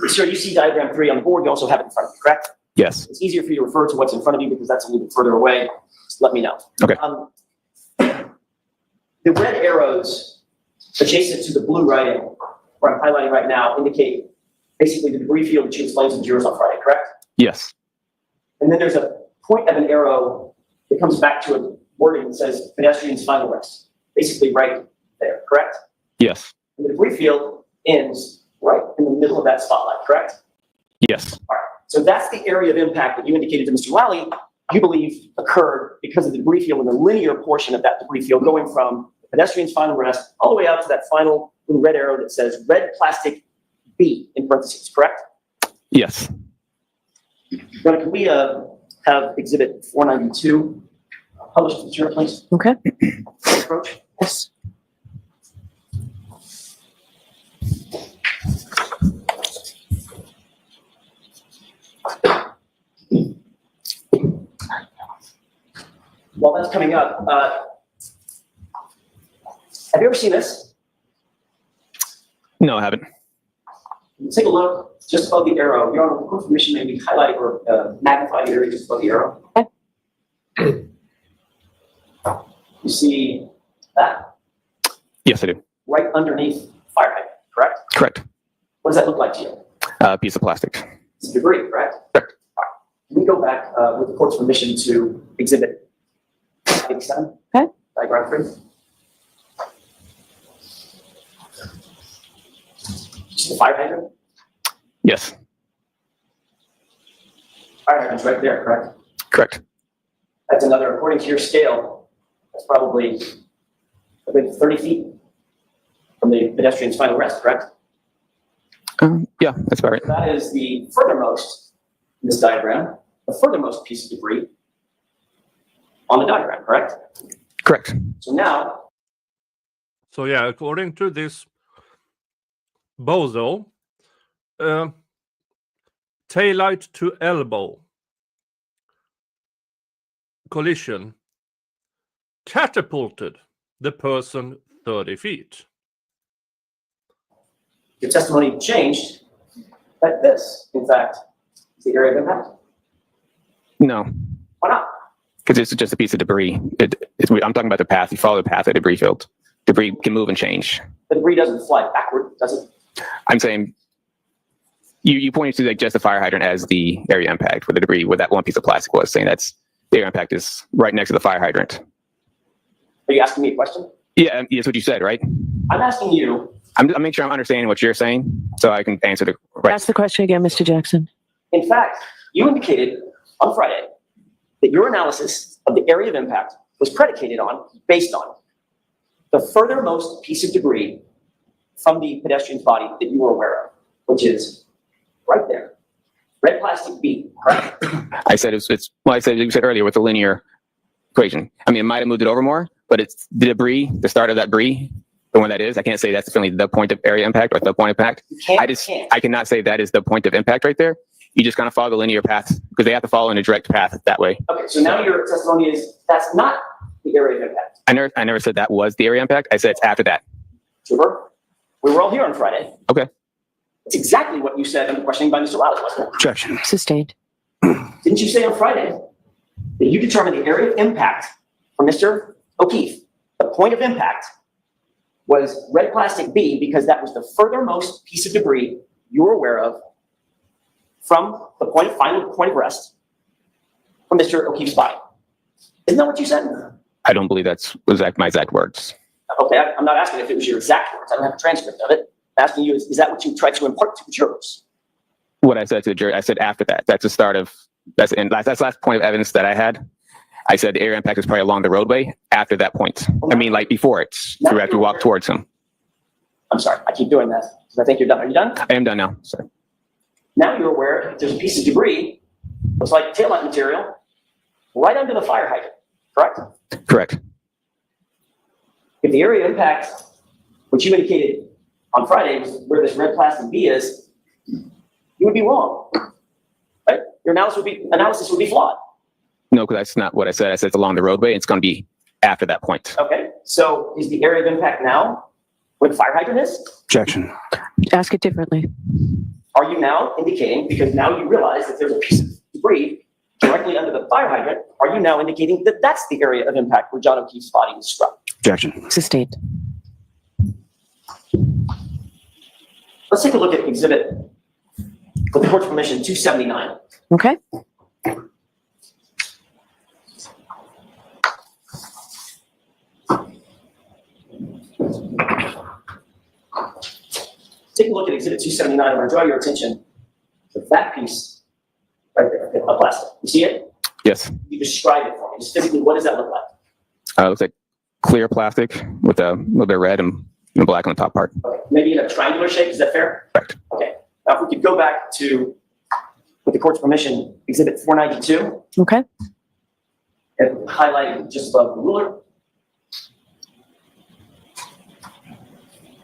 Sir, you see diagram 3 on the board. You also have it in front of you, correct?
Yes.
It's easier for you to refer to what's in front of you because that's a little bit further away. Just let me know.
Okay.
The red arrows adjacent to the blue writing, where I'm highlighting right now, indicate basically the debris field that you explained to jurors on Friday, correct?
Yes.
And then there's a point of an arrow that comes back to a wording that says pedestrian's final rest, basically right there, correct?
Yes.
And the debris field ends right in the middle of that spotlight, correct?
Yes.
All right. So that's the area of impact that you indicated to Mr. Lally you believe occurred because of the debris field and the linear portion of that debris field going from the pedestrian's final rest all the way out to that final little red arrow that says red plastic B in parentheses, correct?
Yes.
Now, can we have exhibit 492 published to the jury, please?
Okay.
Approach.
Yes.
While that's coming up, have you ever seen this?
No, I haven't.
Take a look just above the arrow. You're on a permission, maybe highlight or magnify the area just above the arrow.
Okay.
You see that
Yes, I do.
right underneath fire hydrant, correct?
Correct.
What does that look like to you?
Piece of plastic.
It's debris, correct?
Correct.
Can we go back with the court's permission to exhibit 87?
Okay.
Diagram 3. See the fire hydrant?
Yes.
Fire hydrant's right there, correct?
Correct.
That's another, according to your scale, that's probably a good 30 feet from the pedestrian's final rest, correct?
Yeah, that's about right.
That is the furthermost in this diagram, the furthermost piece of debris on the diagram, correct?
Correct.
So now,
So yeah, according to this bozo, taillight to elbow collision catapulted the person 30 feet.
your testimony changed that this, in fact, is the area of impact.
No,
Why not?
because it's just a piece of debris. I'm talking about the path. You follow the path of debris field. Debris can move and change.
The debris doesn't fly backward, does it?
I'm saying you pointed to like just the fire hydrant as the area impact where the debris, where that one piece of plastic was, saying that's the area impact is right next to the fire hydrant.
Are you asking me a question?
Yeah, that's what you said, right?
I'm asking you,
I'm making sure I'm understanding what you're saying so I can answer the right.
Ask the question again, Mr. Jackson.
in fact, you indicated on Friday that your analysis of the area of impact was predicated on, based on, the furthermost piece of debris from the pedestrian's body that you were aware of, which is right there. Red plastic B, correct?
I said well, I said you said earlier with the linear equation. I mean, it might have moved it over more, but it's the debris, the start of that debris, the one that is. I can't say that's definitely the point of area impact or the point of impact.
You can't,
I cannot say that is the point of impact right there. You just kind of follow the linear path because they have to follow in a direct path that way.
Okay, so now your testimony is that's not the area of impact.
I never said that was the area impact. I said it's after that.
Trooper, we were all here on Friday.
Okay.
It's exactly what you said in the questioning by Mr. Lowry, wasn't it?
Objection.
Sustained.
Didn't you say on Friday that you determined the area of impact for Mr. O'Keefe? The point of impact was red plastic B because that was the furthermost piece of debris you were aware of from the final point of rest from Mr. O'Keefe's body. Isn't that what you said?
I don't believe that's my exact words.
Okay, I'm not asking if it was your exact words. I don't have a transcript of it. I'm asking you, is that what you tried to impart to the jurors?
What I said to the jury, I said after that. That's the start of that's the last point of evidence that I had. I said the area impact is probably along the roadway after that point. I mean, like before it, you have to walk towards him.
I'm sorry, I keep doing that because I think you're done. Are you done?
I am done now. Sorry.
Now you're aware there's a piece of debris, looks like taillight material, right under the fire hydrant, correct?
Correct.
If the area of impact, which you indicated on Friday, was where this red plastic B is, you would be wrong, right? Your analysis would be flawed.
No, because that's not what I said. I said it's along the roadway. It's going to be after that point.
Okay, so is the area of impact now where the fire hydrant is?
Objection.
Ask it differently.
Are you now indicating, because now you realize that there's a piece of debris directly under the fire hydrant, are you now indicating that that's the area of impact where John O'Keefe's body was struck?
Objection.
Sustained.
Let's take a look at exhibit, with the court's permission, 279.
Okay.
Take a look at exhibit 279. I'm going to draw your attention to that piece right there of plastic. You see it?
Yes.
You describe it for me. Just physically, what does that look like?
It looks like clear plastic with a little bit of red and black on the top part.
Okay. Maybe in a triangular shape. Is that fair?
Correct.
Okay. Now, if we could go back to, with the court's permission, exhibit 492
Okay.
and highlight just above the ruler.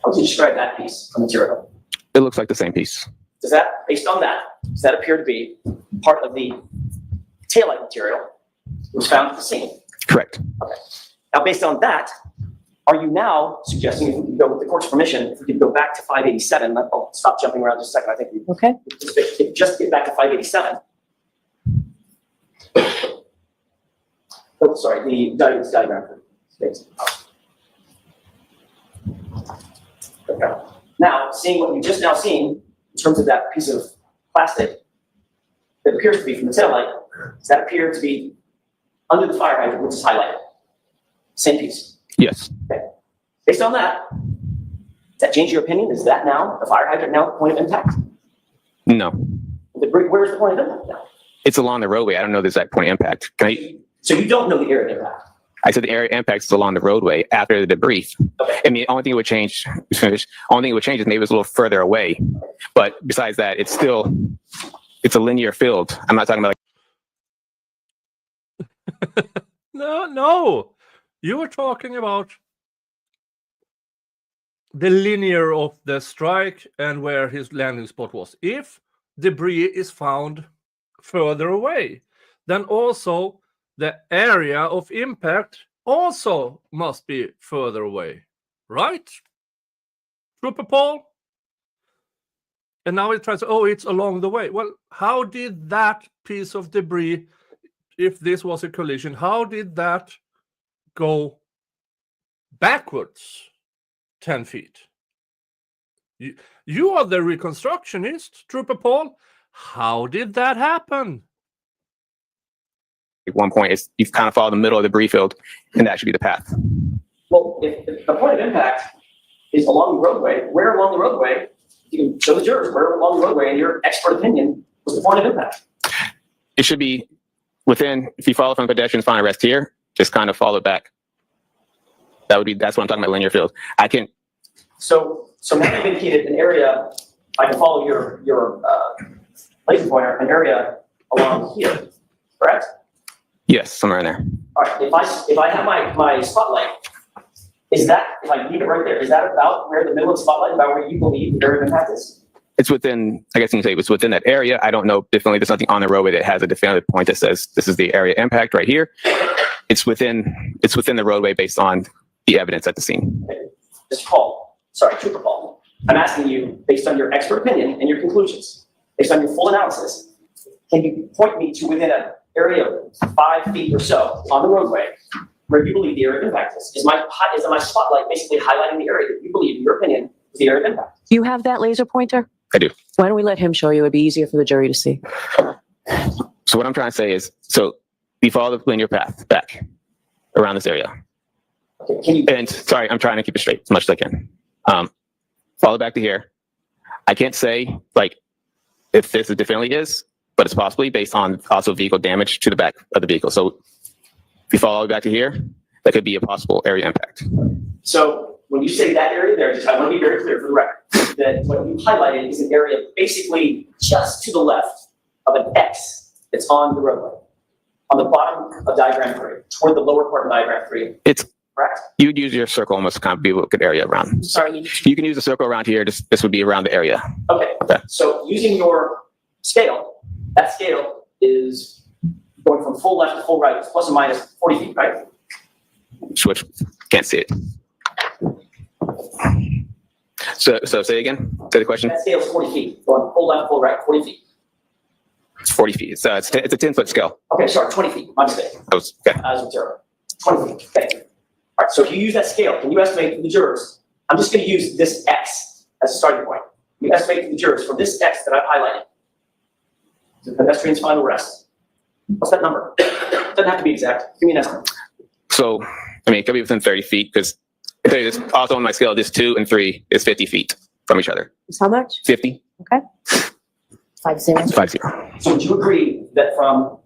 How would you describe that piece of material?
It looks like the same piece.
Does that, based on that, does that appear to be part of the taillight material that was found at the scene?
Correct.
Now, based on that, are you now suggesting, if we could go with the court's permission, if we could go back to 587, I'll stop jumping around just a second, I think we
Okay,
just get back to 587. Oh, sorry, the diagram. Okay. Now, seeing what you just now seen in terms of that piece of plastic that appears to be from the taillight, does that appear to be under the fire hydrant, which is highlighted? Same piece.
Yes.
Okay. Based on that, does that change your opinion? Is that now, the fire hydrant now point of impact?
No.
Where's the point of impact now?
It's along the roadway. I don't know the exact point of impact.
So you don't know the area of impact?
I said the area impact is along the roadway after the debrief.
Okay.
I mean, the only thing it would change, only thing it would change is maybe it was a little further away. But besides that, it's a linear field. I'm not talking about
No. You were talking about the linear of the strike and where his landing spot was. If debris is found further away, then also the area of impact also must be further away, right? Trooper Paul? And now it tries, it's along the way. Well, how did that piece of debris, if this was a collision, how did that go backwards 10 feet? You are the reconstructionist, Trooper Paul. How did that happen?
at one point, you kind of follow the middle of the debris field, and that should be the path.
Well, if the point of impact is along the roadway, where along the roadway, you can show the jurors where along the roadway, in your expert opinion, was the point of impact.
It should be within, if you follow from pedestrians, find a rest here, just kind of follow back. That's what I'm talking about, linear field. I can.
So now you've indicated an area, I can follow your laser pointer, an area along here, correct?
Yes, somewhere in there.
All right, if I have my spotlight, is that, if I leave it right there, is that about where the middle of the spotlight, about where you believe the area of impact is?
It's within, I guess you can say it's within that area. I don't know, definitely there's nothing on the roadway that has a definitive point that says this is the area impact right here. It's within the roadway based on the evidence at the scene.
Mr. Paul, sorry, Trooper Paul, I'm asking you, based on your expert opinion and your conclusions, based on your full analysis, can you point me to within an area of 5 feet or so on the roadway where you believe the area of impact is? Is my spotlight basically highlighting the area that you believe, in your opinion, is the area of impact?
Do you have that laser pointer?
I do.
Why don't we let him show you? It'd be easier for the jury to see.
So what I'm trying to say is, we follow the linear path back around this area.
Okay, can you?
And sorry, I'm trying to keep it straight as much as I can. Follow back to here. I can't say if this definitely is, but it's possibly based on also vehicle damage to the back of the vehicle. So if you follow back to here, that could be a possible area impact.
So when you say that area there, I want to be very clear for the record that what you highlighted is an area basically just to the left of an X that's on the roadway, on the bottom of diagram 3, toward the lower part of diagram 3.
It's
correct.
You would use your circle almost to kind of be a good area around.
Sorry.
You can use a circle around here. This would be around the area.
Okay. So using your scale, that scale is going from full left to full right, plus or minus 40 feet, right?
Switch. Can't see it. So say again. Say the question.
That scale is 40 feet, going full left, full right, 40 feet.
It's 40 feet. It's a 10-foot scale.
Okay, sorry, 20 feet. My mistake.
Okay.
As a zero. 20 feet. Thank you. All right, so if you use that scale, can you estimate to the jurors? I'm just going to use this X as a starting point. You estimate to the jurors from this X that I've highlighted, the pedestrian's final rest. What's that number? Doesn't have to be exact. Give me an estimate.
So, it could be within 30 feet because this also on my scale, this 2 and 3 is 50 feet from each other.
It's how much?
50.
Okay. 50.
50.
So would you agree that from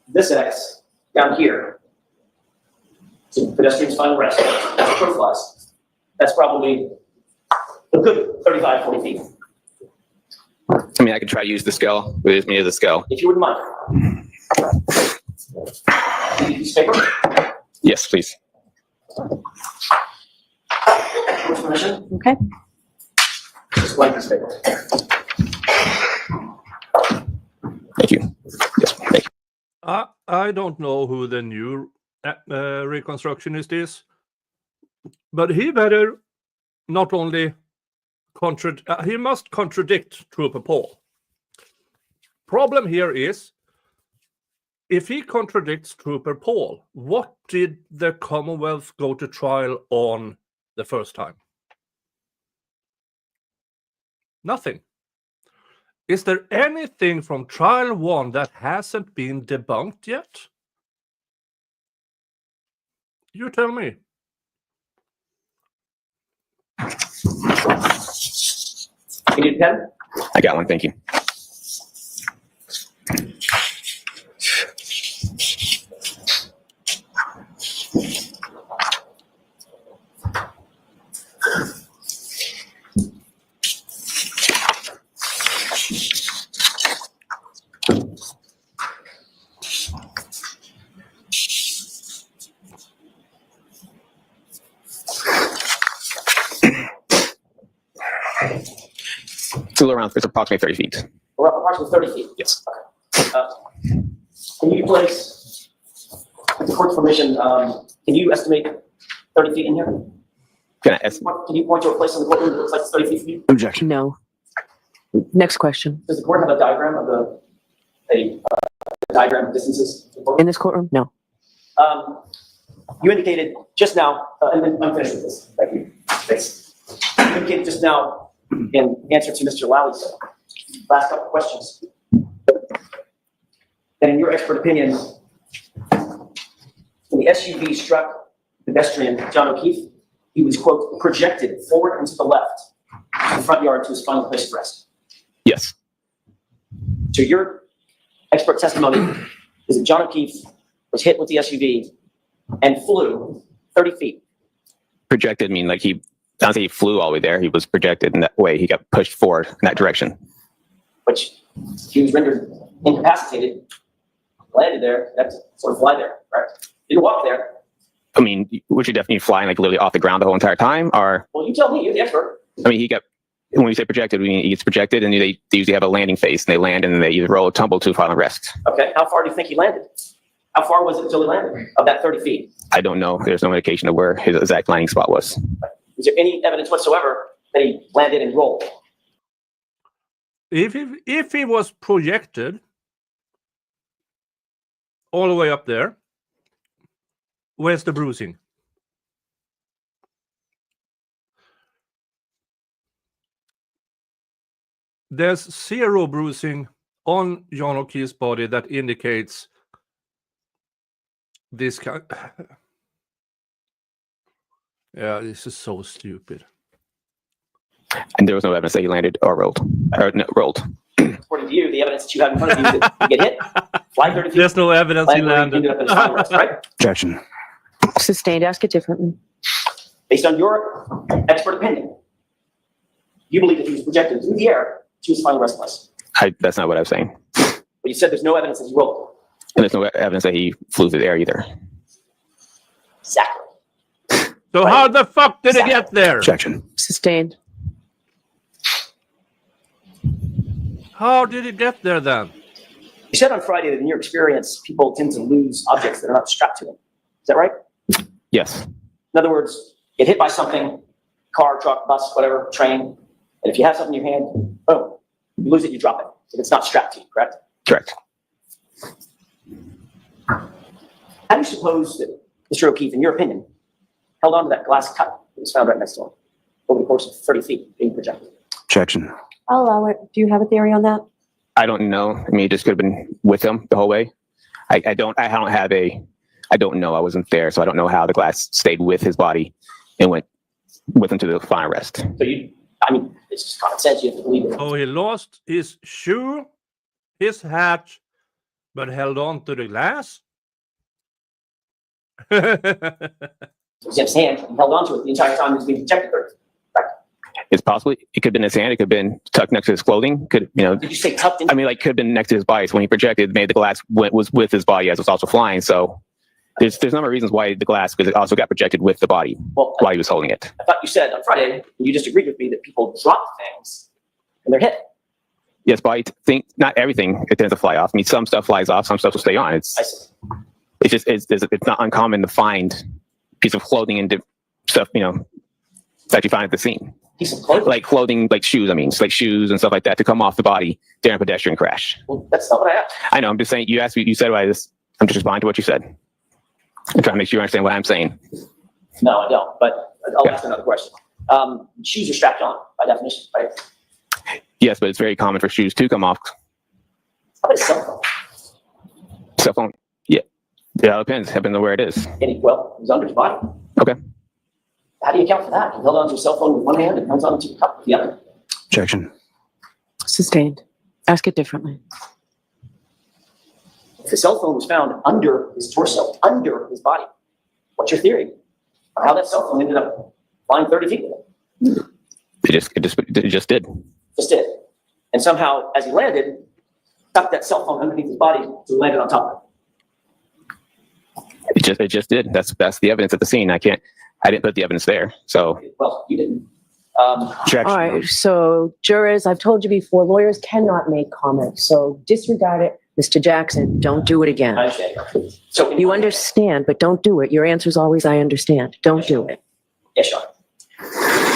this X down here to the pedestrian's final rest, as a crow flies, that's probably a good 35, 40 feet.
I could try to use the scale with me as a scale.
If you wouldn't mind. Can you use paper?
Yes, please.
With permission?
Okay.
Just like this paper.
Thank you. Yes, thank you.
I don't know who the new reconstructionist is. But he better not only he must contradict Trooper Paul. Problem here is, if he contradicts Trooper Paul, what did the Commonwealth go to trial on the first time? Nothing. Is there anything from trial 1 that hasn't been debunked yet? You tell me.
You need a pen?
I got one, thank you. It's approximately 30 feet.
We're up approximately 30 feet.
Yes.
Can you place, with the court's permission, can you estimate 30 feet in here?
Can I ask?
Can you point to a place in the courtroom that looks like it's 30 feet from you?
Objection.
No. Next question.
Does the court have a diagram of a diagram of distances?
In this courtroom? No.
You indicated just now, and then I'm finished with this. Thank you. Thanks. You indicated just now, in answer to Mr. Lowry's last couple of questions, that in your expert opinion, when the SUV struck pedestrian John O'Keefe, he was, quote, projected forward and to the left in the front yard to his final place of rest.
Yes.
So your expert testimony is that John O'Keefe was hit with the SUV and flew 30 feet.
Projected mean like I don't think he flew all the way there. He was projected in that way. He got pushed forward in that direction.
Which he was rendered incapacitated, landed there, that's sort of fly there, right? Didn't walk there.
I mean, would you definitely flying like literally off the ground the whole entire time? Or,
Well, you tell me, you're the expert.
I mean, when we say projected, we mean he gets projected and they usually have a landing phase and they land and then they either roll or tumble to final rest.
Okay, how far do you think he landed? How far was it until he landed of that 30 feet?
I don't know. There's no indication of where his exact landing spot was.
Is there any evidence whatsoever that he landed and rolled?
If he was projected all the way up there, where's the bruising? There's zero bruising on John O'Keefe's body that indicates this kind. Yeah, this is so stupid.
And there was no evidence that he landed or rolled. Rolled.
According to you, the evidence that you have in front of you is that you get hit, fly 30 feet.
There's no evidence he
land where
landed.
ended up in his final rest, right?
Objection.
Sustained. Ask it differently.
Based on your expert opinion, you believe that he was projected through the air to his final rest place.
That's not what I was saying.
But you said there's no evidence that he rolled.
And there's no evidence that he flew through the air either.
Exactly.
So how the fuck did it get there?
Objection.
Sustained.
How did it get there then?
You said on Friday that in your experience, people tend to lose objects that are not strapped to them. Is that right?
Yes.
In other words, get hit by something, car, truck, bus, whatever, train, and if you have something in your hand, boom, you lose it, you drop it. If it's not strapped to you, correct?
Correct.
How do you suppose that Mr. O'Keefe, in your opinion, held on to that glass cup that was found right next to him over the course of 30 feet being projected?
Objection.
I'll allow it. Do you have a theory on that?
I don't know. I mean, it just could have been with him the whole way. I don't know. I wasn't there, so I don't know how the glass stayed with his body and went with him to the final rest.
So it's just common sense. You have to believe it.
Oh, he lost his shoe, his hat, but held on to the glass?
It was in his hand. He held on to it the entire time he was being projected. Right.
It's possibly, it could have been his hand. It could have been tucked next to his clothing. Could
you say tucked in?
I mean, like, could have been next to his body. So when he projected, maybe the glass was with his body as it was also flying. So there's a number of reasons why the glass, because it also got projected with the body while he was holding it.
I thought you said on Friday, and you disagreed with me, that people drop things and they're hit.
Yes, but not everything it tends to fly off. I mean, some stuff flies off, some stuff will stay on.
I see.
it's not uncommon to find piece of clothing and stuff, that you find at the scene.
Piece of clothing?
Like clothing, like shoes, like shoes and stuff like that to come off the body during a pedestrian crash.
Well, that's not what I asked.
I know, I'm just saying, you asked me, you said why this, I'm just responding to what you said. I'm trying to make sure you understand what I'm saying.
No, I don't, but I'll ask another question. Shoes are strapped on by definition, right?
Yes, but it's very common for shoes to come off.
How about a cell phone?
Cell phone, yeah, it depends, depending on where it is.
Well, it was under his body.
Okay.
How do you account for that? He held onto his cell phone with one hand and held onto the cup with the other.
Objection.
Sustained. Ask it differently.
If the cell phone was found under his torso, under his body, what's your theory on how that cell phone ended up flying 30 feet with it?
It just did.
Just did. And somehow, as he landed, tucked that cell phone underneath his body so he landed on top of it.
It just did. That's the evidence at the scene. I didn't put the evidence there. So
Well, you didn't.
Objection.
All right, so jurors, I've told you before, lawyers cannot make comments, so disregard it. Mr. Jackson, don't do it
I
again.
understand. So
You understand, but don't do it. Your answer's always, I understand. Don't do it.
Yes, Sean.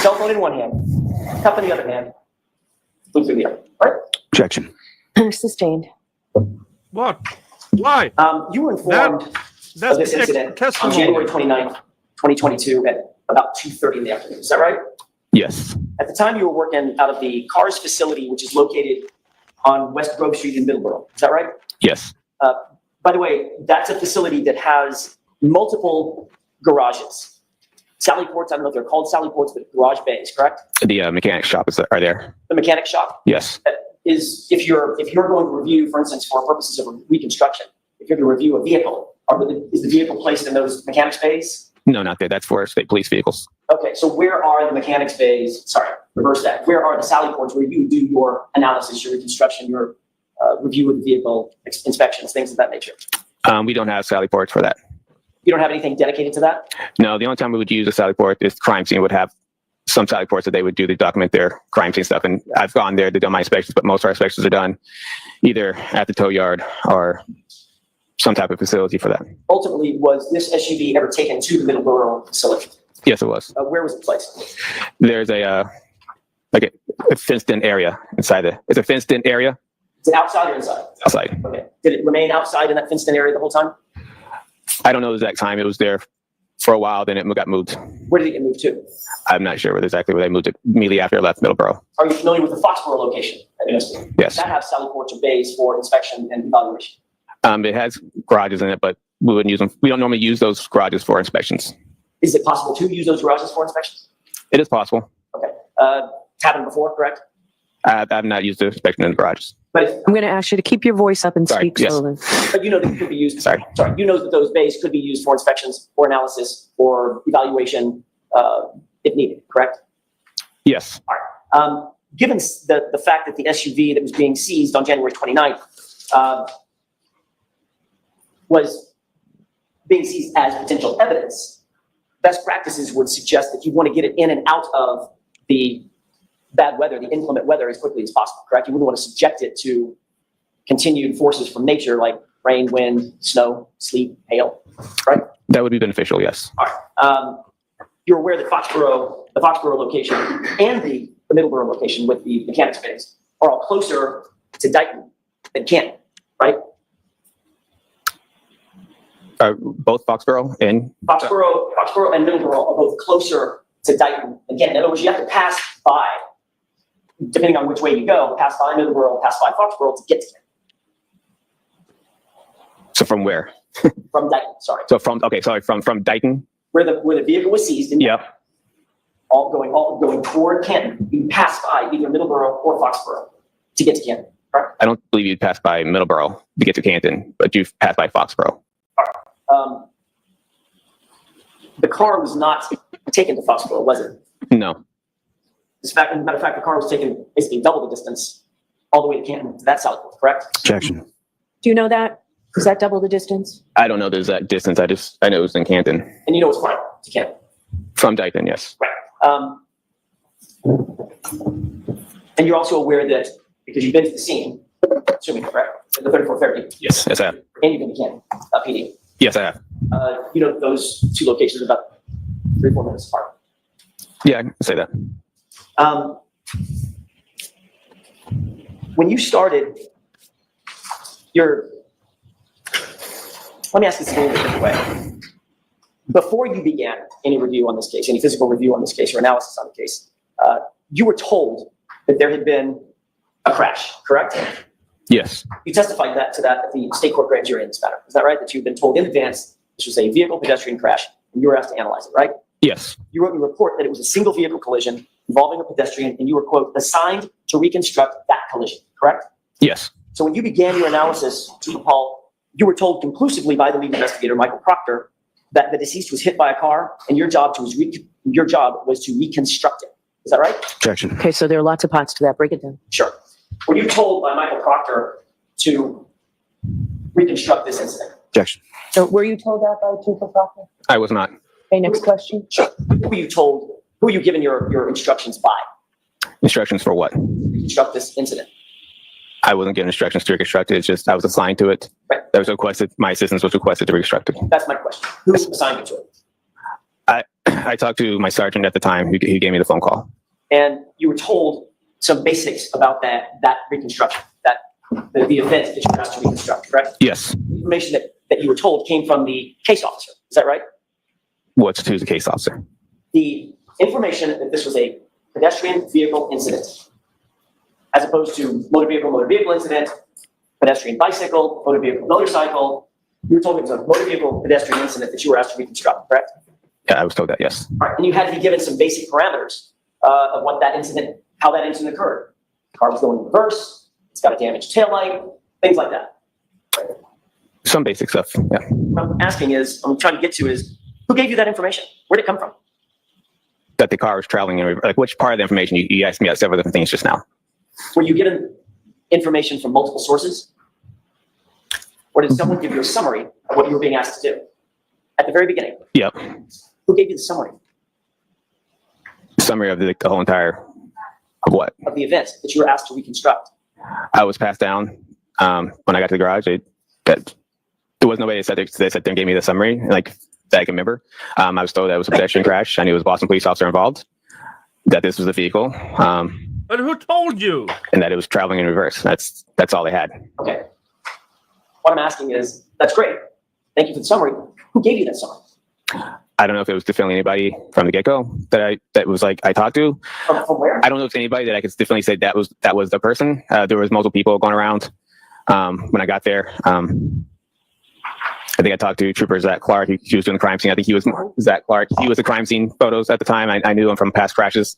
Cell phone in one hand, cup in the other hand, blue through the other. All right?
Objection.
Sustained.
What? Why?
You were informed
That's
of this
the
incident on
testimony.
January 29th, 2022 at about 2:30 in the afternoon. Is that right?
yes,
At the time, you were working out of the CARS facility, which is located on West Grove Street in Middleborough. Is that right?
yes,
By the way, that's a facility that has multiple garages. Sally ports, I don't know if they're called Sally ports, but garage bays, correct?
the mechanic shop are there.
The mechanic shop
Yes,
is, if you're going to review, for instance, for purposes of reconstruction, if you're going to review a vehicle, is the vehicle placed in those mechanics bays?
no, not there. That's for state police vehicles.
Okay, so where are the mechanics bays, sorry, reverse that. Where are the Sally ports where you do your analysis, your reconstruction, your review of the vehicle, inspections, things of that nature?
We don't have Sally ports for that.
You don't have anything dedicated to that?
No, the only time we would use a Sally port is crime scene would have some Sally ports that they would do to document their crime scene stuff. And I've gone there to do my inspections, but most of our inspections are done either at the tow yard or some type of facility for that.
Ultimately, was this SUV ever taken to the Middleborough facility?
Yes, it was.
Where was it placed?
There's a fenced in area it's a fenced in area
Is it outside or inside?
outside.
Okay. Did it remain outside in that fenced-in area the whole time?
I don't know the exact time. It was there for a while, then it got moved.
Where did it get moved to?
I'm not sure exactly where they moved it immediately after I left Middleborough.
Are you familiar with the Foxborough location at USD?
Yes.
That have Sally ports or bays for inspection and evaluation.
It has garages in it, but we wouldn't use them. We don't normally use those garages for inspections.
Is it possible to use those garages for inspections?
It is possible.
Okay. Happened before, correct?
I've not used the inspection in the garages.
But if,
I'm going to ask you to keep your voice up and
Sorry,
speak
yes.
slowly.
but you know that it could be used.
Sorry.
You know that those bays could be used for inspections or analysis or evaluation if needed, correct?
Yes.
Given the fact that the SUV that was being seized on January 29th was being seized as potential evidence, best practices would suggest that you want to get it in and out of the bad weather, the inclement weather, as quickly as possible, correct? You wouldn't want to subject it to continued forces from nature like rain, wind, snow, sleet, hail, right?
That would be beneficial, yes.
All right. You're aware that the Foxborough location and the Middleborough location with the mechanics bays are all closer to Dighton than Canton, right?
Both Foxborough and
Foxborough and Middleborough are both closer to Dighton than Canton. In other words, you have to pass by, depending on which way you go, pass by Middleborough, pass by Foxborough to get to Canton.
so from where?
From Dighton, sorry.
So from Dighton?
Where the vehicle was seized and
Yeah.
all going toward Canton, you pass by either Middleborough or Foxborough to get to Canton.
I don't believe you'd pass by Middleborough to get to Canton, but you've passed by Foxborough.
The car was not taken to Foxborough, was it?
No.
As a matter of fact, the car was taken basically double the distance all the way to Canton to that Southport, correct?
Objection.
Do you know that? Is that double the distance?
I don't know the exact distance. I know it was in Canton.
And you know it's fine to Canton.
From Dighton, yes.
Right. And you're also aware that because you've been to the scene, assuming correct, the 3430,
Yes, I have.
and you've been to Canton, PD.
Yes, I have.
You know, those two locations are about 3-4 minutes apart.
Yeah, I can say that.
When you started let me ask this in a little bit different way. Before you began any review on this case, any physical review on this case or analysis on the case, you were told that there had been a crash, correct?
Yes.
You testified to that at the state court grand jury in this matter. Is that right? That you've been told in advance this was a vehicle pedestrian crash and you were asked to analyze it, right?
Yes.
You wrote in your report that it was a single vehicle collision involving a pedestrian and you were, quote, assigned to reconstruct that collision, correct?
Yes.
So when you began your analysis, Chief Paul, you were told conclusively by the lead investigator, Michael Proctor, that the deceased was hit by a car and your job was to reconstruct it. Is that right?
Objection.
Okay, so there are lots of parts to that. Break it down.
Sure. Were you told by Michael Proctor to reconstruct this incident?
Objection.
So were you told that by Chief Proctor?
I was not.
Okay, next question.
Sure. Who were you given your instructions by
Instructions for what?
to reconstruct this incident?
I wasn't given instructions to reconstruct it. It's just I was assigned to it.
Right.
That was requested. My assistance was requested to reconstruct it.
That's my question. Who assigned you to it?
I talked to my sergeant at the time who gave me the phone call.
And you were told some basics about that reconstruction, the event that you were asked to reconstruct, correct?
Yes.
The information that you were told came from the case officer. Is that right?
Who's the case officer?
The information that this was a pedestrian vehicle incident, as opposed to motor vehicle incident, pedestrian bicycle, motor vehicle motorcycle. You were told it was a motor vehicle pedestrian incident that you were asked to reconstruct, correct?
Yeah, I was told that, yes.
All right. And you had to be given some basic parameters of how that incident occurred. The car was going in reverse, it's got a damaged taillight, things like that.
Some basic stuff, yeah.
What I'm trying to get to is, who gave you that information? Where'd it come from?
That the car was traveling in, like, which part of the information? You asked me about several different things just now.
Were you given information from multiple sources? Or did someone give you a summary of what you were being asked to do? At the very beginning,
Yep.
who gave you the summary
Summary of the whole entire, of what?
of the event that you were asked to reconstruct?
I was passed down when I got to the garage. There was no way they sat there and gave me the summary, like, that I can remember. I was told that it was a pedestrian crash. I knew it was a Boston police officer involved, that this was the vehicle,
But who told you?
and that it was traveling in reverse. That's all they had.
Okay. What I'm asking is, that's great. Thank you for the summary. Who gave you that summary?
I don't know if it was definitely anybody from the get-go that was like I talked to.
From where?
I don't know if it's anybody that I could definitely say that was the person. There was multiple people going around when I got there. I think I talked to Trooper Zach Clark. He was doing the crime scene. I think he was Zach Clark. He was the crime scene photos at the time. I knew him from past crashes.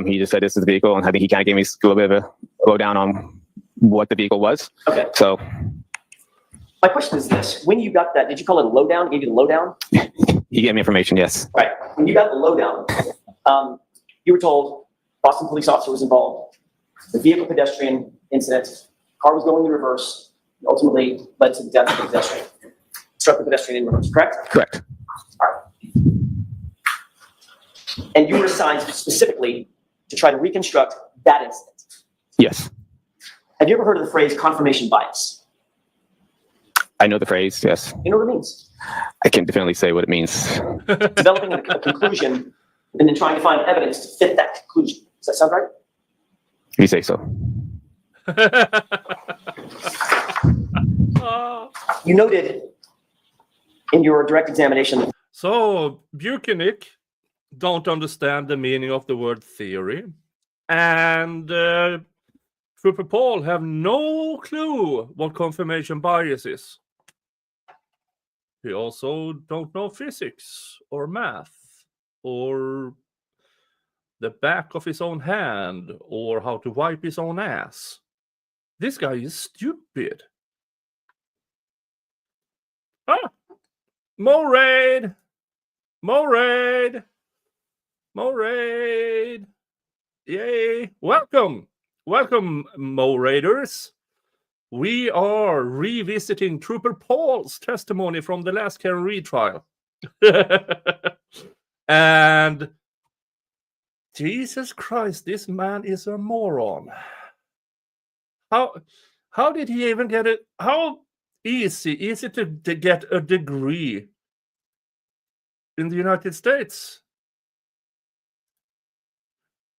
He just said this is the vehicle, and I think he kind of gave me a little bit of a lowdown on what the vehicle was.
Okay.
So
My question is this. When you got that, did you call it a lowdown? Gave you the lowdown?
he gave me information, yes.
Right. When you got the lowdown, you were told Boston police officer was involved. The vehicle pedestrian incident, car was going in reverse, ultimately led to the death of the pedestrian. Struck the pedestrian in reverse, correct?
Correct.
All right. And you were assigned specifically to try to reconstruct that incident.
Yes.
Have you ever heard of the phrase confirmation bias?
I know the phrase, yes.
You know what it means?
I can't definitely say what it means.
Developing a conclusion and then trying to find evidence to fit that conclusion. Does that sound right?
You say so.
You noted in your direct examination.
So Buchanan don't understand the meaning of the word theory, and Trooper Paul have no clue what confirmation bias is. He also don't know physics or math or the back of his own hand or how to wipe his own ass. This guy is stupid. Ah! Mo raid! Yay! Welcome, Mo Raiders. We are revisiting Trooper Paul's testimony from the last Karen Reed trial, and Jesus Christ, this man is a moron. How did he even get it? How easy to get a degree in the United States.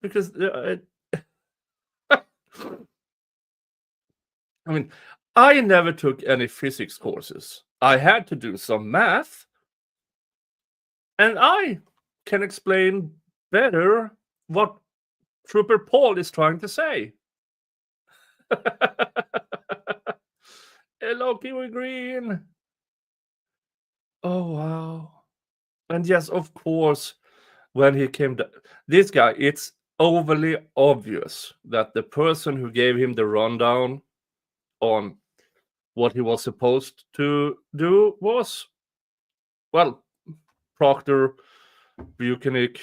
Because I mean, I never took any physics courses. I had to do some math, and I can explain better what Trooper Paul is trying to say. Hello, Kiwi Green. Oh, wow. And yes, of course, when he came to this guy, it's overly obvious that the person who gave him the rundown on what he was supposed to do was, well, Proctor, Buchanan,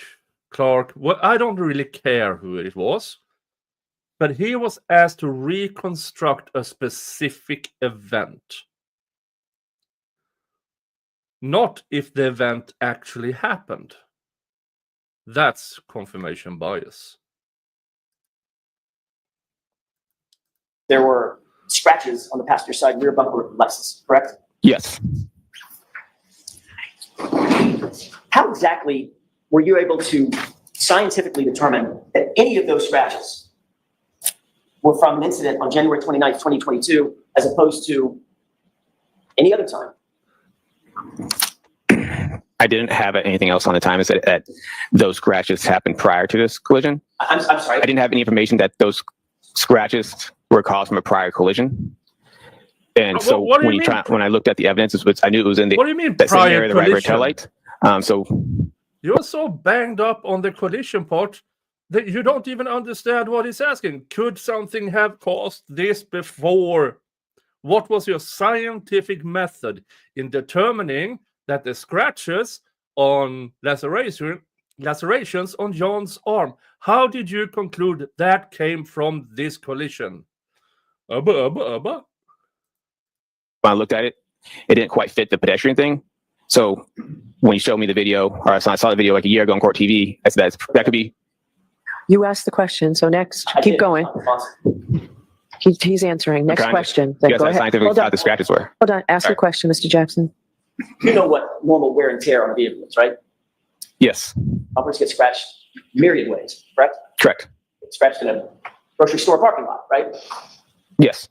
Clark. Well, I don't really care who it was, but he was asked to reconstruct a specific event. Not if the event actually happened. That's confirmation bias.
There were scratches on the passenger side rear bumper of the Lexus, correct?
Yes.
How exactly were you able to scientifically determine that any of those scratches were from an incident on January 29th, 2022, as opposed to any other time?
I didn't have anything else on the time. Is that those scratches happened prior to this collision?
I'm sorry.
I didn't have any information that those scratches were caused from a prior collision. And so
what do you mean?
when I looked at the evidence, I knew it was in the
What do you mean
that same
prior
area, the right rear
collision?
tail light. So
You're so banged up on the collision part that you don't even understand what he's asking. Could something have caused this before? What was your scientific method in determining that the scratches on lacerations on John's arm, how did you conclude that came from this collision?
when I looked at it, it didn't quite fit the pedestrian thing. So when you showed me the video, or I saw the video like a year ago on Court TV, I said that could be.
You asked the question, so next, keep going. He's answering. Next question. Then
Yes,
go
I
ahead.
scientifically
Hold on.
thought the scratches were.
Hold on. Ask
Sorry.
your question, Mr. Jackson.
You know what normal wear and tear on a vehicle is, right?
Yes,
Bumpers get scratched myriad ways, correct?
correct.
Get scratched in a grocery store parking lot, right?
Yes,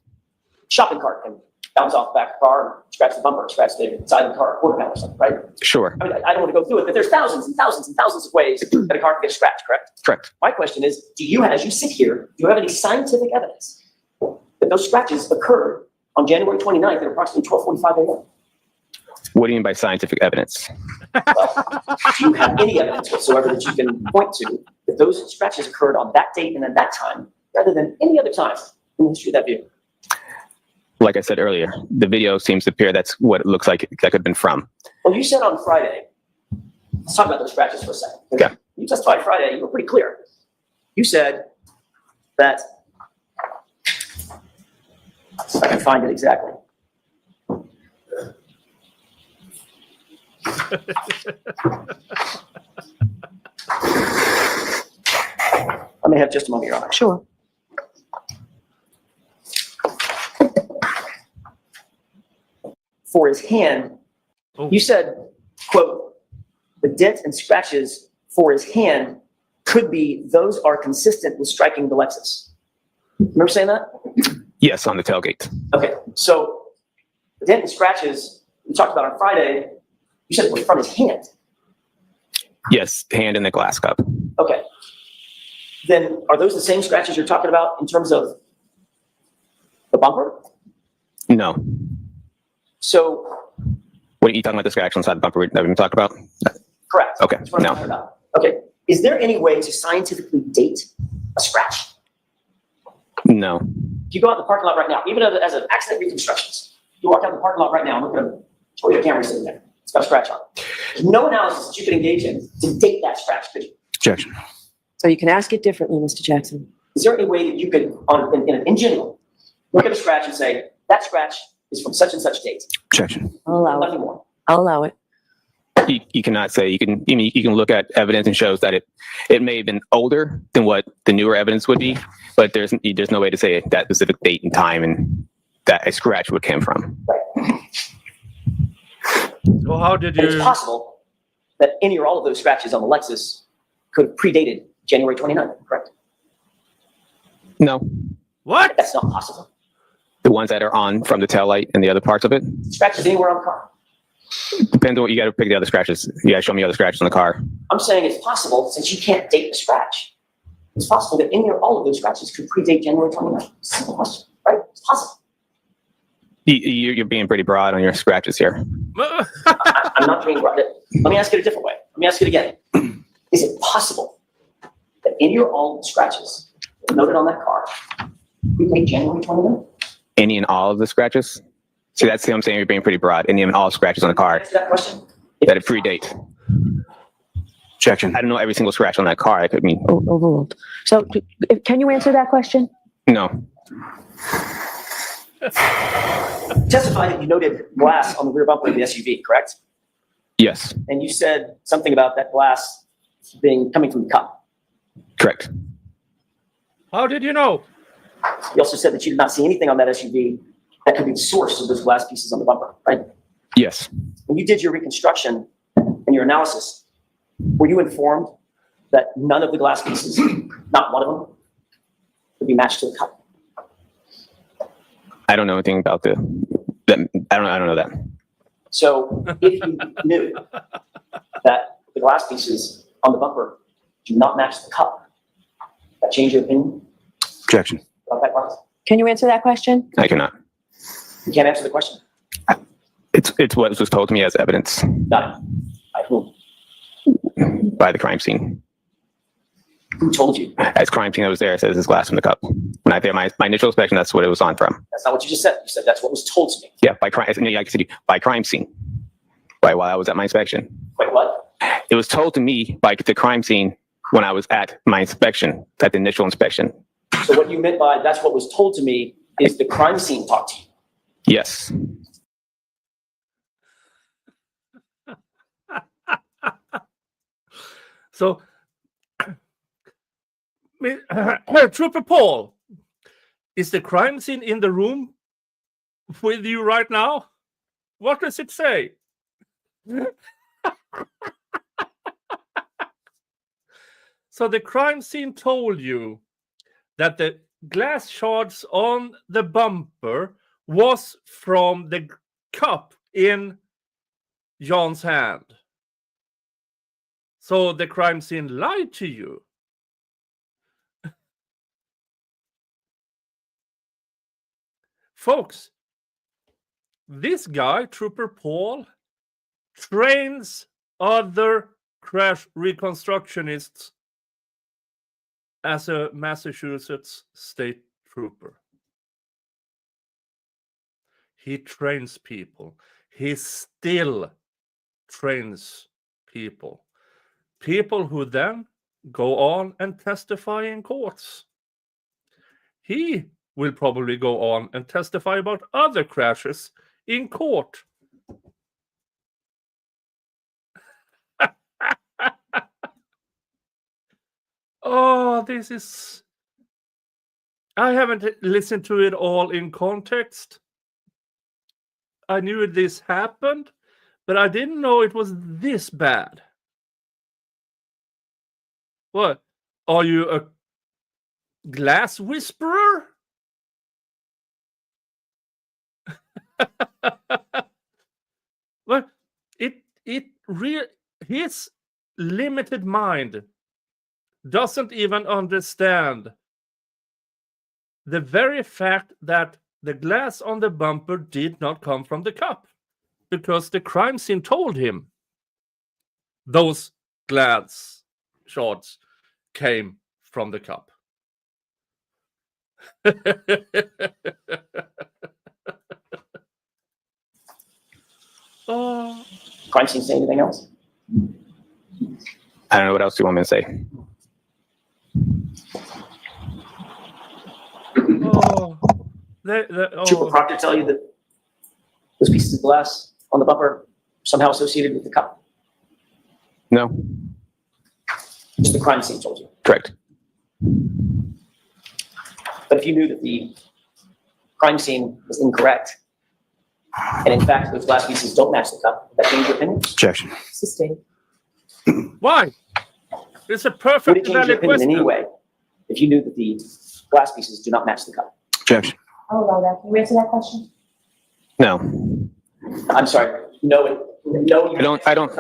Shopping cart can bounce off the back of the car and scratch the bumper, scratch the side of the car, quarter panel or something, right?
sure,
I mean, I don't want to go through it, but there's thousands and thousands and thousands of ways that a car can get scratched, correct?
correct.
My question is, do you, as you sit here, do you have any scientific evidence that those scratches occurred on January 29th at approximately 12:45 a.m.?
What do you mean by scientific evidence?
Well, do you have any evidence whatsoever that you can point to that those scratches occurred on that date and at that time, rather than any other time in the history of that vehicle?
Like I said earlier, the video seems to appear that's what it looks like that could have been from.
Well, you said on Friday, let's talk about those scratches for a second.
Okay.
You testified Friday, you were pretty clear. You said that, so I can find it exactly. I may have just a moment, Your Honor.
Sure.
For his hand, you said, quote, the dent and scratches for his hand could be, those are consistent with striking the Lexus. Remember saying that?
Yes, on the tailgate.
Okay, so the dent and scratches we talked about on Friday, you said it was from his hand.
Yes, hand in the glass cup.
Okay. Then are those the same scratches you're talking about in terms of the bumper?
No.
So,
What are you talking about? The scratch on the side of the bumper that we talked about?
correct.
Okay,
That's what I'm
no.
talking about. Okay. Is there any way to scientifically date a scratch?
No.
If you go out in the parking lot right now, even as an accident reconstructionist, you walk out in the parking lot right now and look at a Toyota Camry sitting there. It's got a scratch on it. There's no analysis that you can engage in to date that scratch, could you?
Objection.
So you can ask it differently, Mr. Jackson.
Is there any way that you could, in general, look at a scratch and say, that scratch is from such and such date?
Objection.
I'll allow
Nothing
it.
more.
I'll allow it.
You cannot say, you can look at evidence and shows that it may have been older than what the newer evidence would be, but there's no way to say that specific date and time and that a scratch would come from.
Right.
So how did
And it's
you?
possible that any or all of those scratches on the Lexus could have predated January 29th, correct?
No,
What?
That's not possible.
the ones that are on from the taillight and the other parts of it.
Scratches anywhere on the car.
Depends on what you got to pick the other scratches. You got to show me other scratches on the car.
I'm saying it's possible, since you can't date the scratch, it's possible that any or all of those scratches could predate January 29th. Simple question, right? It's possible.
You're being pretty broad on your scratches here.
I'm not being broad. Let me ask it a different way. Let me ask it again. Is it possible that any or all of the scratches noted on that car predate January 29th?
Any and all of the scratches? See, that's what I'm saying. You're being pretty broad. Any and all scratches on the car
Answer that question.
that it predate.
Objection.
I don't know every single scratch on that car. I could mean,
Overruled. So can you answer that question?
no.
Testify that you noted glass on the rear bumper of the SUV, correct?
Yes,
And you said something about that glass coming from the cup.
correct.
How did you know?
You also said that you did not see anything on that SUV that could be the source of those glass pieces on the bumper, right?
Yes,
When you did your reconstruction and your analysis, were you informed that none of the glass pieces, not one of them, would be matched to the cup?
I don't know anything about that. I don't know that.
So if you knew that the glass pieces on the bumper do not match the cup, that change your opinion
Objection.
about that glass?
Can you answer that question?
I cannot.
You can't answer the question.
It's what was told to me as evidence
Got it. By whom?
by the crime scene.
Who told you?
As crime scene that was there, it says there's glass in the cup. When I did my initial inspection, that's what it was on from.
That's not what you just said. You said that's what was told to me.
Yeah, by crime. Like I said, by crime scene. Right, while I was at my inspection,
Wait, what?
it was told to me by the crime scene when I was at my inspection, at the initial inspection.
So what you meant by that's what was told to me is the crime scene talked to you.
Yes.
So, Trooper Paul, is the crime scene in the room with you right now? What does it say? So the crime scene told you that the glass shards on the bumper was from the cup in John's hand. So the crime scene lied to you. Folks, this guy, Trooper Paul, trains other crash reconstructionists as a Massachusetts state trooper. He trains people. He still trains people. People who then go on and testify in courts. He will probably go on and testify about other crashes in court. Oh, this is... I haven't listened to it all in context. I knew this happened, but I didn't know it was this bad. What? Are you a glass whisperer? Well, his limited mind doesn't even understand the very fact that the glass on the bumper did not come from the cup, because the crime scene told him those glass shards came from the cup. Oh.
Crime scene say anything else?
I don't know what else you want me to say.
Oh.
Trooper Proctor tell you that those pieces of glass on the bumper are somehow associated with the cup?
No,
Just the crime scene told you.
correct.
But if you knew that the crime scene was incorrect, and in fact, those glass pieces don't match the cup, would that change your opinion?
Objection.
Sustained.
Why? It's a
Would it
perfectly
change your
valid
opinion in any
question.
way if you knew that the glass pieces do not match the cup?
Objection.
I'll allow that. Can you answer that question?
No,
I'm sorry, no.
I don't.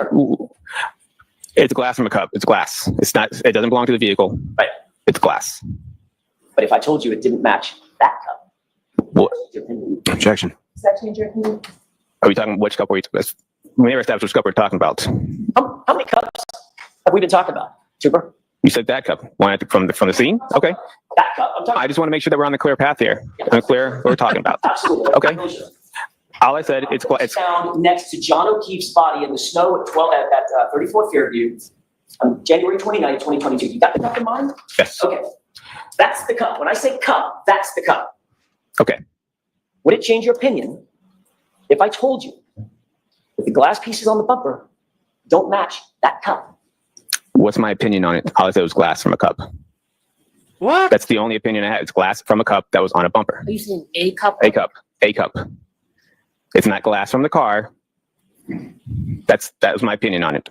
It's glass from a cup. It's glass. It's not, it doesn't belong to the vehicle.
Right.
It's glass.
But if I told you it didn't match that cup,
What?
what's your opinion?
Objection.
Does that change your opinion?
Are we talking, which cup we never established which cup we're talking about.
How many cups have we been talking about, Trooper?
You said that cup. One from the scene? Okay.
That cup, I'm talking.
I just want to make sure that we're on the clear path here. On the clear what we're talking about.
Absolutely.
Okay. All I said, it's
Found next to John O'Keefe's body in the snow at 34 Fairview on January 29, 2022. You got the cup in mind?
yes.
Okay. That's the cup. When I say cup, that's the cup.
Okay.
Would it change your opinion if I told you that the glass pieces on the bumper don't match that cup?
What's my opinion on it? All I said was glass from a cup.
What?
That's the only opinion I had. It's glass from a cup that was on a bumper.
Are you saying a cup?
A cup. A cup. It's not glass from the car. That was my opinion on it.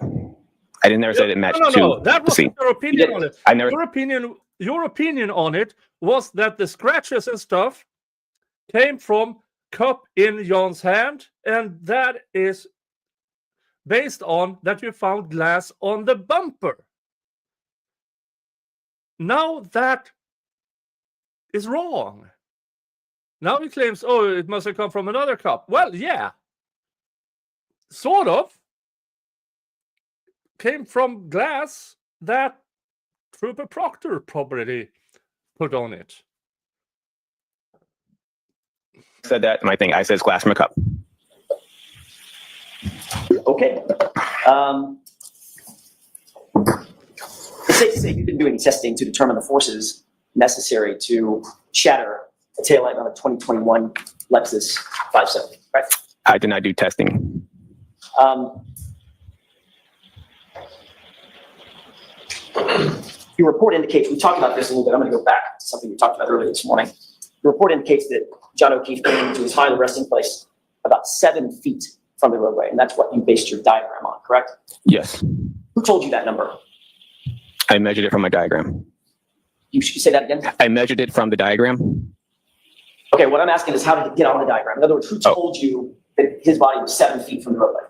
I didn't never say that it matched
No.
to
That
the scene.
wasn't your opinion on it.
I never.
Your opinion on it was that the scratches and stuff came from cup in John's hand, and that is based on that you found glass on the bumper. Now that is wrong. Now he claims, oh, it must have come from another cup. Well, yeah. Sort of. Came from glass that Trooper Proctor probably put on it.
Said that my thing. I said it's glass from a cup.
Okay. It's safe to say you didn't do any testing to determine the forces necessary to shatter a taillight on a 2021 Lexus 570, right?
I did not do testing.
Your report indicates, we talked about this a little bit, I'm going to go back to something we talked about earlier this morning. Your report indicates that John O'Keefe came into his final resting place about 7 feet from the roadway, and that's what you based your diagram on, correct?
Yes.
Who told you that number?
I measured it from my diagram.
You should say that again.
I measured it from the diagram.
Okay, what I'm asking is how did it get on the diagram? In other words, who told you that his body was 7 feet from the roadway?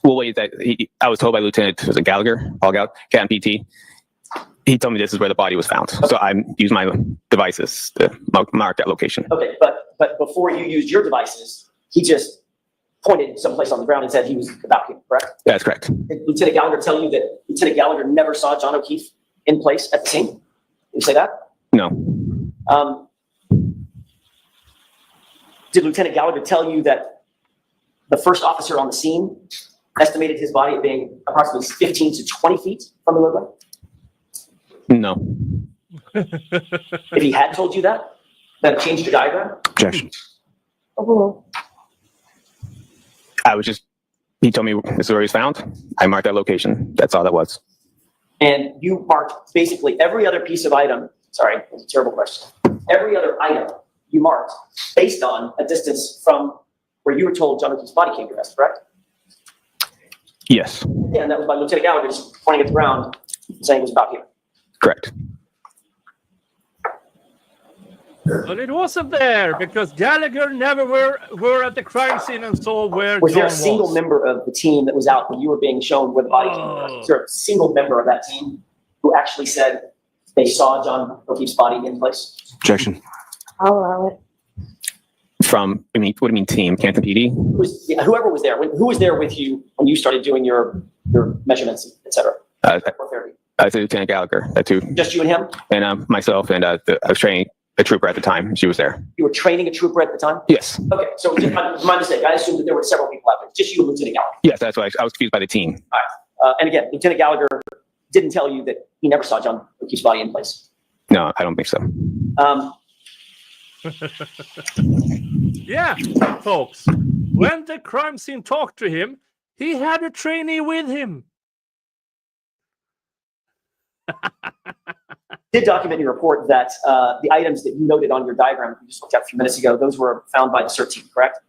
Well, wait, I was told by Lieutenant, was it Gallagher? Paul Gallagher, Captain PT. He told me this is where the body was found.
Okay.
So I used my devices to mark that location.
Okay, but before you used your devices, he just pointed someplace on the ground and said he was about here, correct?
That's correct.
Did Lieutenant Gallagher tell you that Lieutenant Gallagher never saw John O'Keefe in place at the scene? Did you say that?
No.
Did Lieutenant Gallagher tell you that the first officer on the scene estimated his body at being approximately 15 to 20 feet from the roadway?
No.
If he had told you that, then it changed your diagram?
Objection.
Overruled.
He told me this is where he was found. I marked that location. That's all that was.
And you marked basically every other piece of item. Sorry, that's a terrible question. Every other item you marked based on a distance from where you were told John O'Keefe's body came to rest, correct?
Yes.
Yeah, and that was by Lieutenant Gallagher just pointing at the ground, saying it was about here.
Correct.
But it wasn't there because Gallagher never were at the crime scene and saw where
Was
John
there a single member of the team that was out when you were being shown where the body came to rest? Was there a single member of that team who actually said they saw John O'Keefe's body in place?
Objection.
I'll allow it.
What do you mean team? Canton PD?
Whoever was there. Who was there with you when you started doing your measurements, et cetera?
I said Lieutenant Gallagher. That too.
Just you and him?
And myself and I was training a trooper at the time. She was there.
You were training a trooper at the time?
Yes.
Okay, so it was just my mistake. I assumed that there were several people out there. Just you and Lieutenant Gallagher.
Yes, that's why I was confused by the team.
All right. And again, Lieutenant Gallagher didn't tell you that he never saw John O'Keefe's body in place.
No, I don't think so.
Yeah, folks. When the crime scene talked to him, he had a trainee with him.
Did document in your report that the items that you noted on your diagram you just looked at a few minutes ago, those were found by the CERT team, correct?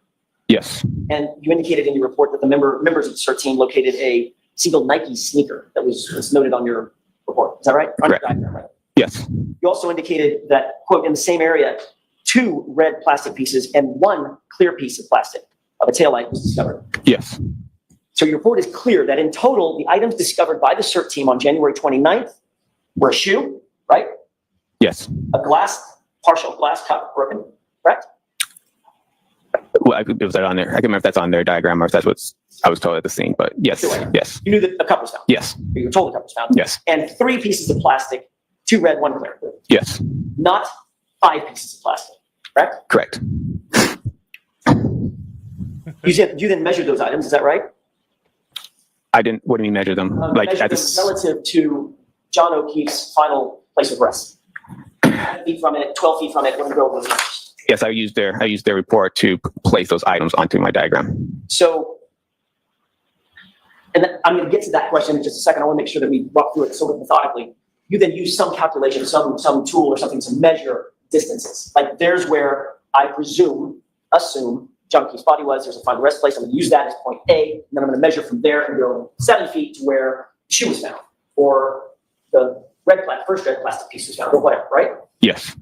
Yes.
And you indicated in your report that the members of the CERT team located a single Nike sneaker that was noted on your report. Is that right? On your
Correct.
diagram, right?
Yes.
You also indicated that, quote, in the same area, 2 red plastic pieces and 1 clear piece of plastic of a taillight was discovered.
Yes.
So your report is clear that in total, the items discovered by the CERT team on January 29th were a shoe, right?
Yes.
A partial glass cup broken, correct?
Well, it was on there. I can't remember if that's on their diagram or if that's what I was told at the scene, but yes.
Sure.
Yes.
You knew that a cup was found.
Yes.
You were told a cup was found.
Yes.
And 3 pieces of plastic, 2 red, 1 clear.
Yes.
Not 5 pieces of plastic, correct?
Correct.
You then measured those items, is that right?
I didn't, what do you mean measure them? Like
Measured
at
them
this,
relative to John O'Keefe's final place of rest. 10 feet from it, 12 feet from it, what go those numbers?
yes, I used their report to place those items onto my diagram.
So, and then I'm going to get to that question in just a second. I want to make sure that we walk through it sort of methodically. You then use some calculation, some tool or something to measure distances. Like there's where I assume John O'Keefe's body was. There's a final rest place. I'm going to use that as point A, and then I'm going to measure from there and go 7 feet to where the shoe was found, or the first red plastic piece was found, or whatever, right?
Yes.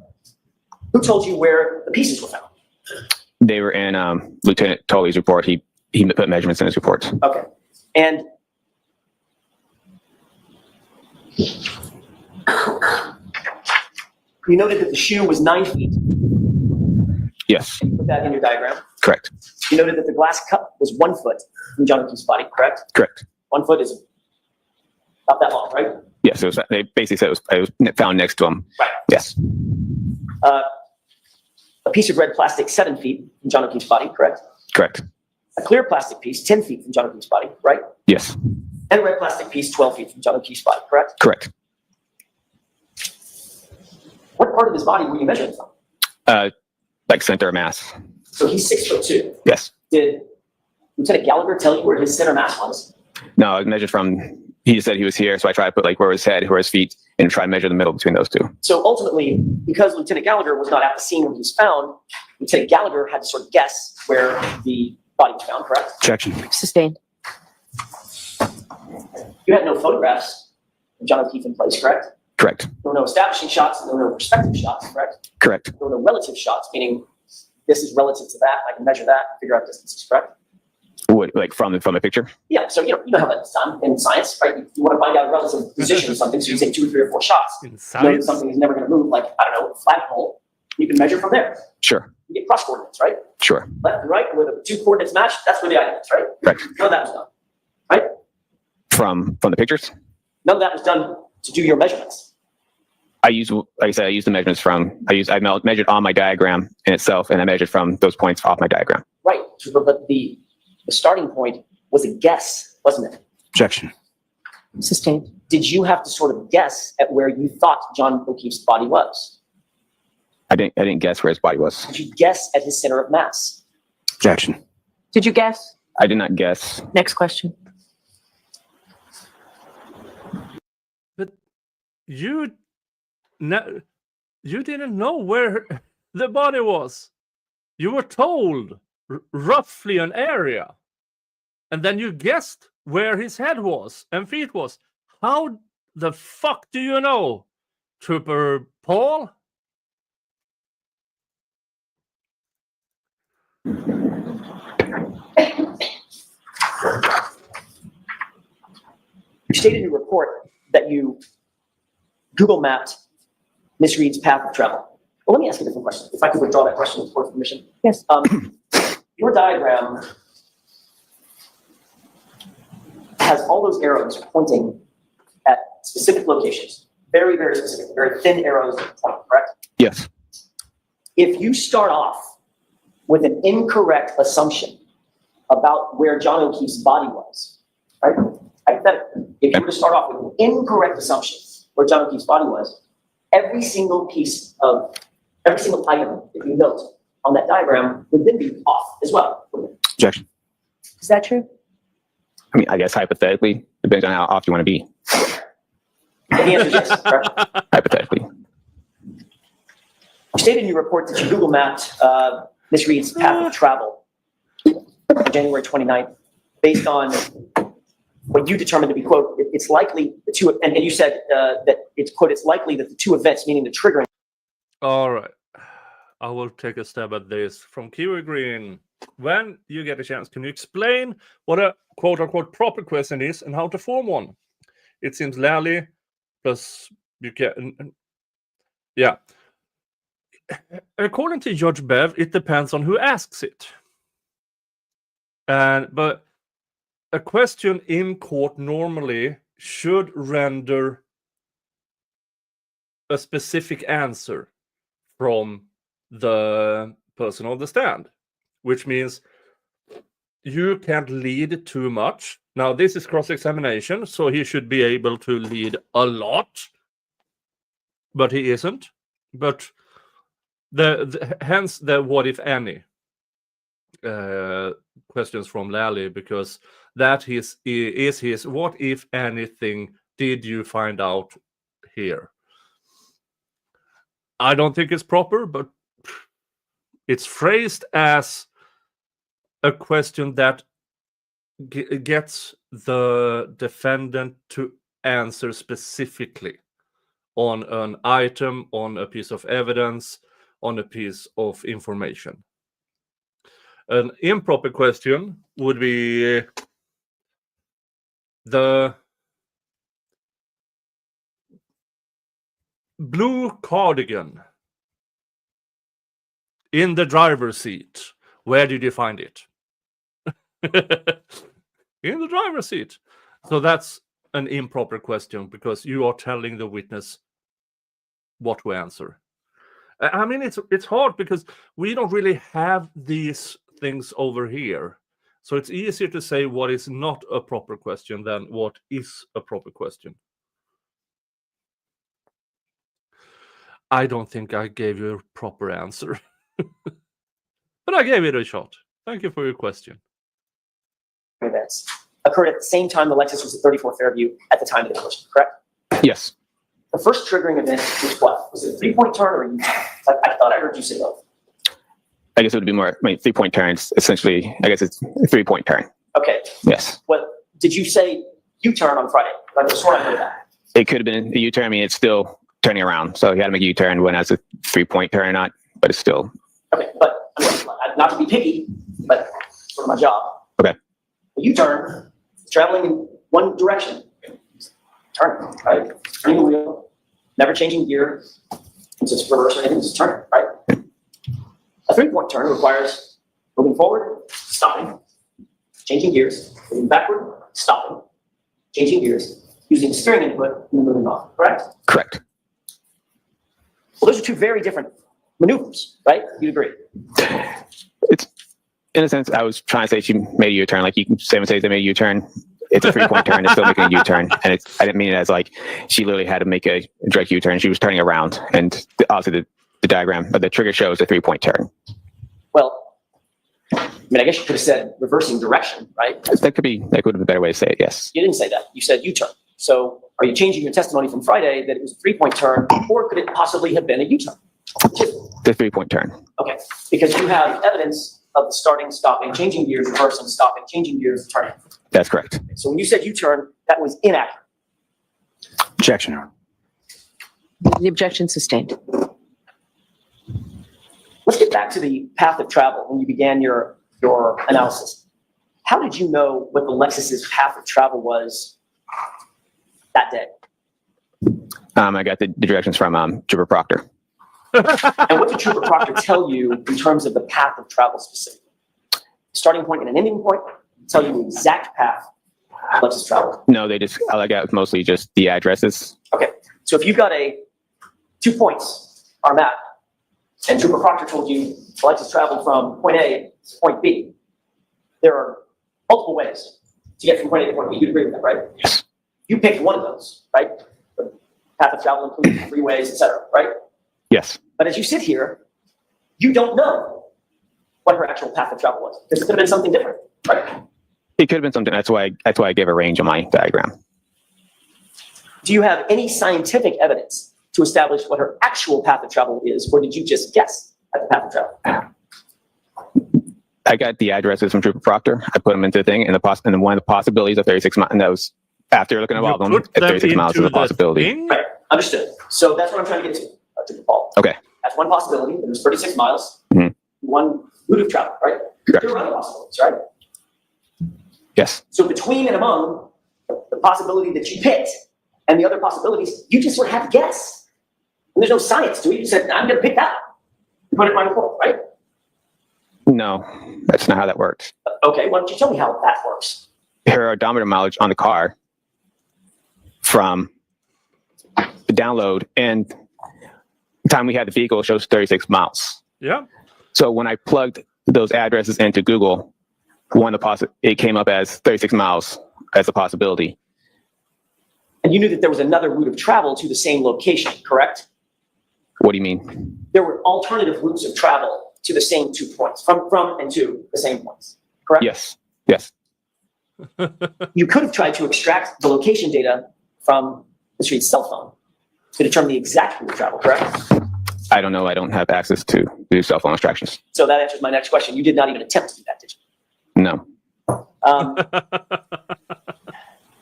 Who told you where the pieces were found?
They were in Lieutenant Tully's report. He put measurements in his report.
Okay. And you noted that the shoe was 9 feet.
Yes.
Put that in your diagram.
Correct.
You noted that the glass cup was 1 foot from John O'Keefe's body, correct?
Correct.
1 foot is not that long, right?
Yes. They basically said it was found next to him.
Right.
Yes.
A piece of red plastic 7 feet from John O'Keefe's body, correct?
Correct.
A clear plastic piece 10 feet from John O'Keefe's body, right?
Yes.
And a red plastic piece 12 feet from John O'Keefe's body, correct?
Correct.
What part of his body were you measuring from?
Like center of mass.
So he's 6'2".
Yes.
Did Lieutenant Gallagher tell you where his center mass was?
No, I measured from, he just said he was here, so I tried to put like where his head, where his feet, and try to measure the middle between those two.
So ultimately, because Lieutenant Gallagher was not at the scene when he was found, Lieutenant Gallagher had to sort of guess where the body was found, correct?
Objection.
Sustained.
You had no photographs of John O'Keefe in place, correct?
Correct.
There were no establishing shots, there were no perspective shots, correct?
Correct.
There were no relative shots, meaning this is relative to that, I can measure that, figure out distances, correct?
What, like from the picture?
Yeah, so you know how that's done in science, right? You want to find out a relative position of something, so you take 2 or 3 or 4 shots.
In
You know that
science,
something is never going to move, like, I don't know, a flagpole. You can measure from there.
Sure.
You get cross coordinates, right?
Sure.
Left and right, where the 2 coordinates match, that's where the item is, right?
Correct.
None of that was done, right?
From the pictures?
None of that was done to do your measurements.
I used, like I said, I used the measurements I measured on my diagram in itself, and I measured from those points off my diagram.
Right, but the starting point was a guess, wasn't it?
Objection.
Sustained.
Did you have to sort of guess at where you thought John O'Keefe's body was?
I didn't guess where his body was.
Did you guess at his center of mass?
Objection.
Did you guess?
I did not guess.
Next question.
but you didn't know where the body was. You were told roughly an area, and then you guessed where his head was and feet was. How the fuck do you know, Trooper Paul?
You stated in your report that you Google mapped Miss Reed's path of travel. Well, let me ask you a different question. If I could withdraw that question with court permission.
Yes.
Your diagram has all those arrows pointing at specific locations. Very, very specific, very thin arrows that point, correct?
Yes.
If you start off with an incorrect assumption about where John O'Keefe's body was, right? Hypothetically, if you were to start off with an incorrect assumption where John O'Keefe's body was, every single item that you note on that diagram would then be off as well.
Objection.
Is that true?
I mean, I guess hypothetically, depends on how off you want to be.
And the answer is yes, correct?
Hypothetically.
You stated in your report that you Google mapped Miss Reed's path of travel on January 29th, based on what you determined to be, quote, it's likely the two, and you said that it's, quote, it's likely that the two events, meaning the triggering.
All right. I will take a stab at this from Kiwi Green. When you get a chance, can you explain what a quote-unquote proper question is and how to form one? It seems Lally plus you can... Yeah. According to Judge Bev, it depends on who asks it. But a question in court normally should render a specific answer from the person on the stand, which means you can't lead too much. Now, this is cross-examination, so he should be able to lead a lot, but he isn't. But hence the what if any questions from Lally, because that is his what if anything did you find out here. I don't think it's proper, but it's phrased as a question that gets the defendant to answer specifically on an item, on a piece of evidence, on a piece of information. An improper question would be the blue cardigan in the driver's seat. Where did you find it? In the driver's seat. So that's an improper question because you are telling the witness what to answer. I mean, it's hard because we don't really have these things over here. So it's easier to say what is not a proper question than what is a proper question. I don't think I gave you a proper answer. But I gave it a shot. Thank you for your question.
Events occurred at the same time the Lexus was at 34 Fairview at the time of the collision, correct?
Yes.
The first triggering event was what? Was it a 3-point turn or a U-turn? I thought I heard you say both.
I guess it would be more, 3-point turns, essentially. I guess it's a 3-point turn.
Okay.
Yes.
What did you say U-turn on Friday? I just want to heard that.
It could have been a U-turn. I mean, it's still turning around. So you had to make a U-turn when it's a 3-point turn or not, but it's still.
Okay, but not to be picky, but sort of my job.
Okay.
A U-turn, traveling in one direction. Turn, right? Turning the wheel, never changing gear. It's just reverse or anything, just turn, right? A 3-point turn requires moving forward, stopping, changing gears, moving backward, stopping, changing gears, using steering input, and moving off, correct?
Correct.
Well, those are two very different maneuvers, right? You'd agree?
It's, in a sense, I was trying to say she made a U-turn. Like you can say they made a U-turn. It's a 3-point turn. It's still making a U-turn. And I didn't mean it as like she literally had to make a direct U-turn. She was turning around. And obviously the diagram, but the trigger shows a 3-point turn.
Well, I mean, I guess you could have said reversing direction, right?
That would have been a better way to say it, yes.
You didn't say that. You said U-turn. So are you changing your testimony from Friday that it was a 3-point turn, or could it possibly have been a U-turn?
The 3-point turn.
Okay, because you have evidence of the starting, stopping, changing gears, reversing, stopping, changing gears, turning.
That's correct.
So when you said U-turn, that was inaccurate.
Objection.
The objection sustained.
Let's get back to the path of travel when you began your analysis. How did you know what the Lexus's path of travel was that day?
I got the directions from Trooper Proctor.
And what did Trooper Proctor tell you in terms of the path of travel specifically? Starting point and an ending point, tell you the exact path Lexus traveled.
No, all I got was mostly just the addresses.
Okay, so if you got 2 points on a map, and Trooper Proctor told you Lexus traveled from point A to point B, there are multiple ways to get from point A to point B. You'd agree with that, right?
Yes.
You picked one of those, right? The path of travel includes freeways, et cetera, right?
Yes.
But as you sit here, you don't know what her actual path of travel was. This could have been something different, right?
It could have been something. That's why I gave a range on my diagram.
Do you have any scientific evidence to establish what her actual path of travel is, or did you just guess at the path of travel?
I got the addresses from Trooper Proctor. I put them into the thing, and and one of the possibilities of 36 miles, and that was after looking at all of them,
put
at
them
36 miles is
into
a
the
possibility.
thing?
Right, understood. So that's what I'm trying to get to Paul.
Okay.
That's one possibility. There's 36 miles,
Mhm.
one route of travel, right?
Correct.
There are other possibilities, right?
Yes.
So between and among the possibility that you picked and the other possibilities, you just sort of have to guess. And there's no science to it. You said, I'm going to pick that. You put it in my report, right?
No, that's not how that works.
Okay, why don't you tell me how that works?
Her odometer mileage on the car from the download and the time we had the vehicle shows 36 miles.
Yeah.
So when I plugged those addresses into Google, it came up as 36 miles as a possibility.
And you knew that there was another route of travel to the same location, correct?
What do you mean?
There were alternative routes of travel to the same 2 points, from and to the same points, correct?
Yes. Yes.
You could have tried to extract the location data from the street's cell phone to determine the exact route of travel, correct?
I don't know. I don't have access to do cell phone extractions.
So that answers my next question. You did not even attempt to do that, did you?
No.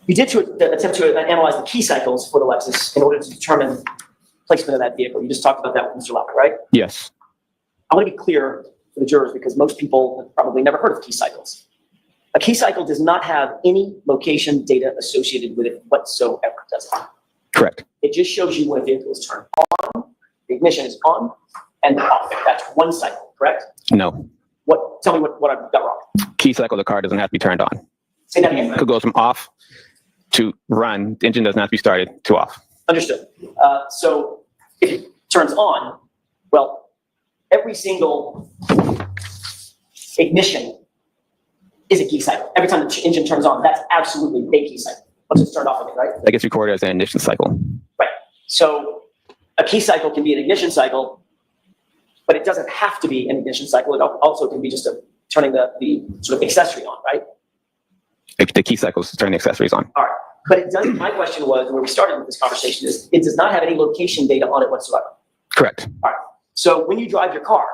You did attempt to analyze the key cycles for the Lexus in order to determine placement of that vehicle. You just talked about that with Mr. Lauer, right?
Yes.
I want to be clear for the jurors because most people have probably never heard of key cycles. A key cycle does not have any location data associated with it whatsoever, does it?
Correct.
It just shows you when a vehicle is turned on, the ignition is on, and off. That's one cycle, correct?
No.
Tell me what I've got wrong.
Key cycle, the car doesn't have to be turned on.
Say that again.
It could go from off to run. The engine doesn't have to be started to off.
Understood. So if it turns on, well, every single ignition is a key cycle. Every time the engine turns on, that's absolutely a key cycle. Once it's turned off again, right?
That gets recorded as an ignition cycle.
Right. So a key cycle can be an ignition cycle, but it doesn't have to be an ignition cycle. It also can be just turning the sort of accessory on, right?
The key cycle is turning the accessories on.
All right. But it doesn't, my question was, where we started with this conversation is, it does not have any location data on it whatsoever.
Correct.
All right. So when you drive your car,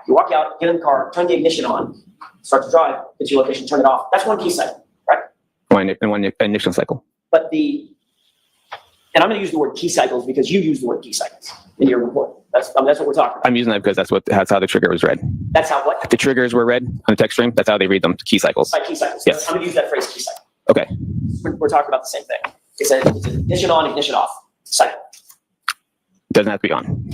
you walk out, get in the car, turn the ignition on, start to drive, get to your location, turn it off. That's one key cycle, right?
One ignition cycle.
But and I'm going to use the word key cycles because you use the word key cycles in your report. That's what we're talking about.
I'm using that because that's how the trigger was read.
That's how what?
The triggers were read on the text stream. That's how they read them. Key cycles.
By key cycles.
Yes.
I'm going to use that phrase key cycle.
Okay.
We're talking about the same thing. It's an ignition on, ignition off cycle.
Doesn't have to be on.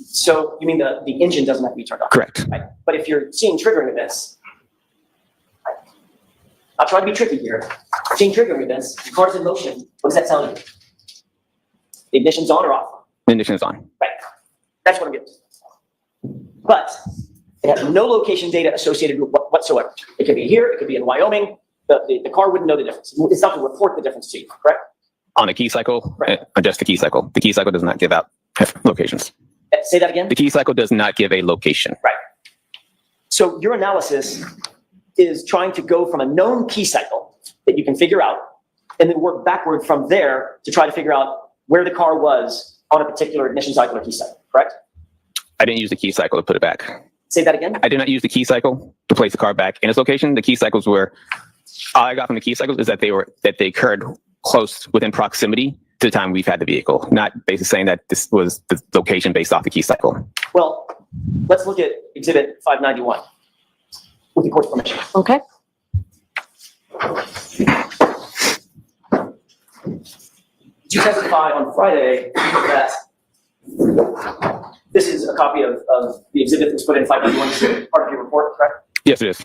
So you mean the engine doesn't have to be turned on?
Correct.
Right. But if you're seeing triggering events, right, I'll try to be tricky here. Seeing triggering events, the car's in motion, what does that tell you? The ignition's on or off?
The ignition is on.
Right. That's what I'm getting to. But it has no location data associated with whatsoever. It could be here, it could be in Wyoming. The car wouldn't know the difference. It's not to report the difference to you, correct?
On a key cycle,
Right.
Just the key cycle. The key cycle does not give out locations.
Say that again?
The key cycle does not give a location.
Right. So your analysis is trying to go from a known key cycle that you can figure out and then work backward from there to try to figure out where the car was on a particular ignition cycle or key cycle, correct?
I didn't use the key cycle to put it back.
Say that again?
I did not use the key cycle to place the car back in its location. The key cycles were, all I got from the key cycles is that they occurred close within proximity to the time we've had the vehicle, not basically saying that this was the location based off the key cycle.
Well, let's look at Exhibit 591 with the court's permission.
Okay.
Did you testify on Friday that this is a copy of the exhibit that's put in 591, this is part of your report, correct?
Yes, it is.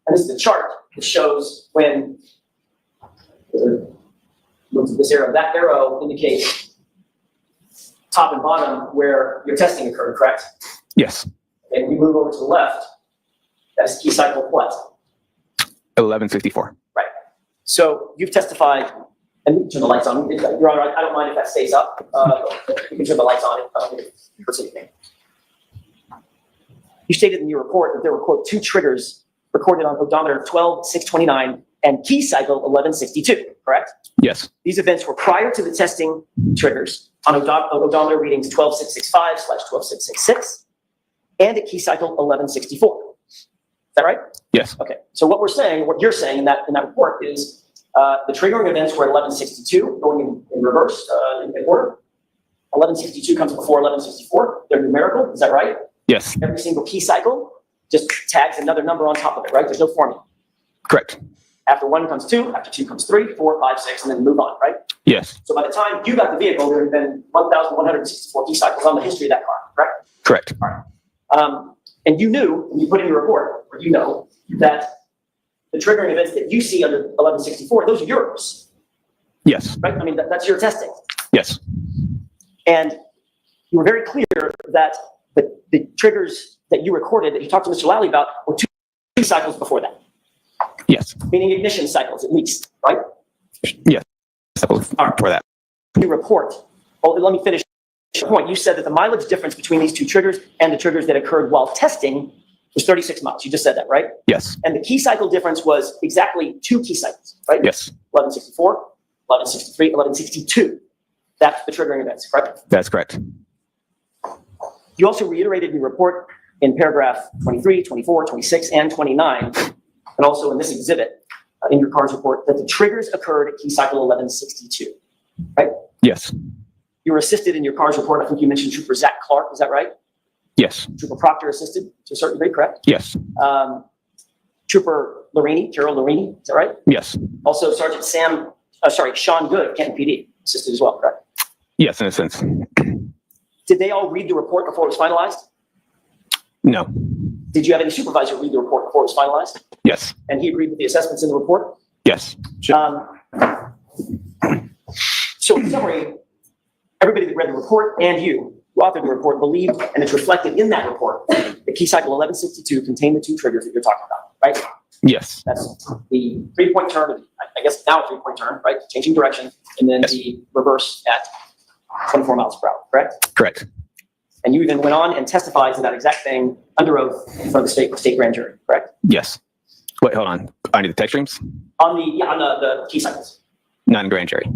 And this is a chart that shows when this arrow, that arrow indicates top and bottom where your testing occurred, correct?
Yes.
And we move over to the left, that's key cycle what?
1164.
Right. So you've testified, and we can turn the lights on. Your Honor, I don't mind if that stays up. You can turn the lights on for anything. You stated in your report that there were, quote, 2 triggers recorded on odometer 12629 and key cycle 1162, correct?
Yes.
These events were prior to the testing triggers on odometer readings 12665/12666 and at key cycle 1164. Is that right?
Yes.
Okay, so what you're saying in that report is the triggering events were at 1162, going in reverse in order. 1162 comes before 1164. They're numerical, is that right?
Yes.
Every single key cycle just tags another number on top of it, right? There's no formula.
Correct.
After 1 comes 2, after 2 comes 3, 4, 5, 6, and then move on, right?
Yes.
So by the time you got the vehicle, there had been 1,164 key cycles on the history of that car, correct?
Correct.
And you knew, when you put in your report, or you know, that the triggering events that you see under 1164, those are yours,
Yes.
right? I mean, that's your testing.
Yes.
And you were very clear that the triggers that you recorded, that you talked to Mr. Lally about, were two cycles before that,
Yes.
meaning ignition cycles at least, right?
Yes. For that.
You report, let me finish the point. You said that the mileage difference between these two triggers and the triggers that occurred while testing was 36 miles. You just said that, right?
Yes.
And the key cycle difference was exactly 2 key cycles, right?
Yes.
1164, 1163, 1162. That's the triggering events, correct?
That's correct.
You also reiterated in your report in paragraph 23, 24, 26, and 29, and also in this exhibit in your CARS report, that the triggers occurred at key cycle 1162, right?
Yes.
You were assisted in your CARS report. I think you mentioned Trooper Zach Clark. Is that right?
Yes.
Trooper Proctor assisted to a certain degree, correct?
Yes.
Trooper Larini, Gerald Larini, is that right?
Yes.
Also Sergeant Sean Good, Canton PD, assisted as well, correct?
Yes, in a sense.
Did they all read the report before it was finalized?
No.
Did you have any supervisor read the report before it was finalized?
Yes.
And he agreed with the assessments in the report?
Yes.
So in summary, everybody that read the report and you who authored the report believed, and it's reflected in that report, that key cycle 1162 contained the 2 triggers that you're talking about, right?
Yes.
That's the 3-point turn, I guess now a 3-point turn, right? Changing direction, and then
Yes.
the reverse at 24 miles per hour, correct?
Correct.
And you even went on and testified to that exact thing under oath in front of the state grand jury, correct?
Yes. Wait, hold on. I need the text streams?
On the key cycles.
Not in grand jury.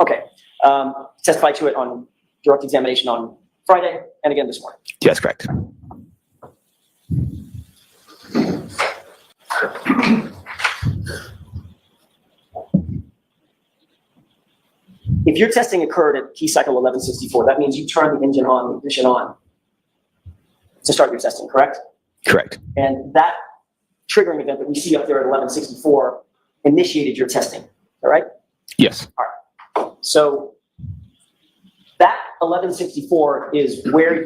Okay. Testified to it on direct examination on Friday and again this morning.
Yes, correct.
If your testing occurred at key cycle 1164, that means you turned the engine on, the ignition on to start your testing, correct?
Correct.
And that triggering event that we see up there at 1164 initiated your testing, all right?
Yes.
So that 1164 is where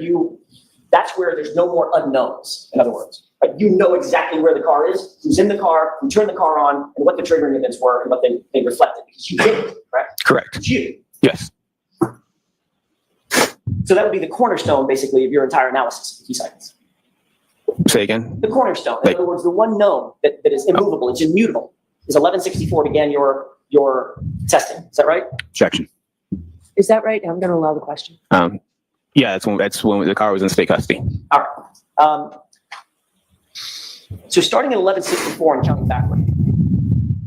that's where there's no more unknowns, in other words. Right? You know exactly where the car is, who's in the car, who turned the car on, and what the triggering events were, and what they reflected, because you did it, correct?
Correct.
It's you.
Yes.
So that would be the cornerstone, basically, of your entire analysis of key cycles.
Say again?
The cornerstone, in other words, the one known that is immovable, it's immutable, is 1164 began your testing. Is that right?
Objection.
Is that right? I'm going to allow the question.
Yeah, that's when the car was in state custody.
All right. So starting at 1164 and counting backward,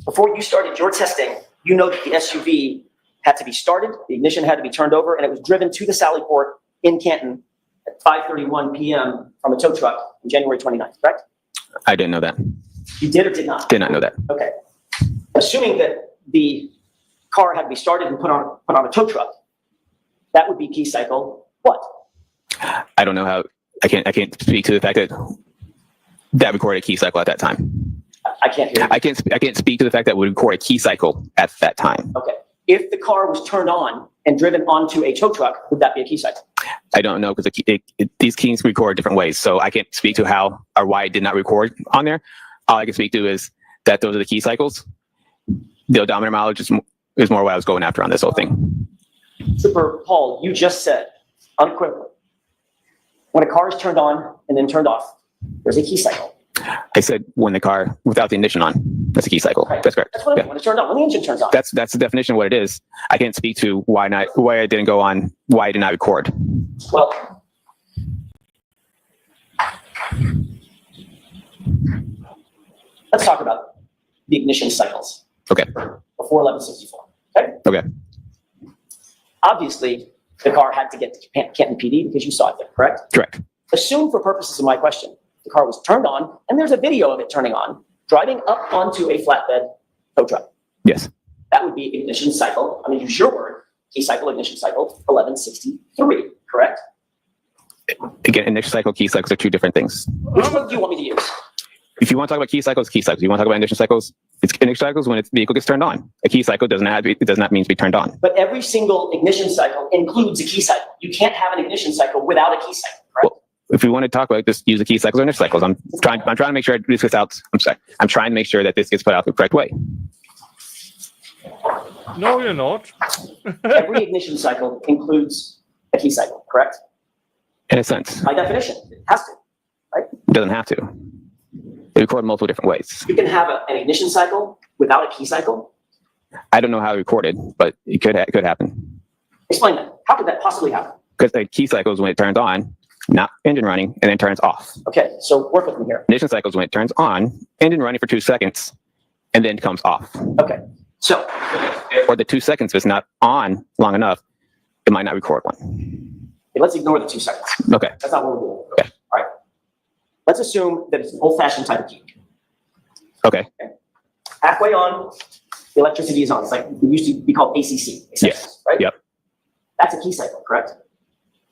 before you started your testing, you know that the SUV had to be started, the ignition had to be turned over, and it was driven to the Sally Port in Canton at 5:31 p.m. from a tow truck on January 29th, correct?
I didn't know that.
You did or did not?
Did not know that.
Okay. Assuming that the car had to be started and put on a tow truck, that would be key cycle what?
I don't know how. I can't speak to the fact that recorded a key cycle at that time.
I can't hear you.
I can't speak to the fact that we record a key cycle at that time.
Okay. If the car was turned on and driven onto a tow truck, would that be a key cycle?
I don't know because these keys record different ways, so I can't speak to how or why it did not record on there. All I can speak to is that those are the key cycles. The odometer mileage is more what I was going after on this whole thing.
Trooper Paul, you just said unequivocally, when a car is turned on and then turned off, there's a key cycle.
I said when the car without the ignition on, that's a key cycle.
Right.
That's correct.
That's what I mean. When it's turned on, when the engine turns on.
That's the definition of what it is. I can't speak to why I didn't go on, why I did not record.
Well, let's talk about the ignition cycles.
Okay.
Before 1164. Okay.
Okay.
Obviously, the car had to get to Canton PD because you saw it there, correct?
Correct.
Assume for purposes of my question the car was turned on, and there's a video of it turning on, driving up onto a flatbed tow truck.
Yes.
That would be ignition cycle, I'm gonna use your word, key cycle, ignition cycle, 1163, correct?
Again, initial cycle, key cycles are two different things.
Which one do you want me to use?
If you want to talk about key cycles, key cycles. You want to talk about ignition cycles? It's initial cycles when the vehicle gets turned on. A key cycle does not mean to be turned on.
But every single ignition cycle includes a key cycle. You can't have an ignition cycle without a key cycle, correct?
Well, if we want to talk about this, use the key cycles or initial cycles. I'm trying to make sure this gets out. I'm trying to make sure that this gets put out the correct way.
No, you're not.
Every ignition cycle includes a key cycle, correct?
In a sense,
By definition, it has to.
it doesn't have to. They record multiple different ways.
You can have an ignition cycle without a key cycle.
I don't know how it recorded, but it could happen.
Explain that. How could that possibly happen?
Because a key cycle is when it turns on, not engine running, and then turns off.
Okay, so work with me here.
Ignition cycle is when it turns on, engine running for 2 seconds, and then comes off.
Okay, so
Or the 2 seconds, if it's not on long enough, it might not record one.
let's ignore the 2 seconds.
Okay.
That's not what we're doing.
Okay.
All right. Let's assume that it's an old-fashioned type of key.
Okay.
Halfway on, the electricity is on. It's like it used to be called ACC.
Yes.
Right?
Yep.
That's a key cycle, correct?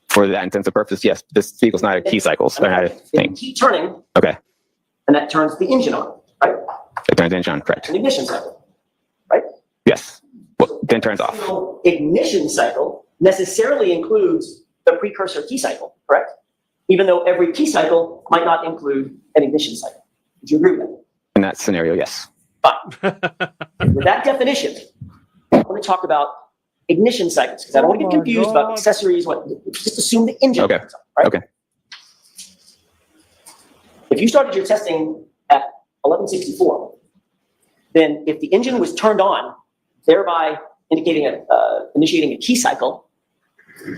For that intents and purposes, yes. This vehicle's not a key cycle. So they're not a
They
thing.
keep turning,
Okay.
and that turns the engine on, right?
It turns engine on, correct.
An ignition cycle, right?
Yes. Well, then turns off.
So ignition cycle necessarily includes the precursor key cycle, correct? Even though every key cycle might not include an ignition cycle. Would you agree with that?
In that scenario, yes.
With that definition, I want to talk about ignition cycles because I don't want to get
Oh my
confused about
God.
accessories. Just assume the engine.
Okay.
turns on, right?
Okay.
If you started your testing at 1164, then if the engine was turned on, thereby initiating a key cycle,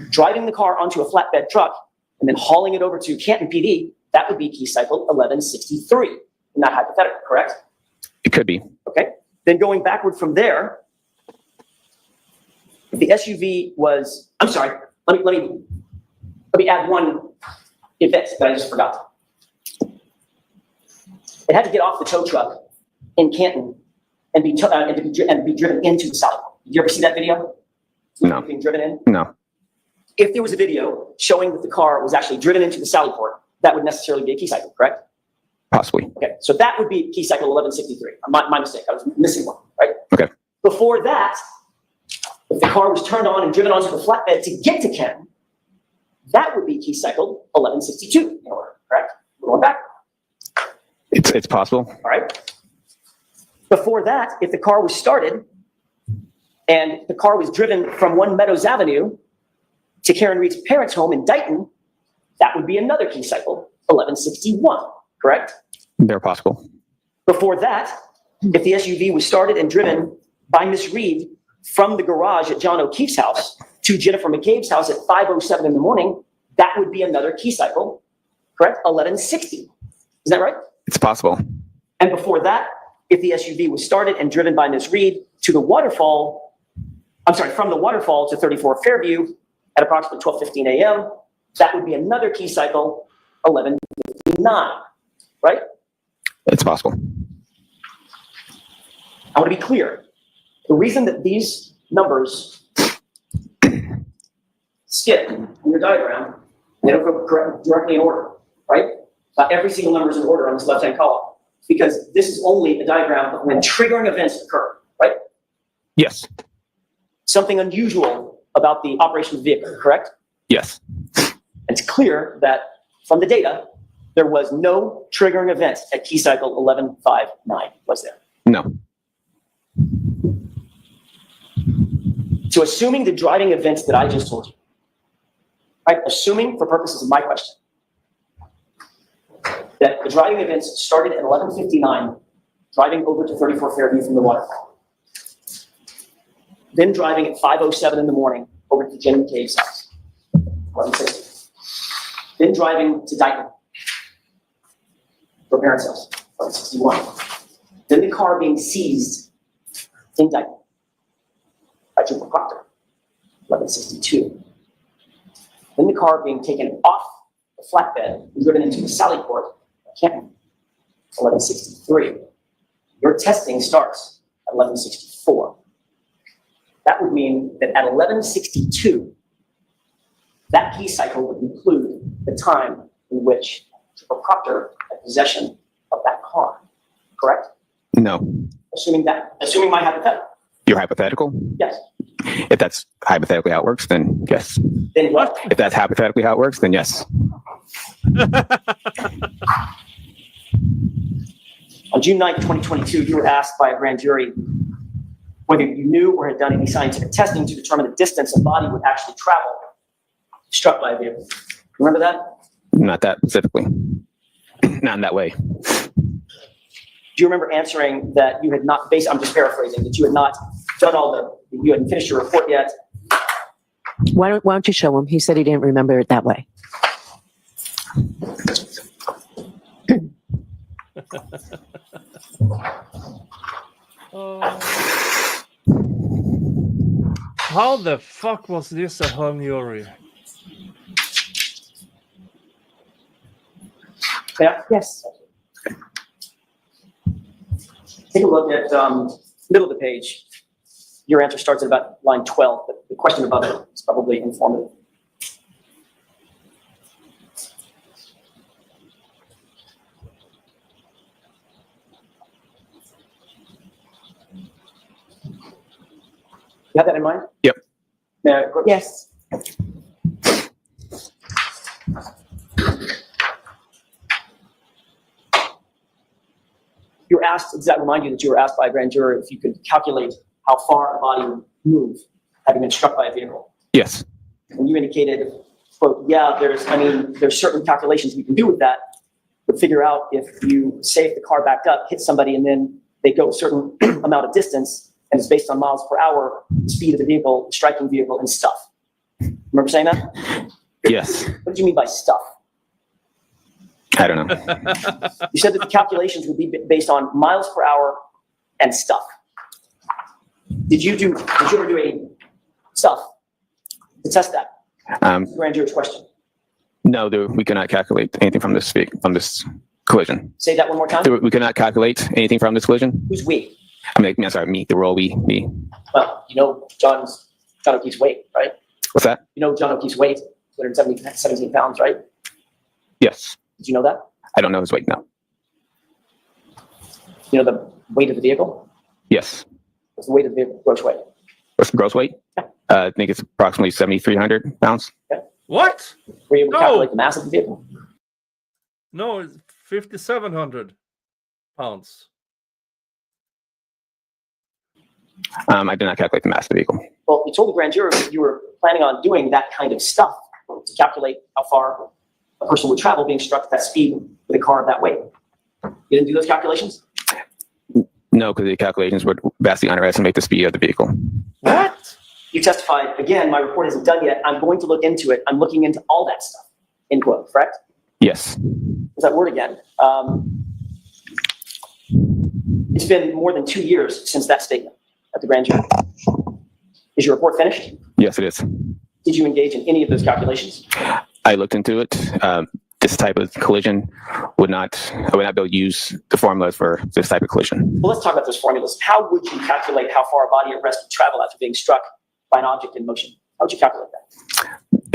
driving the car onto a flatbed truck, and then hauling it over to Canton PD, that would be key cycle 1163 in that hypothetical, correct?
It could be.
Okay. Then going backward from there, if the SUV was, I'm sorry, let me add one event that I just forgot. It had to get off the tow truck in Canton and be driven into the Sally Port. Did you ever see that video?
No.
Being driven in?
No.
If there was a video showing that the car was actually driven into the Sally Port, that would necessarily be a key cycle, correct?
Possibly.
Okay, so that would be key cycle 1163. My mistake, I was missing one, right?
Okay.
Before that, if the car was turned on and driven onto the flatbed to get to Canton, that would be key cycle 1162 in order, correct? We're going back,
It's possible.
all right? Before that, if the car was started and the car was driven from One Meadows Avenue to Karen Reed's parents' home in Dighton, that would be another key cycle, 1161, correct?
They're possible.
Before that, if the SUV was started and driven by Miss Reed from the garage at John O'Keefe's house to Jennifer McCabe's house at 5:07 in the morning, that would be another key cycle, correct? 1160. Is that right?
It's possible.
And before that, if the SUV was started and driven by Miss Reed to the waterfall, from the waterfall to 34 Fairview at approximately 12:15 a.m., that would be another key cycle, 1159, right?
It's possible.
I want to be clear. The reason that these numbers skip in your diagram, they don't go directly in order, right? Every single number is in order on this left-hand column, because this is only a diagram of when triggering events occur, right?
Yes.
Something unusual about the operation of the vehicle, correct?
Yes.
It's clear that from the data, there was no triggering event at key cycle 1159, was there?
No.
So assuming the driving events that I just told you, right? Assuming for purposes of my question, that the driving events started at 11:59, driving over to 34 Fairview from the waterfall, then driving at 5:07 in the morning over to Jen McCabe's house, 11:60, then driving to Dighton, her parents' house, 11:61, then the car being seized in Dighton by Trooper Proctor, 11:62, then the car being taken off the flatbed and driven into the Sally Port at Canton. It's 1163. Your testing starts at 1164. That would mean that at 1162, that key cycle would include the time in which Trooper Proctor had possession of that car, correct?
No.
Assuming my hypothetical,
Your hypothetical?
yes.
If that's hypothetically how it works, then yes.
Then what?
If that's hypothetically how it works, then yes.
On June 9th, 2022, you were asked by a grand jury whether you knew or had done any scientific testing to determine the distance a body would actually travel struck by a vehicle. Remember that?
Not that specifically. Not in that way.
Do you remember answering that you had not, I'm just paraphrasing, that you had not done you hadn't finished your report yet?
Why don't you show him? He said he didn't remember it that way.
How the fuck was this a hung jury?
Yeah?
Yes.
Take a look at middle of the page. Your answer starts at about line 12, but the question above it is probably informative. You have that in mind?
Yep.
Yes.
You were asked, does that remind you that you were asked by a grand jury if you could calculate how far a body would move having been struck by a vehicle?
Yes.
And you indicated, quote, yeah, there's certain calculations we can do with that, but figure out if you say if the car backed up, hit somebody, and then they go a certain amount of distance, and it's based on miles per hour, the speed of the vehicle, the striking vehicle, and stuff. Remember saying that?
Yes.
What did you mean by stuff?
I don't know.
You said that the calculations would be based on miles per hour and stuff. Did you ever do any stuff to test that? Grand jury's question.
No, we cannot calculate anything from this collision.
Say that one more time.
We cannot calculate anything from this collision.
Who's we?
I'm sorry, me, the role me.
Well, you know John O'Keefe's weight, right?
What's that?
You know John O'Keefe's weight, 217 pounds, right?
Yes.
Did you know that?
I don't know his weight now.
You know the weight of the vehicle?
Yes.
What's the weight of the vehicle, gross weight?
What's the gross weight?
Yeah.
I think it's approximately 7,300 pounds.
Okay.
What?
Were you able to
No.
calculate the mass of the vehicle?
No, it's 5,700 pounds.
I did not calculate the mass of the vehicle.
Well, you told the grand jury that you were planning on doing that kind of stuff to calculate how far a person would travel being struck at that speed with a car of that weight. You didn't do those calculations?
No, because the calculations would vastly underestimate the speed of the vehicle.
What?
You testified, again, my report isn't done yet. I'm going to look into it. I'm looking into all that stuff, end quote, correct?
Yes.
There's that word again. It's been more than 2 years since that statement at the grand jury. Is your report finished?
Yes, it is.
Did you engage in any of those calculations?
I looked into it. This type of collision I would not be able to use the formulas for this type of collision.
Well, let's talk about those formulas. How would you calculate how far a body at rest would travel after being struck by an object in motion? How would you calculate that?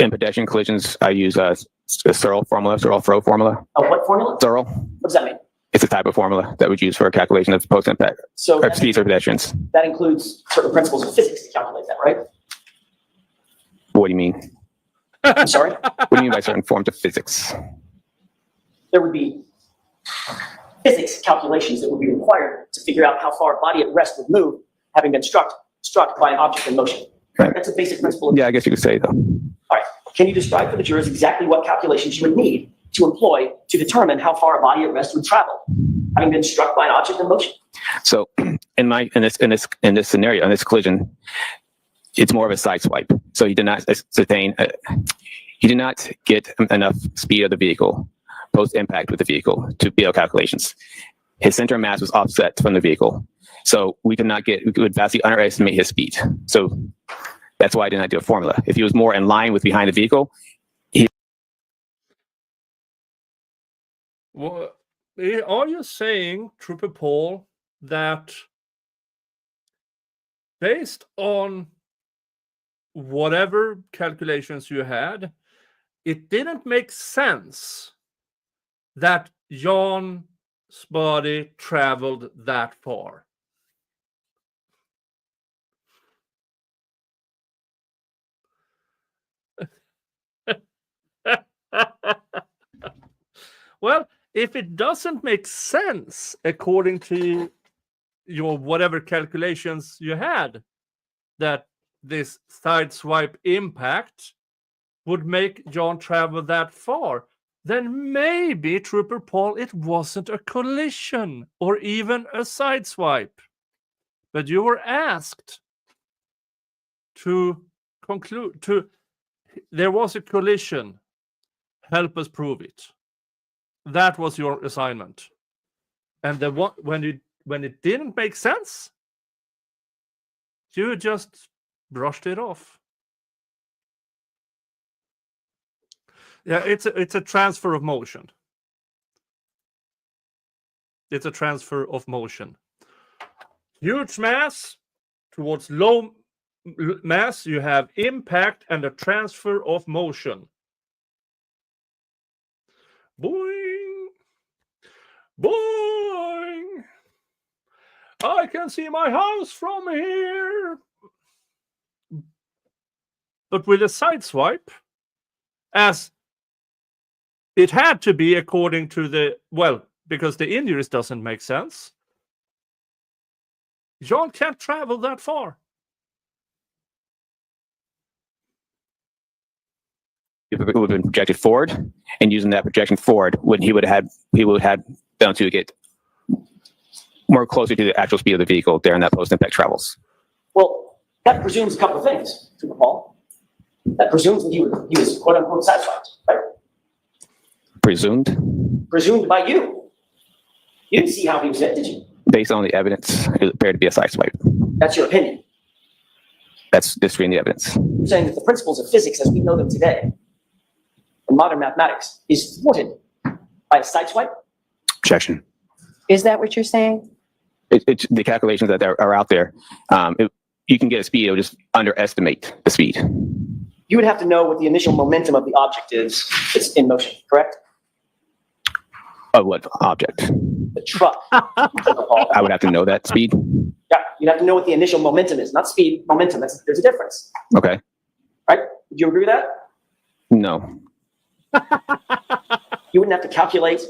In pedestrian collisions, I use a Searle throw formula.
What formula?
Searle.
What does that mean?
It's a type of formula that we use for a calculation of post-impact
So
speeds for pedestrians.
that includes certain principles of physics to calculate that, right?
What do you mean?
I'm sorry?
What do you mean by certain forms of physics?
There would be physics calculations that would be required to figure out how far a body at rest would move having been struck by an object in motion.
Right.
That's a basic principle.
Yeah, I guess you could say though.
All right. Can you describe for the jurors exactly what calculations you would need to employ to determine how far a body at rest would travel having been struck by an object in motion?
So in this scenario, in this collision, it's more of a side swipe. So he did not ascertain, he did not get enough speed of the vehicle post impact with the vehicle to be able calculations. His center of mass was offset from the vehicle. So we would vastly underestimate his speed. So that's why I did not do a formula. If he was more in line with behind the vehicle,
are you saying, Trooper Paul, that based on whatever calculations you had, it didn't make sense that John's body traveled that far? Well, if it doesn't make sense according to your whatever calculations you had, that this side swipe impact would make John travel that far, then maybe, Trooper Paul, it wasn't a collision or even a side swipe. But you were asked to conclude there was a collision. Help us prove it. That was your assignment. And when it didn't make sense, you just brushed it off. Yeah, it's a transfer of motion. It's a transfer of motion. Huge mass towards low mass, you have impact and a transfer of motion. Boing, boing. I can see my house from here. But with a side swipe, as it had to be according to because the injuries doesn't make sense, John can't travel that far.
It would have been projected forward, and using that projection forward, he would have been able to get more closer to the actual speed of the vehicle during that post-impact travels.
Well, that presumes a couple of things, Trooper Paul. That presumes that he was quote unquote satisfied, right?
Presumed?
Presumed by you. You didn't see how he was hit, did you?
Based on the evidence, it appeared to be a side swipe.
That's your opinion.
That's disagreeing the evidence.
You're saying that the principles of physics as we know them today in modern mathematics is thwarted by a side swipe?
Objection.
Is that what you're saying?
It's the calculations that are out there. You can get a speed, it'll just underestimate the speed.
You would have to know what the initial momentum of the object is that's in motion, correct?
Of what object?
The truck.
I would have to know that speed.
Yeah, you'd have to know what the initial momentum is, not speed, momentum. There's a difference.
Okay.
Right? Would you agree with that?
No.
You wouldn't have to calculate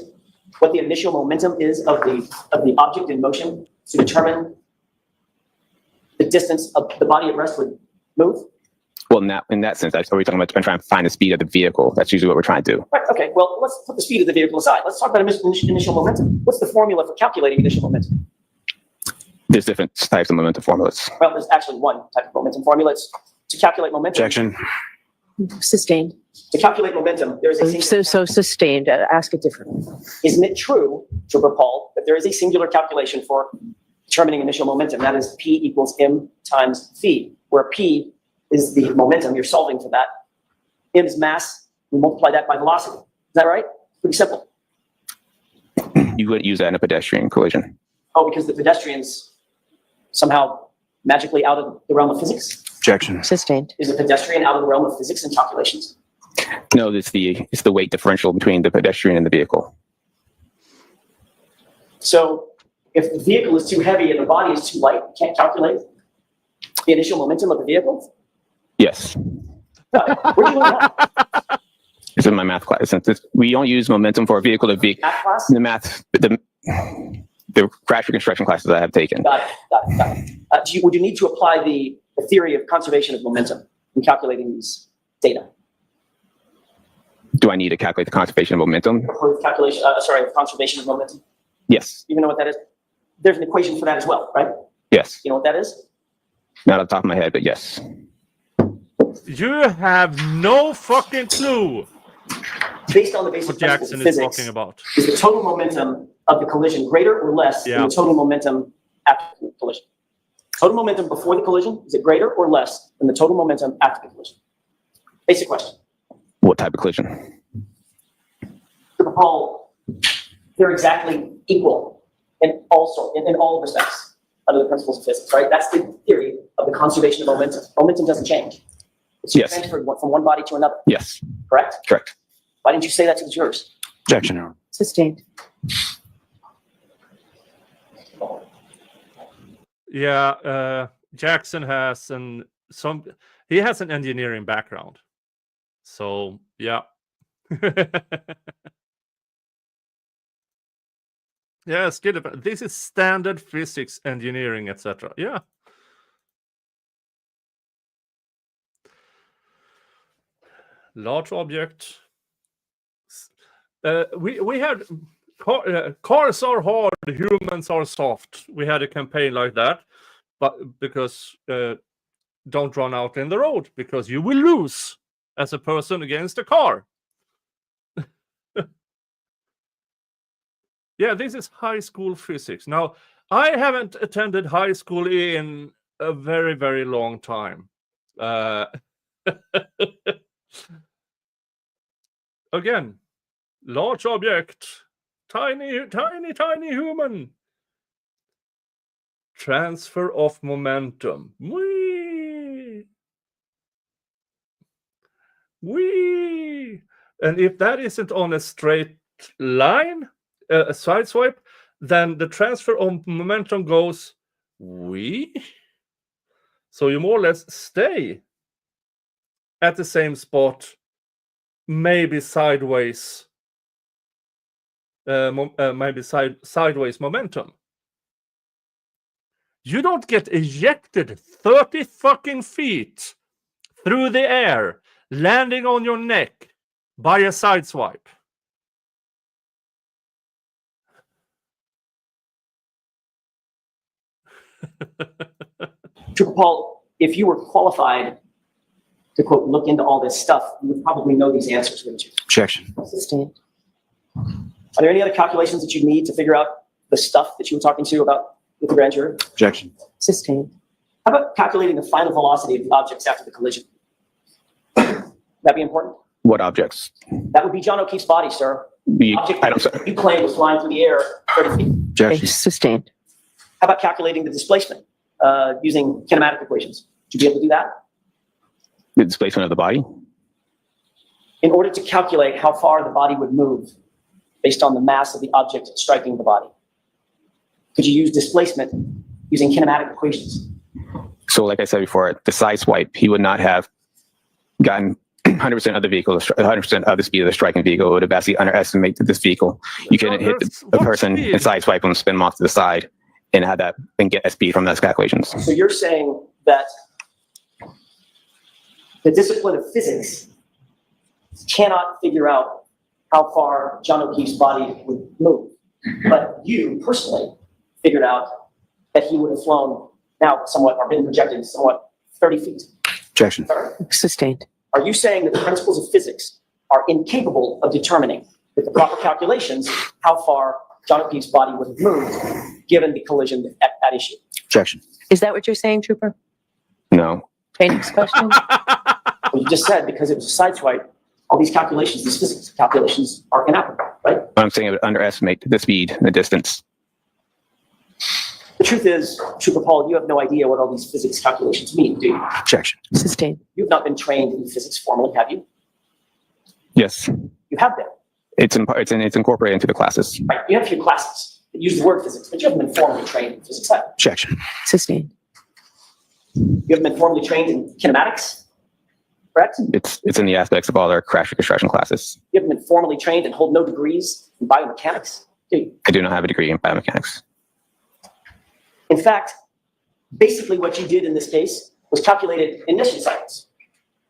what the initial momentum is of the object in motion to determine the distance of the body at rest would move?
Well, in that sense, are we talking about trying to find the speed of the vehicle? That's usually what we're trying to do.
Right, okay, well, let's put the speed of the vehicle aside. Let's talk about initial momentum. What's the formula for calculating initial momentum?
There's different types of momentum formulas.
Well, there's actually one type of momentum formula. It's to calculate momentum.
Objection.
Sustained.
To calculate momentum, there is a singular.
So sustained. Ask it differently.
Isn't it true, Trooper Paul, that there is a singular calculation for determining initial momentum? That is P equals M times V, where P is the momentum. You're solving for that. M is mass. We multiply that by velocity. Is that right? Pretty simple.
You wouldn't use that in a pedestrian collision.
Oh, because the pedestrian's somehow magically out of the realm of physics?
Objection.
Sustained.
Is a pedestrian out of the realm of physics and calculations?
No, it's the weight differential between the pedestrian and the vehicle.
So if the vehicle is too heavy and the body is too light, you can't calculate the initial momentum of the vehicle?
Yes.
Where do you learn that?
It's in my math class. We don't use momentum for a vehicle to be
Math class?
The crash reconstruction classes I have taken.
Got it. Would you need to apply the theory of conservation of momentum in calculating these data?
Do I need to calculate the conservation of momentum?
Or conservation of momentum?
Yes.
You know what that is? There's an equation for that as well, right?
Yes.
You know what that is?
Not off the top of my head, but yes.
You have no fucking clue
Based on the basic
what
principles
Jackson
of
is
physics,
talking about.
is the total momentum of the collision greater or less than the total momentum after the collision? Total momentum before the collision, is it greater or less than the total momentum after the collision? Basic question.
What type of collision?
Paul, they're exactly equal in all respects under the principles of physics, right? That's the theory of the conservation of momentum. Momentum doesn't change. It's
Yes.
transferred from one body to another,
Yes.
correct?
Correct.
Why didn't you say that to the jurors?
Objection, Your Honor.
Sustained.
Yeah, Jackson has he has an engineering background. So, yeah. Yeah, skill. This is standard physics, engineering, etc. Yeah. Large object. We had cars are hard, humans are soft. We had a campaign like that, but because don't run out in the road because you will lose as a person against a car. Yeah, this is high school physics. Now, I haven't attended high school in a very, very long time. Again, large object, tiny, tiny, tiny human. Transfer of momentum. Whee! Whee! And if that isn't on a straight line, a side swipe, then the transfer of momentum goes whee. So you more or less stay at the same spot, maybe sideways, sideways momentum. You don't get ejected 30 fucking feet through the air, landing on your neck by a side swipe.
Trooper Paul, if you were qualified to, quote, look into all this stuff, you would probably know these answers, wouldn't you?
Objection.
Sustained.
Are there any other calculations that you need to figure out the stuff that you were talking to about with the grand jury?
Objection.
Sustained.
How about calculating the final velocity of the objects after the collision? That'd be important?
What objects?
That would be John O'Keefe's body, sir. Object
I don't, sir.
you claim was flying through the air 30 feet.
Okay,
Objection.
sustained.
How about calculating the displacement using kinematic equations? Would you be able to do that?
The displacement of the body?
In order to calculate how far the body would move based on the mass of the object striking the body, could you use displacement using kinematic equations?
So like I said before, the side swipe, he would not have gotten 100% of the vehicle, 100% of the speed of the striking vehicle. It would have vastly underestimated this vehicle. You couldn't hit the person and side swipe and spin them off to the side and have that and get a speed from those calculations.
So you're saying that the discipline of physics cannot figure out how far John O'Keefe's body would move, but you personally figured out that he would have flown now somewhat, or been projected somewhat 30 feet.
Objection.
Sustained.
Are you saying that the principles of physics are incapable of determining with the proper calculations how far John O'Keefe's body would have moved given the collision at issue?
Objection.
Is that what you're saying, Trooper?
No.
Okay, next question.
Well, you just said because it was a side swipe, all these calculations, these physics calculations are inapplicable, right?
I'm saying it would underestimate the speed and the distance.
The truth is, Trooper Paul, you have no idea what all these physics calculations mean, do you?
Objection.
Sustained.
You've not been trained in physics formally, have you?
Yes.
You have been.
It's incorporated into the classes.
Right. You have a few classes that use the word physics, but you haven't been formally trained in physics, have you?
Objection.
Sustained.
You haven't been formally trained in kinematics, correct?
It's in the aspects of all our crash reconstruction classes.
You haven't been formally trained and hold no degrees in biomechanics, do you?
I do not have a degree in biomechanics.
In fact, basically what you did in this case was calculated ignition cycles.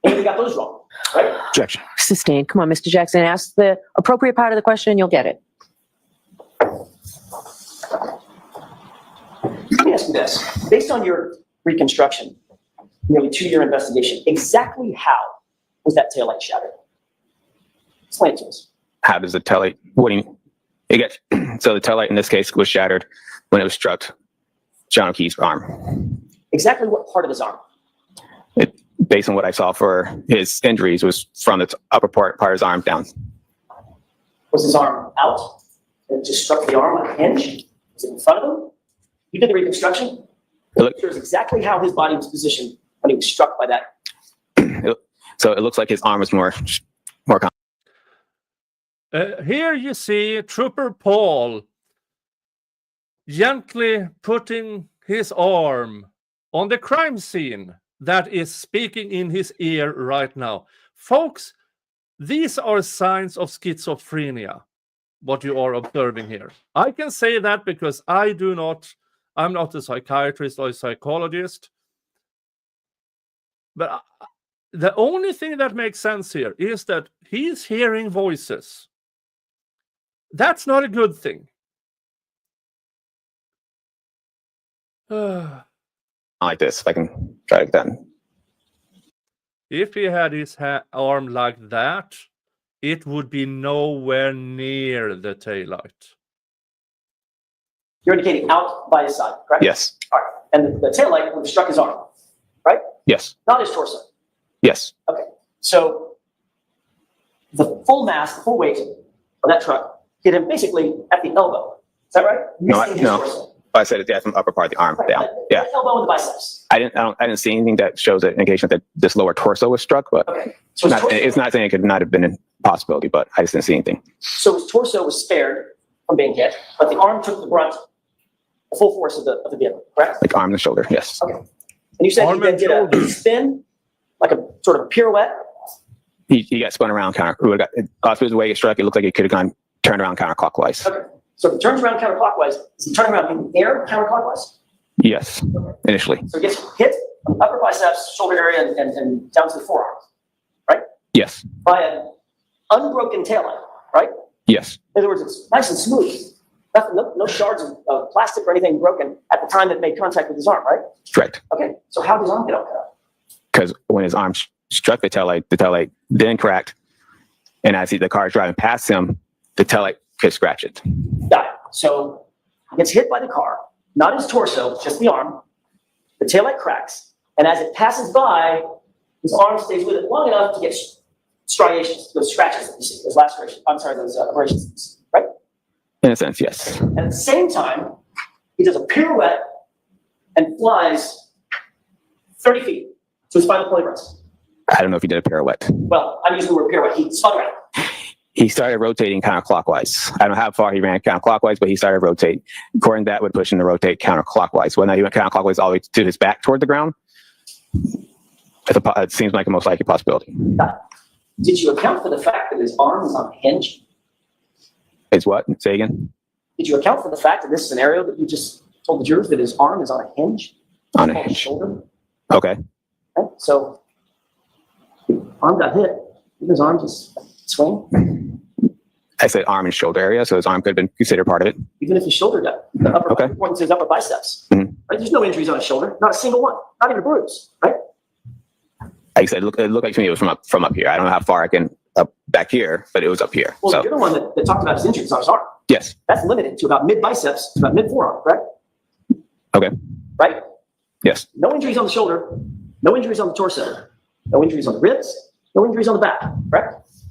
And you got those wrong, right?
Objection.
Sustained. Come on, Mr. Jackson, ask the appropriate part of the question and you'll get it.
Let me ask you this. Based on your reconstruction, nearly 2-year investigation, exactly how was that taillight shattered? Explain it to us.
How does the taillight, what do you, it gets, so the taillight in this case was shattered when it was struck John O'Keefe's arm.
Exactly what part of his arm?
It, based on what I saw for his injuries, was from the upper part of his arm down.
Was his arm out? and it just struck the arm on a hinge? Was it in front of him? You did the reconstruction? Here's exactly how his body was positioned when he was struck by that.
So it looks like his arm was more.
Here you see Trooper Paul gently putting his arm on the crime scene that is speaking in his ear right now. Folks, these are signs of schizophrenia, what you are observing here. I can say that because I'm not a psychiatrist or a psychologist. But the only thing that makes sense here is that he's hearing voices. That's not a good thing.
Like this, if I can try it then.
If he had his arm like that, it would be nowhere near the taillight.
You're indicating out by his side, correct?
Yes.
All right. And the taillight would have struck his arm, right?
Yes.
Not his torso.
Yes.
Okay. So the full mass, the full weight of that truck hit him basically at the elbow. Is that right? Missing his torso.
I said it from upper part of the arm
Right.
down. Yeah.
The elbow and the biceps.
I didn't see anything that shows an indication that this lower torso was struck, but
Okay. So his torso,
it's not saying it could not have been a possibility, but I just didn't see anything.
so his torso was spared from being hit, but the arm took the brunt, the full force of the vehicle, correct?
Like arm and shoulder, yes.
Okay. And you said
Arm
he then
and
did a
shoulder.
spin, like a sort of pirouette.
He got spun around off his way he struck, it looked like he could have turned around counterclockwise.
Okay. So if he turns around counterclockwise, is he turning around in the air counterclockwise?
Yes, initially.
So he gets hit on the upper biceps, shoulder area, and down to the forearms
Yes.
by an unbroken taillight, right?
Yes.
In other words, it's nice and smooth. No shards of plastic or anything broken at the time that made contact with his arm, right?
Correct.
Okay. So how did his arm get all cut up?
Because when his arm struck the taillight then cracked, and as the car is driving past him, the taillight could scratch it.
Got it. So he gets hit by the car, not his torso, just the arm. The taillight cracks, and as it passes by, his arm stays with it long enough to get striations, those scratches that you see, those lacerations. I'm sorry, those abrasions, right?
In a sense, yes.
And at the same time, he does a pirouette and flies 30 feet to his final point of rest.
I don't know if he did a pirouette.
Well, I'm using the word pirouette. He spun around.
He started rotating counterclockwise. I don't know how far he ran counterclockwise, but he started rotate. According to that, would push him to rotate counterclockwise. Whether he went counterclockwise all the way to his back toward the ground, it seems like a most likely possibility.
Did you account for the fact that his arm is on a hinge?
Is what? Say again?
Did you account for the fact in this scenario that you just told the jurors that his arm is on a hinge?
On a
His
hinge.
shoulder?
Okay.
Okay, so arm got hit. Did his arm just swing?
I said arm and shoulder area, so his arm could have been considered part of it.
Even if his shoulder got the upper
Okay.
points his upper biceps.
Mhm.
Right? There's no injuries on his shoulder, not a single one, not even a bruise, right?
Like I said, it looked like to me it was from up here. I don't know how far I can up back here, but it was up here.
Well,
So
you're the one that talked about his injuries on his arm.
yes.
That's limited to about mid biceps, to about mid forearm, correct?
Okay.
Right?
Yes.
No injuries on the shoulder, no injuries on the torso, no injuries on the ribs, no injuries on the back, correct? Is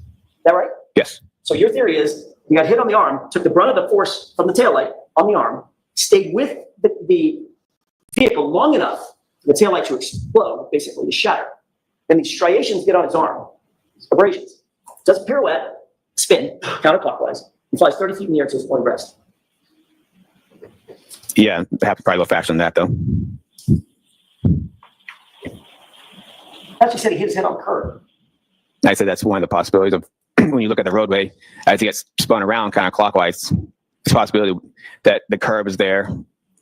that right?
Yes.
So your theory is you got hit on the arm, took the brunt of the force from the taillight on the arm, stayed with the vehicle long enough for the taillight to explode, basically to shatter. Then these striations get on his arm, abrasions. Does a pirouette, spin, counterclockwise, and flies 30 feet in the air to his point of rest.
Yeah, I have to probably go faster than that though.
Actually said he hit his head on a curb.
I said that's one of the possibilities of when you look at the roadway as he gets spun around kind of clockwise. It's a possibility that the curb is there.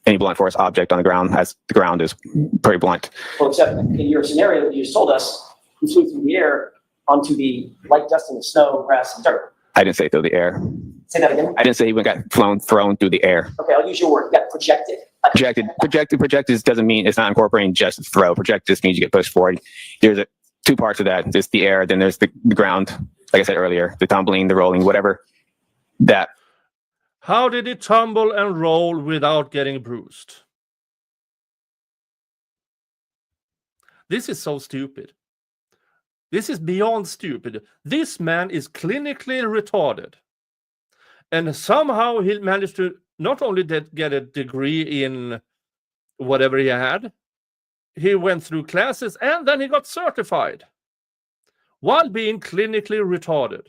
Any blunt force object on the ground, as the ground is pretty blunt.
Well, except in your scenario that you just told us, he flew through the air onto the light dust and the snow, grass, and dirt.
I didn't say through the air.
Say that again?
I didn't say he got thrown through the air.
Okay, I'll use your word. He got projected.
Projected doesn't mean it's not incorporating just throw. Project just means you get pushed forward. There's two parts of that. There's the air, then there's the ground. Like I said earlier, the tumbling, the rolling, whatever. That.
How did he tumble and roll without getting bruised? This is so stupid. This is beyond stupid. This man is clinically retarded. And somehow he managed to not only get a degree in whatever he had, he went through classes and then he got certified while being clinically retarded.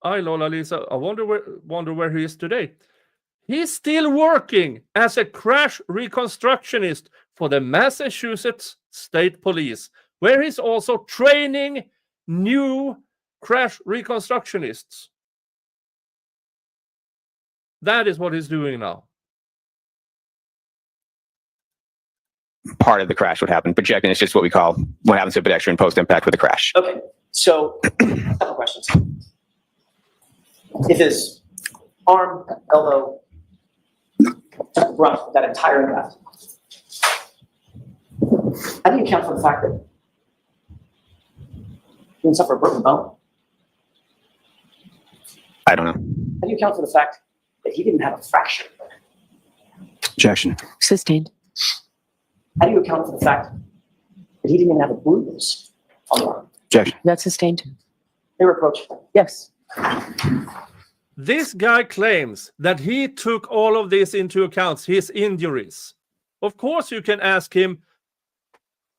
I, Lola Lisa, I wonder where he is today. He's still working as a crash reconstructionist for the Massachusetts State Police, where he's also training new crash reconstructionists. That is what he's doing now.
Part of the crash would happen. Projecting is just what we call what happens to a pedestrian post-impact with a crash.
Okay, so a couple questions. If his arm, elbow, brunt, that entire impact, how do you account for the fact that he didn't suffer a broken bone?
I don't know.
How do you account for the fact that he didn't have a fracture?
Objection.
Sustained.
How do you account for the fact that he didn't even have a bruise on the arm?
Objection.
That's sustained.
They reproach.
Yes.
This guy claims that he took all of this into account, his injuries. Of course, you can ask him,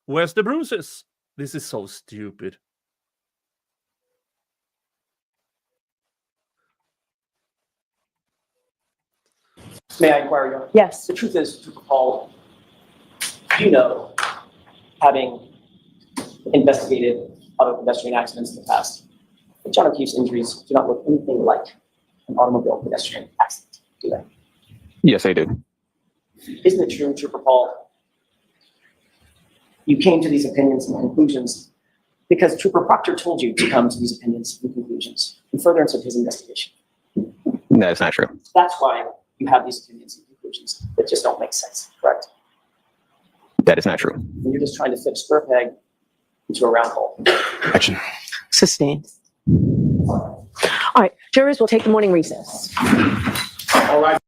where's the bruises? This is so stupid.
May I inquire, Your Honor?
Yes.
The truth is, Trooper Paul, you know, having investigated other pedestrian accidents in the past, that John O'Keefe's injuries do not look anything like an automobile pedestrian accident, do they?
Yes, I do.
Isn't it true, Trooper Paul, you came to these opinions and conclusions because Trooper Proctor told you to come to these opinions and conclusions in furtherance of his investigation?
That is not true.
That's why you have these opinions and conclusions that just don't make sense, correct?
That is not true.
And you're just trying to fit a square peg into a round hole.
Objection.
Sustained. All right, jurors will take the morning recess.
All right.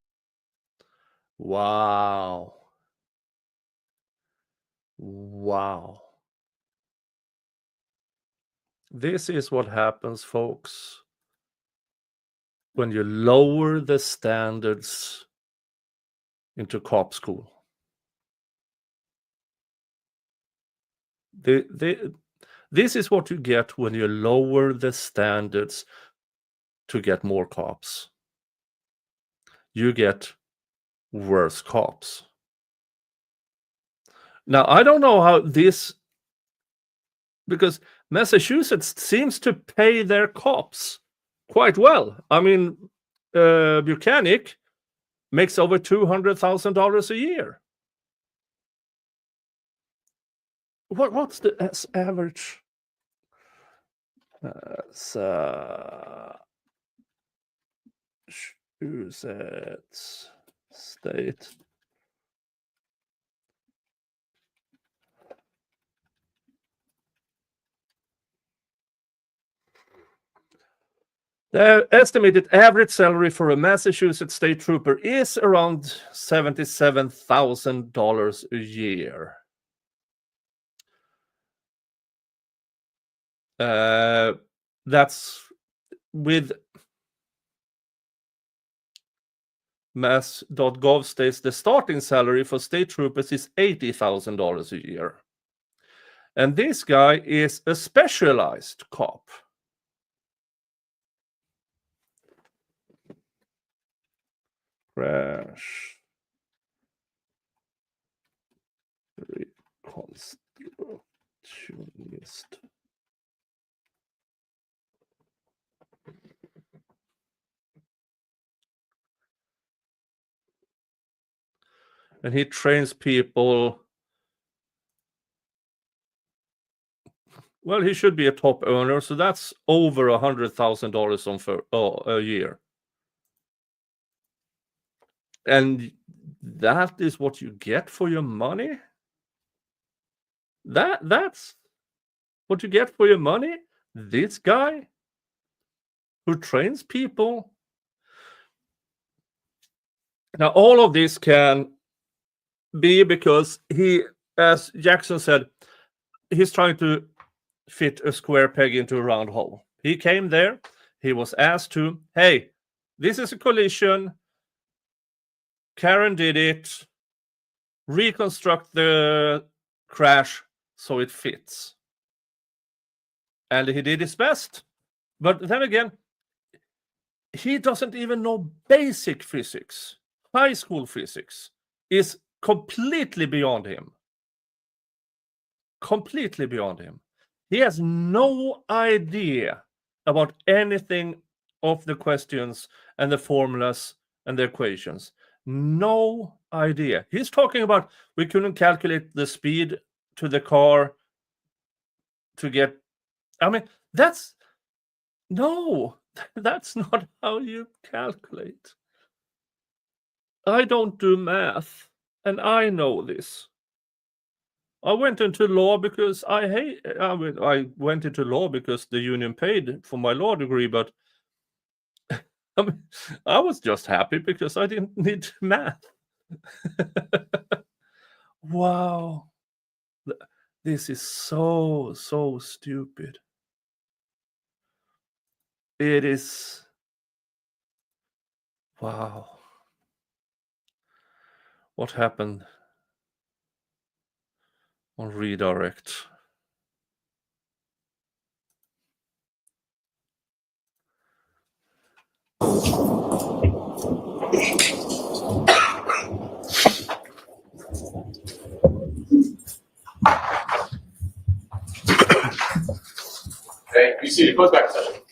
Wow. Wow. This is what happens, folks, when you lower the standards into cop school. This is what you get when you lower the standards to get more cops. You get worse cops. Now, I don't know how this, because Massachusetts seems to pay their cops quite well. I mean, Buchanan makes over $200,000 a year. What's the average? Massachusetts State. The estimated average salary for a Massachusetts state trooper is around $77,000 a year. That's with mass.gov states the starting salary for state troopers is $80,000 a year. And this guy is a specialized cop. Crash reconstructionist. And he trains people. Well, he should be a top earner, so that's over $100,000 a year. And that is what you get for your money? That's what you get for your money? This guy who trains people? Now, all of this can be because he, as Jackson said, he's trying to fit a square peg into a round hole. He came there. He was asked to, hey, this is a collision. Karen did it. Reconstruct the crash so it fits. And he did his best. But then again, he doesn't even know basic physics. High school physics is completely beyond him. Completely beyond him. He has no idea about anything of the questions and the formulas and the equations. No idea. He's talking about we couldn't calculate the speed to the car to get. I mean, that's not how you calculate. I don't do math, and I know this. I went into law because I went into law because the union paid for my law degree, but I mean, I was just happy because I didn't need math. Wow. This is so stupid. It is. Wow. What happened on redirect?
Okay, you see, it goes back to session.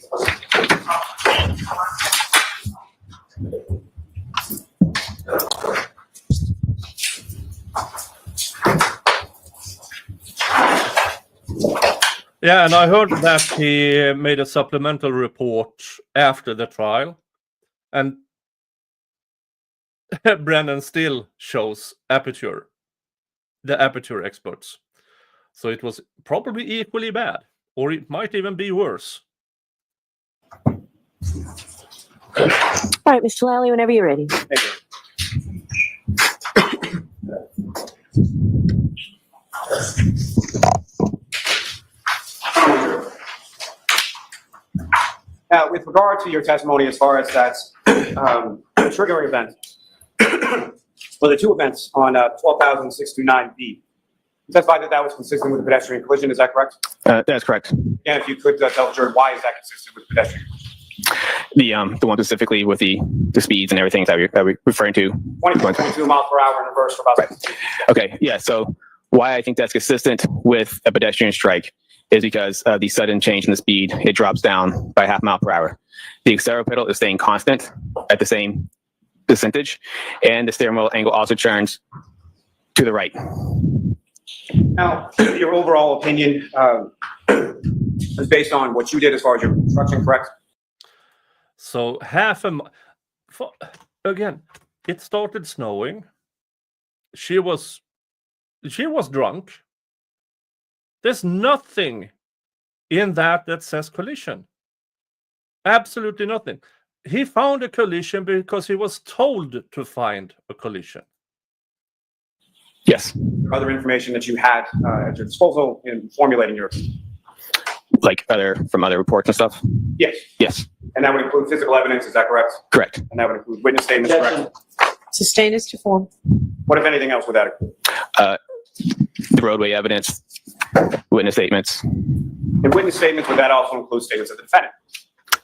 Yeah, and I heard that he made a supplemental report after the trial, and Brennan still shows aperture, the aperture experts. So it was probably equally bad, or it might even be worse.
All right, Mr. Lally, whenever you're ready.
Thank you. Now, with regard to your testimony as far as that triggering event, well, the two events on 12,629B, you testified that that was consistent with a pedestrian collision, is that correct?
That's correct.
And if you could tell the jury, why is that consistent with pedestrian collision?
The one specifically with the speeds and everything that we're referring to.
22 miles per hour in reverse for about 16 feet.
Okay, yeah. So why I think that's consistent with a pedestrian strike is because of the sudden change in the speed. It drops down by half mile per hour. The accelerator pedal is staying constant at the same percentage, and the steering wheel angle also turns to the right.
Now, your overall opinion is based on what you did as far as your construction, correct?
So again, it started snowing. She was drunk. There's nothing in that says collision. Absolutely nothing. He found a collision because he was told to find a collision.
Yes.
Other information that you had at your disposal in formulating your opinion?
Like from other reports and stuff?
Yes.
Yes.
And that would include physical evidence, is that correct?
Correct.
And that would include witness statements, correct?
Sustain as to form.
What, if anything else, would that include?
The roadway evidence, witness statements.
And witness statements, would that also include statements of the defendant?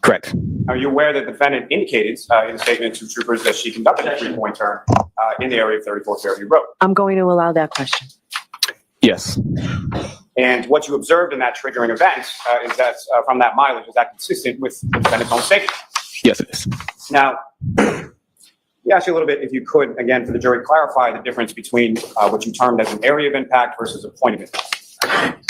Correct.
Are you aware that the defendant indicated in a statement to troopers that she conducted a three-point turn in the area of 34th Fairview Road?
I'm going to allow that question.
Yes.
And what you observed in that triggering event is that from that mileage, is that consistent with the defendant's own statement?
Yes, it is.
Now, we ask you a little bit, if you could, again, for the jury, clarify the difference between what you termed as an area of impact versus a point of impact.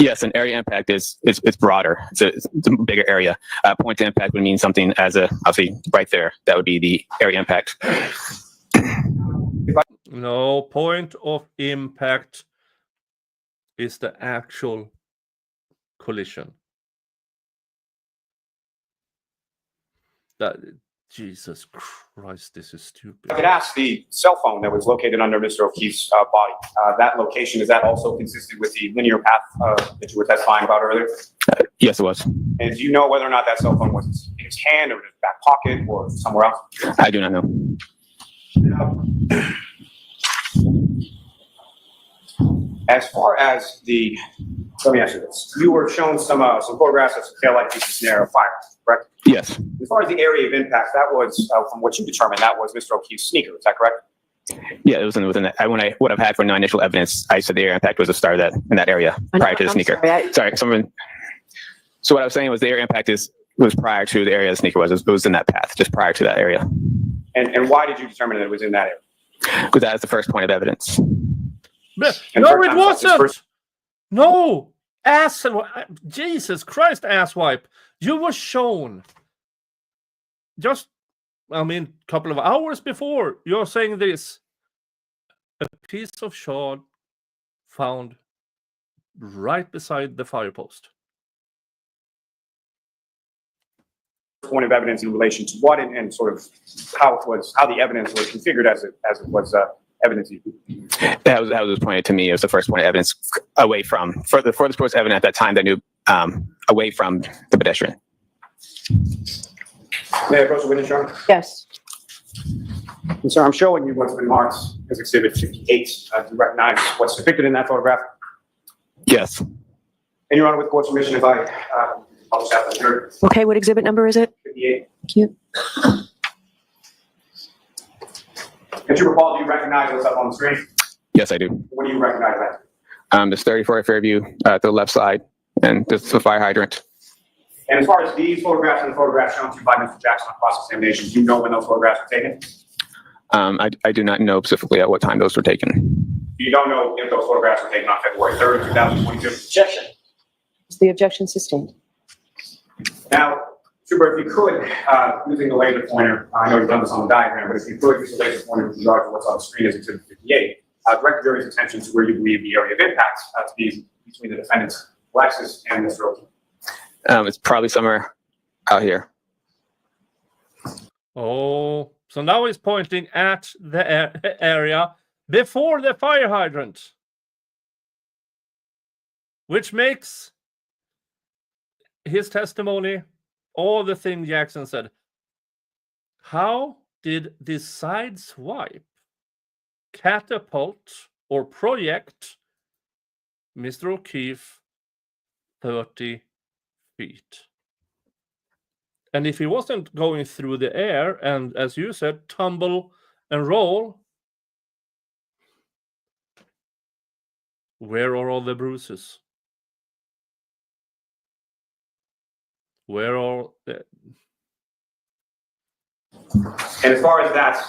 Yes, an area impact is broader. It's a bigger area. Point of impact would mean something obviously right there. That would be the area impact.
No, point of impact is the actual collision. That Jesus Christ, this is stupid.
I could ask the cell phone that was located under Mr. O'Keefe's body. That location, is that also consistent with the linear path that you were testifying about earlier?
Yes, it was.
And do you know whether or not that cell phone was in his hand or in his back pocket or somewhere else?
I do not know.
As far as the, let me ask you this. You were shown some photographs of some tail-like pieces near a fire, correct?
Yes.
As far as the area of impact, that was, from what you determined, that was Mr. O'Keefe's sneaker, is that correct?
Yeah, it was within that. When I would have had for no initial evidence, I said the air impact was a star that in that area prior to the sneaker. Sorry, so what I was saying was the air impact was prior to the area the sneaker was. It was in that path, just prior to that area.
And why did you determine that it was in that area?
Because that is the first point of evidence.
No, it wasn't. No, ass. Jesus Christ, asswipe. You were shown. Just, a couple of hours before you're saying this. A piece of shard found right beside the fire post.
Point of evidence in relation to what and sort of how the evidence was configured as it was evidence.
That was pointed to me as the first point of evidence away from for the sports evidence at that time that knew away from the pedestrian.
May I approach the witness, Your Honor?
Yes.
And sir, I'm showing you what's been marked as Exhibit 58. Do you recognize what's depicted in that photograph?
Yes.
And Your Honor, with the court's permission, if I publish that for the jury.
Okay, what exhibit number is it?
58.
Thank you.
If you recall, do you recognize what's up on the screen?
Yes, I do.
What do you recognize that?
There's 34 at Fairview to the left side, and there's the fire hydrant.
And as far as these photographs and the photographs shown to you by Mr. Jackson on cross-examination, do you know when those photographs were taken?
I do not know specifically at what time those were taken.
You don't know if those photographs were taken on February 3rd, 2022?
Objection.
Is the objection sustained?
Now, Trooper, if you could, using the laser pointer, I know you've done this on the diagram, but if you could use the laser pointer with regard to what's on the screen as Exhibit 58, direct the jury's attention to where you believe the area of impact to be between the defendant's Lexus and Mr. O'Keefe.
It's probably somewhere out here.
Oh, so now he's pointing at the area before the fire hydrant, which makes his testimony all the thing Jackson said. How did this side swipe catapult or project Mr. O'Keefe 30 feet? And if he wasn't going through the air and, as you said, tumble and roll, where are all the bruises? Where are the...
And as far as that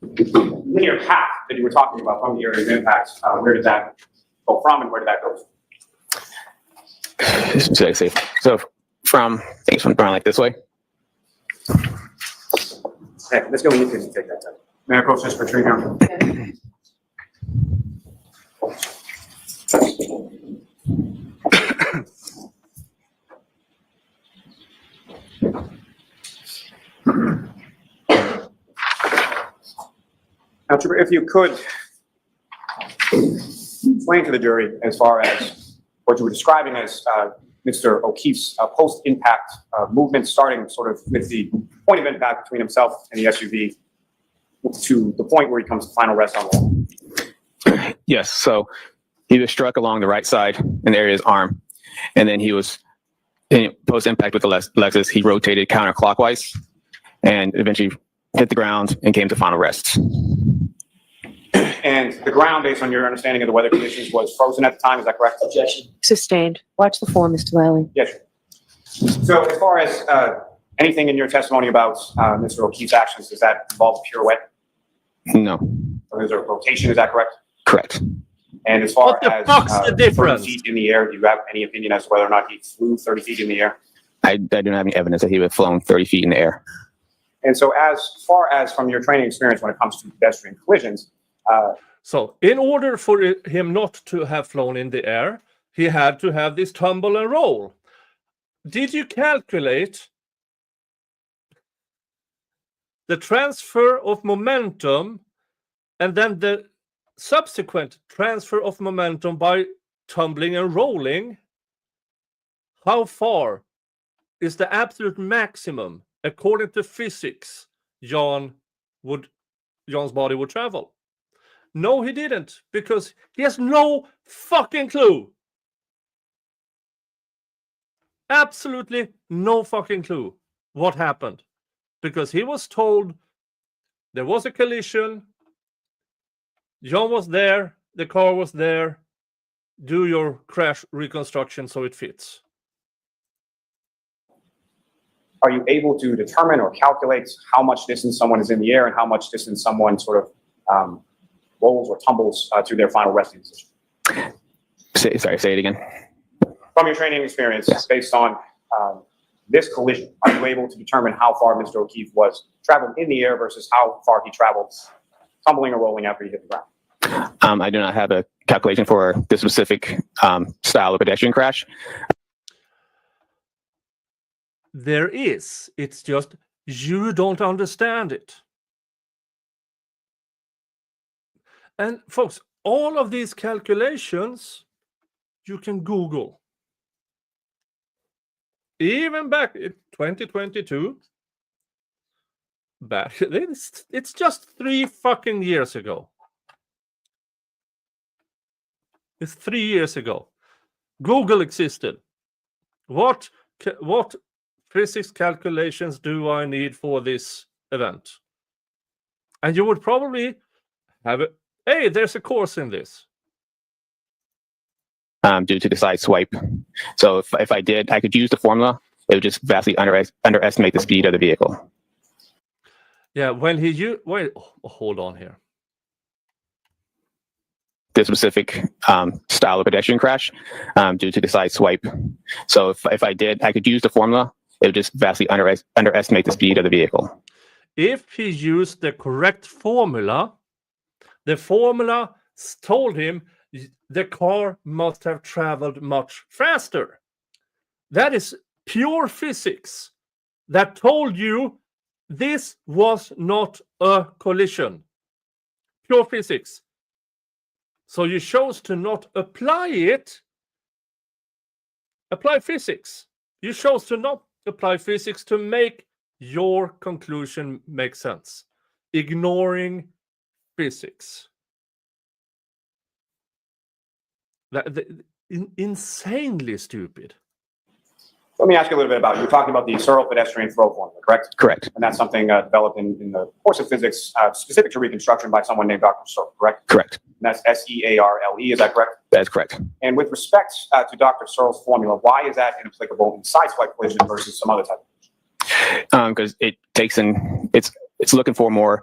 linear path that you were talking about from the area of impact, where did that go from and where did that go?
Should I say? So from, I think it's from around like this way.
Okay, let's go. We need to take that time. May I approach this for tree now? Now, Trooper, if you could explain to the jury as far as what you were describing as Mr. O'Keefe's post-impact movement, starting sort of with the point of impact between himself and the SUV to the point where he comes to final rest on the wall.
Yes, so he was struck along the right side in the area of his arm, and then he was in post-impact with the Lexus. He rotated counterclockwise and eventually hit the ground and came to final rest.
And the ground, based on your understanding of the weather conditions, was frozen at the time. Is that correct?
Objection.
Sustained. Watch the form, Mr. Lally.
Yes. So as far as anything in your testimony about Mr. O'Keefe's actions, does that involve a pirouette?
No.
Or is there a rotation? Is that correct?
Correct.
And as far
What the
as
fuck's the
30
difference?
feet in the air, do you have any opinion as to whether or not he flew 30 feet in the air?
I do not have any evidence that he would have flown 30 feet in the air.
And so as far as from your training experience when it comes to pedestrian collisions,
So, in order for him not to have flown in the air, he had to have this tumble and roll. Did you calculate the transfer of momentum and then the subsequent transfer of momentum by tumbling and rolling, how far is the absolute maximum according to physics Jan's body would travel? No, he didn't, because he has no fucking clue. Absolutely no fucking clue what happened, because he was told there was a collision, Jan was there, the car was there, do your crash reconstruction so it fits.
Are you able to determine or calculate how much distance someone is in the air and how much distance someone sort of rolls or tumbles to their final resting position?
Say it again.
From your training experience, based on this collision, are you able to determine how far Mr. O'Keefe was traveling in the air versus how far he traveled tumbling or rolling after he hit the ground?
I do not have a calculation for this specific style of pedestrian crash.
There is. It's just you don't understand it. And folks, all of these calculations you can Google. Even back in 2022, it's just 3 fucking years ago. It's 3 years ago. Google existed. What physics calculations do I need for this event? And you would probably have it. Hey, there's a course in this.
Due to the side swipe. So if I did, I could use the formula. It would just vastly underestimate the speed of the vehicle.
Yeah, when he wait, hold on here.
This specific style of pedestrian crash due to the side swipe. So if I did, I could use the formula. It would just vastly underestimate the speed of the vehicle.
If he used the correct formula, the formula told him the car must have traveled much faster. That is pure physics that told you this was not a collision. Pure physics. So you chose to not apply it. Apply physics. You chose to not apply physics to make your conclusion make sense. Ignoring physics. Insanely stupid.
Let me ask you a little bit about, you were talking about the Searle pedestrian throw formula, correct?
Correct.
And that's something developed in the course of physics specific to reconstruction by someone named Dr. Searle, correct?
Correct.
And that's SEARLE, is that correct?
That is correct.
And with respect to Dr. Searle's formula, why is that inapplicable in sideswipe collision versus some other type of collision?
Because it takes in, it's looking for more,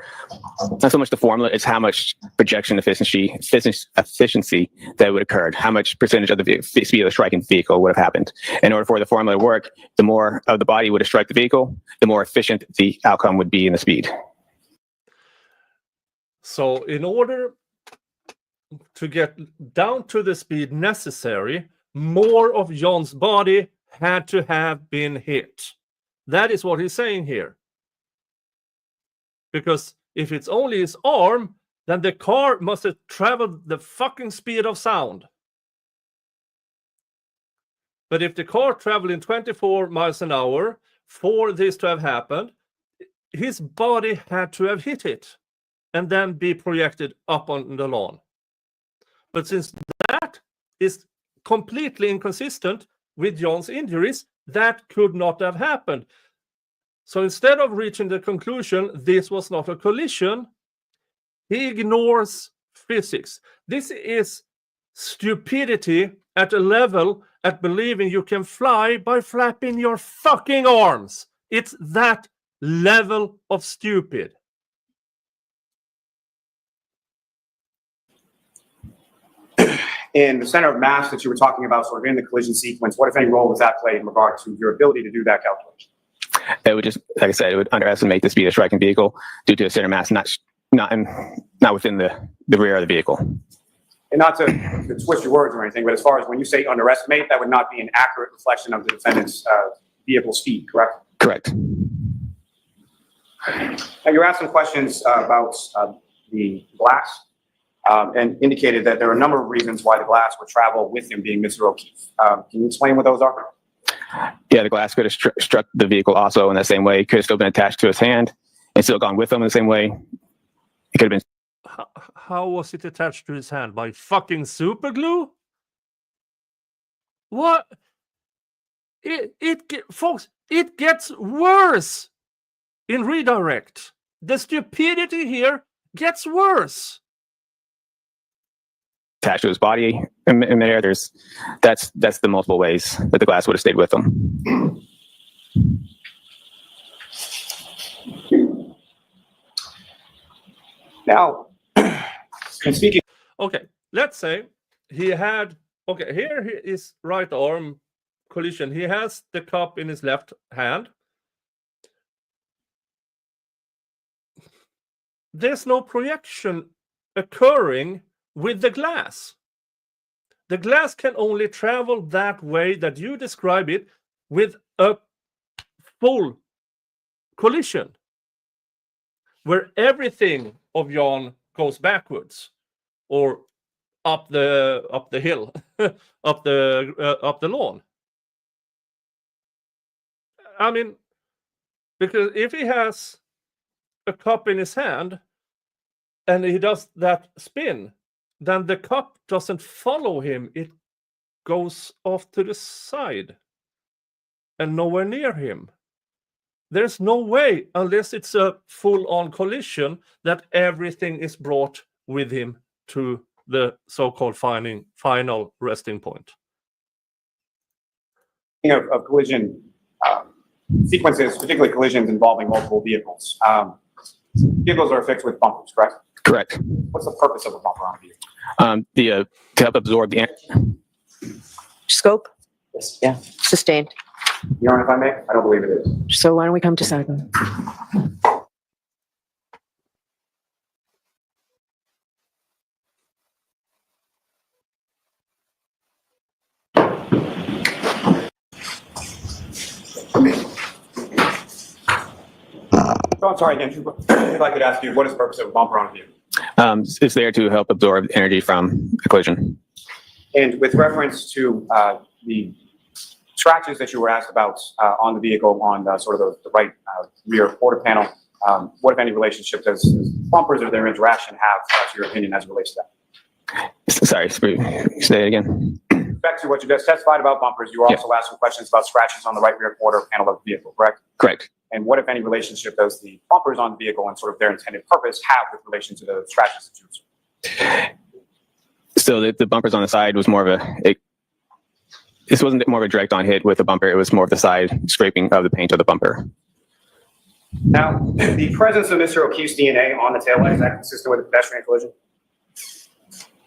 not so much the formula, it's how much projection efficiency that would occur, how much percentage of the speed of the striking vehicle would have happened. In order for the formula to work, the more of the body would have struck the vehicle, the more efficient the outcome would be in the speed.
So in order to get down to the speed necessary, more of Jan's body had to have been hit. That is what he's saying here. Because if it's only his arm, then the car must have traveled the fucking speed of sound. But if the car traveled in 24 miles an hour for this to have happened, his body had to have hit it and then be projected up on the lawn. But since that is completely inconsistent with Jan's injuries, that could not have happened. So instead of reaching the conclusion this was not a collision, he ignores physics. This is stupidity at a level at believing you can fly by flapping your fucking arms. It's that level of stupid.
In the center of mass that you were talking about, sort of in the collision sequence, what, if any, role does that play in regard to your ability to do that calculation?
It would just, like I said, it would underestimate the speed of striking vehicle due to the center mass not within the rear of the vehicle.
And not to twist your words or anything, but as far as when you say underestimate, that would not be an accurate reflection of the defendant's vehicle speed, correct?
Correct.
Now, you asked some questions about the glass and indicated that there are a number of reasons why the glass would travel with him, being Mr. O'Keefe. Can you explain what those are?
Yeah, the glass could have struck the vehicle also in that same way. It could have still been attached to his hand and still gone with him in the same way. It could have been.
How was it attached to his hand? By fucking super glue? What? Folks, it gets worse in redirect. The stupidity here gets worse.
Attached to his body in there. That's the multiple ways that the glass would have stayed with him.
Now, and speaking.
Okay, let's say he had. Okay, here is right arm collision. He has the cup in his left hand. There's no projection occurring with the glass. The glass can only travel that way that you describe it with a full collision, where everything of Jan goes backwards or up the hill, up the lawn. I mean, because if he has a cup in his hand and he does that spin, then the cup doesn't follow him. It goes off to the side and nowhere near him. There's no way, unless it's a full-on collision, that everything is brought with him to the so-called final resting point.
Of collision sequences, particularly collisions involving multiple vehicles. Vehicles are fixed with bumpers, correct?
Correct.
What's the purpose of a bumper on a vehicle?
To help absorb the energy.
Scope?
Yes, yeah.
Sustained.
Your Honor, if I may, I don't believe it is.
So why don't we come to sideline?
So I'm sorry, again, if I could ask you, what is the purpose of a bumper on a vehicle?
It's there to help absorb energy from a collision.
And with reference to the scratches that you were asked about on the vehicle on sort of the right rear quarter panel, what, if any, relationship does bumpers or their interaction have, to your opinion, as it relates to that?
Sorry, say it again.
Back to what you just testified about bumpers, you were also asked some questions about scratches on the right rear quarter panel of the vehicle, correct?
Correct.
And what, if any, relationship does the bumpers on the vehicle and sort of their intended purpose have with relation to the scratches that you observed?
So the bumpers on the side was more of this wasn't more of a direct on hit with the bumper. It was more of the side scraping of the paint of the bumper.
Now, the presence of Mr. O'Keefe's DNA on the taillight, is that consistent with a pedestrian collision?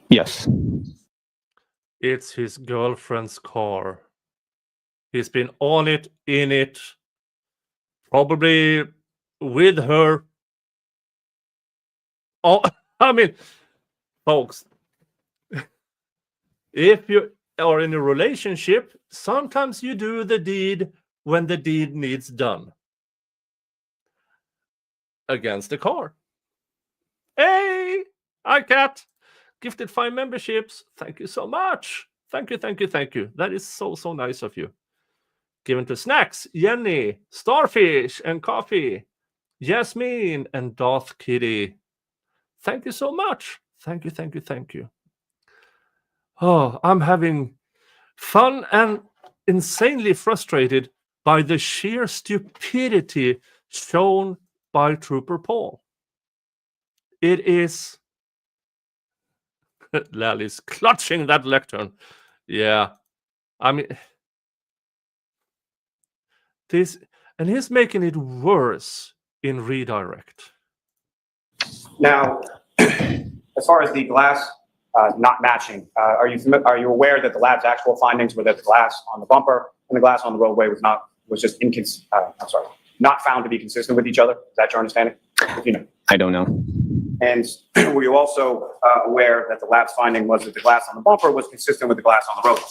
Yes.
It's his girlfriend's car. He's been on it, in it, probably with her. Oh, I mean, folks, if you are in a relationship, sometimes you do the deed when the deed needs done. Against the car. Hey, hi, Kat. Gifted 5 memberships. Thank you so much. Thank you. That is so nice of you. Given to Snacks, Jenny, Starfish, and Coffee, Jasmine, and Darth Kitty. Thank you so much. Thank you. Oh, I'm having fun and insanely frustrated by the sheer stupidity shown by Trooper Paul. It is... Lally's clutching that lectern. Yeah. I mean... This... And he's making it worse in redirect.
Now, as far as the glass not matching, are you aware that the lab's actual findings were that the glass on the bumper and the glass on the roadway not found to be consistent with each other? Is that your understanding? If you know.
I don't know.
And were you also aware that the lab's finding was that the glass on the bumper was consistent with the glass on the roadway?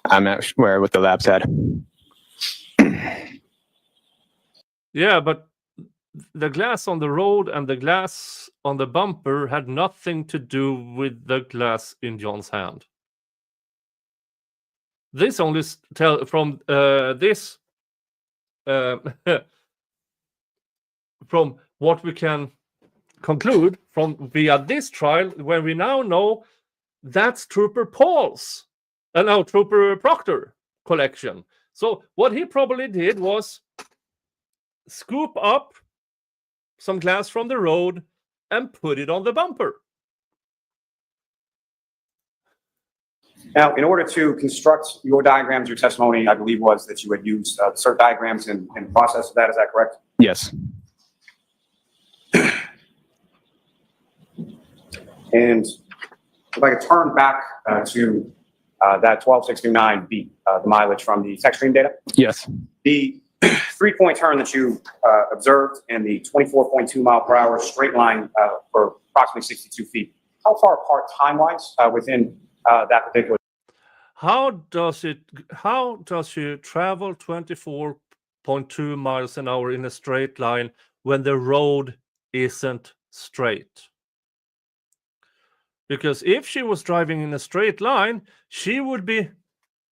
I'm not sure what the lab said.
Yeah, but the glass on the road and the glass on the bumper had nothing to do with the glass in John's hand. This only tell from this from what we can conclude from via this trial, when we now know that's Trooper Paul's, no, Trooper Proctor collection. So what he probably did was scoop up some glass from the road and put it on the bumper.
Now, in order to construct your diagrams, your testimony, I believe, was that you had used cert diagrams in the process of that. Is that correct?
Yes.
And if I could turn back to that 12629B, the mileage from the tech stream data.
Yes.
The 3-point turn that you observed in the 24.2 mile per hour straight line for approximately 62 feet. How far apart time-wise within that particular?
How does you travel 24.2 miles an hour in a straight line when the road isn't straight? Because if she was driving in a straight line, she would be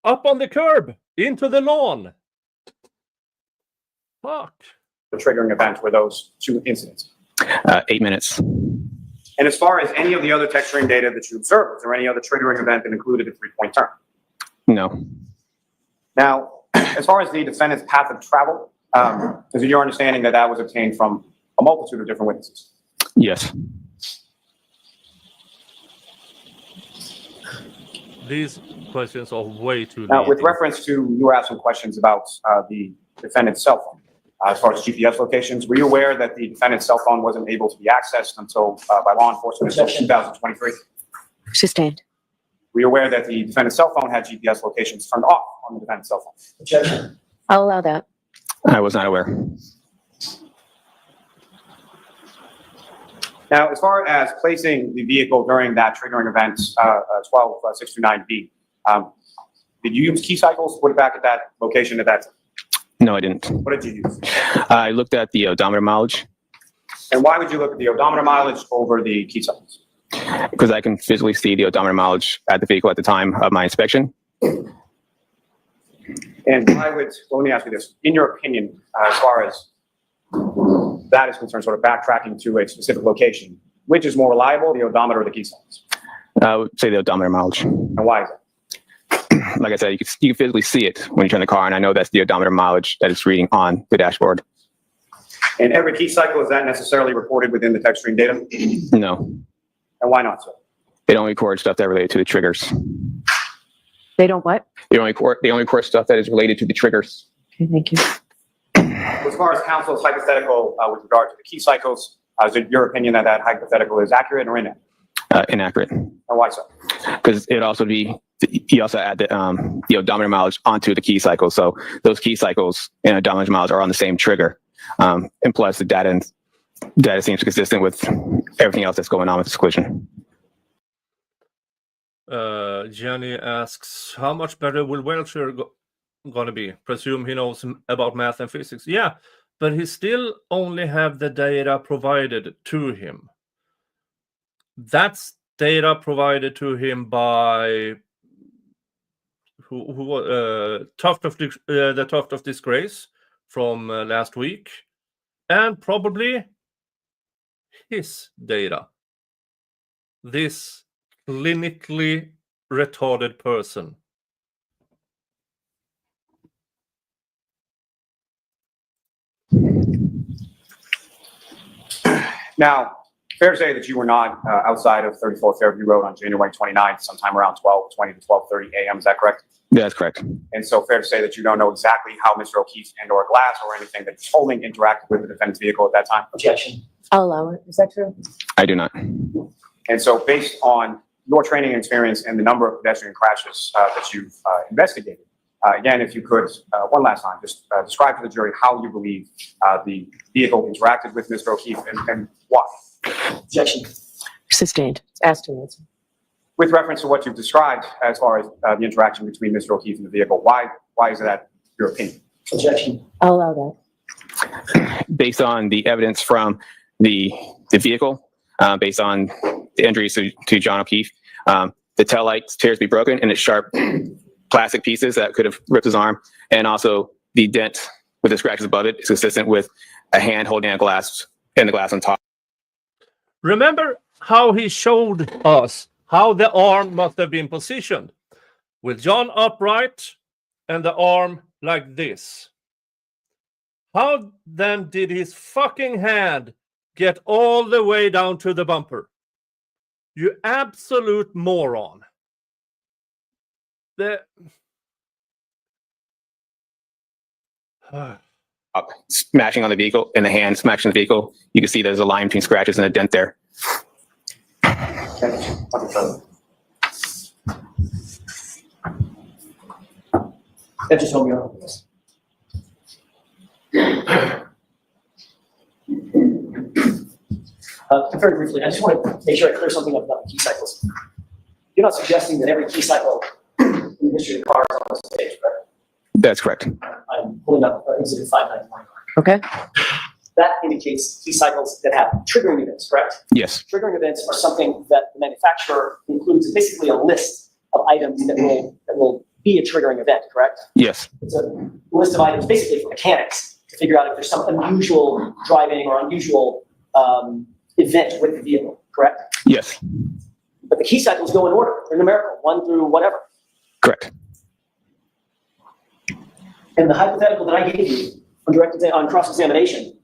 up on the curb into the lawn. Fuck.
The triggering event were those two incidents.
8 minutes.
And as far as any of the other tech stream data that you observed, was there any other triggering event that included a 3-point turn?
No.
Now, as far as the defendant's path of travel, is it your understanding that that was obtained from a multitude of different witnesses?
Yes.
These questions are way too
Now, with
leading.
reference to, you were asked some questions about the defendant's cell phone. As far as GPS locations, were you aware that the defendant's cell phone wasn't able to be accessed until by law enforcement until 2023?
Sustained.
Were you aware that the defendant's cell phone had GPS locations turned off on the defendant's cell phone?
Objection.
I'll allow that.
I was not aware.
Now, as far as placing the vehicle during that triggering event, 12629B, did you use key cycles to put it back at that location at that time?
No, I didn't.
What did you use?
I looked at the odometer mileage
And why would you look at the odometer mileage over the key cycles?
because I can physically see the odometer mileage at the vehicle at the time of my inspection.
And why would, well, let me ask you this, in your opinion, as far as that is concerned, sort of backtracking to a specific location, which is more reliable, the odometer or the key cycles?
I would say the odometer mileage.
And why is that?
Like I said, you can physically see it when you turn the car, and I know that's the odometer mileage that it's reading on the dashboard.
And every key cycle, is that necessarily recorded within the tech stream data?
No,
And why not, sir?
they don't record stuff that related to the triggers.
They don't what?
They only record stuff that is related to the triggers.
Okay, thank you.
As far as counsel's hypothetical with regard to the key cycles, is it your opinion that that hypothetical is accurate or inaccurate?
Inaccurate,
And why so?
because it also be you also add the odometer mileage onto the key cycle, so those key cycles and odometer mileage are on the same trigger, and plus the data seems consistent with everything else that's going on with this collision.
Jenny asks, how much better will Welcher gonna be? Presume he knows about math and physics. Yeah, but he still only have the data provided to him. That's data provided to him by the Tuft of Disgrace from last week, and probably his data. This clinically retarded person.
Now, fair to say that you were not outside of 34 Fairview Road on January 29th, sometime around 12:20 to 12:30 a.m., is that correct?
That's correct.
And so fair to say that you don't know exactly how Mr. O'Keefe and or Glass or anything that he's holding interacted with the defendant's vehicle at that time?
Objection.
I'll allow it. Is that true?
I do not.
And so based on your training and experience and the number of pedestrian crashes that you've investigated, again, if you could, one last time, just describe to the jury how you believe the vehicle interacted with Mr. O'Keefe and why.
Objection.
Sustained. Asked to answer.
With reference to what you've described as far as the interaction between Mr. O'Keefe and the vehicle, why is that your opinion?
Objection.
I'll allow
based on the evidence from the vehicle, based on the injuries to John O'Keefe, the tail lights appears to be broken and it's sharp plastic pieces that could have ripped his arm, and also the dent with the scratches above it is consistent with a hand holding a glass and the glass on top.
Remember how he showed us how the arm must have been positioned, with John upright and the arm like this. How then did his fucking hand get all the way down to the bumper? You absolute moron.
Up, smashing on the vehicle, and the hand smashing the vehicle. You can see there's a line between scratches and a dent there.
That just told me on this. Very briefly, I just want to make sure I clear something up about the key cycles. You're not suggesting that every key cycle in the history of the car is on this page, right?
That's correct.
I'm pulling up Exhibit 591.
Okay.
That indicates key cycles that have triggering events, correct?
Yes.
Triggering events are something that the manufacturer includes, basically a list of items that will be a triggering event, correct?
Yes.
It's a list of items basically for mechanics to figure out if there's some unusual driving or unusual event with the vehicle, correct?
Yes.
But the key cycles go in order. They're numerical, 1 through whatever.
Correct.
And the hypothetical that I gave you on cross-examination,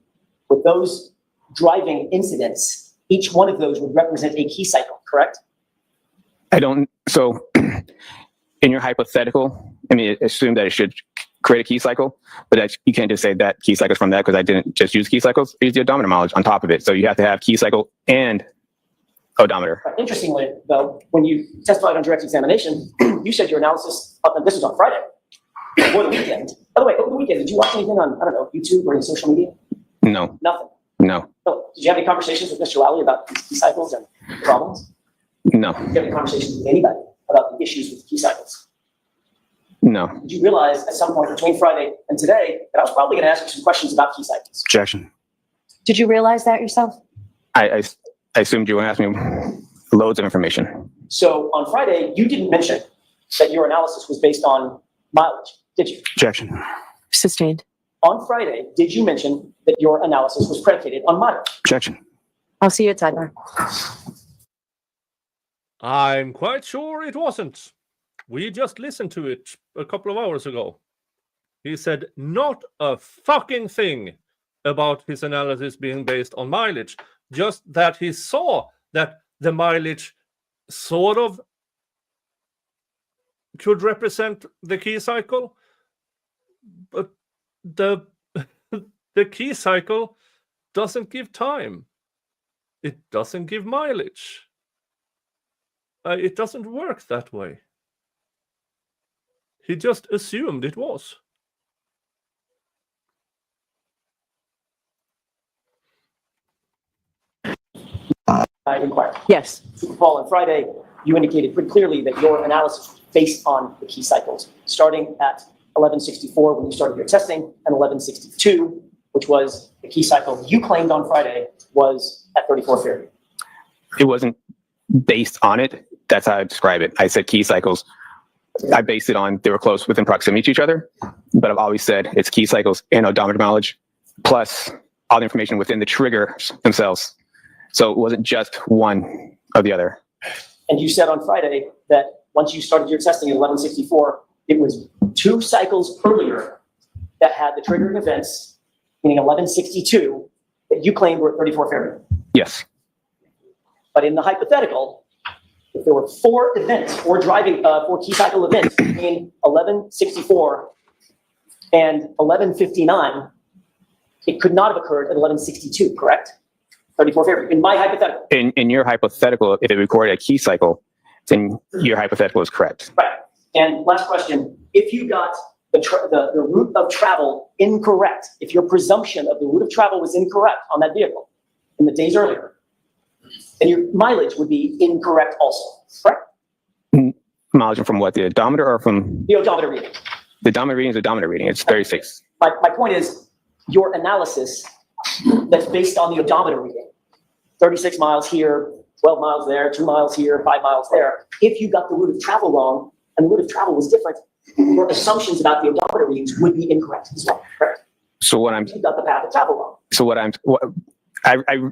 with those driving incidents, each one of those would represent a key cycle, correct?
So in your hypothetical, I mean, assume that it should create a key cycle, but you can't just say that key cycles from that, because I didn't just use key cycles. I used the odometer mileage on top of it. So you have to have key cycle and odometer.
Interestingly, though, when you testified on direct examination, you said your analysis, this was on Friday, before the weekend. By the way, over the weekend, did you watch anything on, I don't know, YouTube or any social media?
No.
Nothing.
No.
So, did you have any conversations with Mr. Lally about these key cycles and problems?
No.
Did you have any conversations with anybody about the issues with key cycles?
No.
Did you realize at some point between Friday and today that I was probably going to ask you some questions about key cycles?
Objection.
Did you realize that yourself?
I assumed you were asking me loads of information.
So on Friday, you didn't mention that your analysis was based on mileage, did you?
Objection.
Sustained.
On Friday, did you mention that your analysis was predicated on mileage?
Objection.
I'll see you at sidebar.
I'm quite sure it wasn't. We just listened to it a couple of hours ago. He said not a fucking thing about his analysis being based on mileage, just that he saw that the mileage sort of could represent the key cycle, but the key cycle doesn't give time. It doesn't give mileage. It doesn't work that way. He just assumed it was.
Inquiry.
Yes.
Super Paul, on Friday, you indicated pretty clearly that your analysis was based on the key cycles, starting at 1164 when you started your testing, and 1162, which was the key cycle you claimed on Friday was at 3450.
It wasn't based on it. That's how I describe it. I said key cycles. I based it on they were close within proximity to each other, but I've always said it's key cycles and odometer mileage, plus all the information within the triggers themselves. So it wasn't just one or the other.
And you said on Friday that once you started your testing in 1164, it was 2 cycles earlier that had the triggering events, meaning 1162, that you claimed were at 3450.
Yes.
But in the hypothetical, if there were 4 events, 4 key cycle events between 1164 and 1159, it could not have occurred at 1162, correct? 3450, in my hypothetical.
In your hypothetical, if it recorded a key cycle, then your hypothetical is correct.
Right. And last question, if you got the route of travel incorrect, if your presumption of the route of travel was incorrect on that vehicle in the days earlier, then your mileage would be incorrect also, correct?
Mileage from what, the odometer or from?
The odometer reading.
The odometer reading is the odometer reading. It's 36.
My point is, your analysis that's based on the odometer reading. 36 miles here, 12 miles there, 2 miles here, 5 miles there. If you got the route of travel wrong and the route of travel was different, your assumptions about the odometer readings would be incorrect as well, correct?
So what I'm
You got the path of travel wrong.
so what I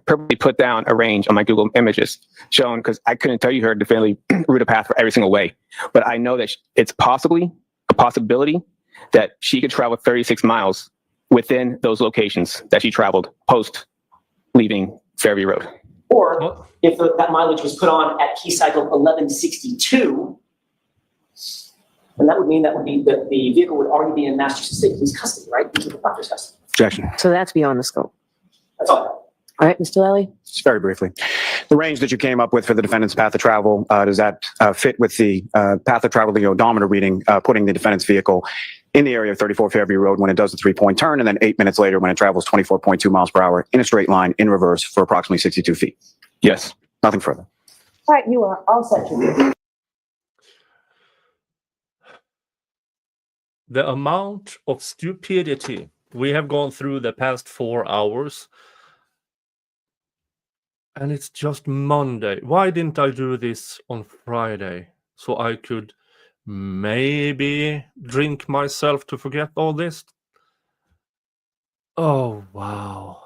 purposely put down a range on my Google Images showing, because I couldn't tell you her definitively route of path for every single way, but I know that it's possibly a possibility that she could travel 36 miles within those locations that she traveled post leaving Fairview Road.
Or if that mileage was put on at key cycle 1162, then that would mean the vehicle would already be in Massachusetts State Police custody, right? Into the doctor's custody.
Objection.
So that's beyond the scope.
That's all.
All right, Mr. Lally?
Just very briefly. The range that you came up with for the defendant's path of travel, does that fit with the path of travel, the odometer reading, putting the defendant's vehicle in the area of 34 Fairview Road when it does the 3-point turn, and then 8 minutes later when it travels 24.2 miles per hour in a straight line in reverse for approximately 62 feet?
Yes.
Nothing further.
All right, you are all set to do.
The amount of stupidity we have gone through the past 4 hours, and it's just Monday. Why didn't I do this on Friday so I could maybe drink myself to forget all this? Oh, wow.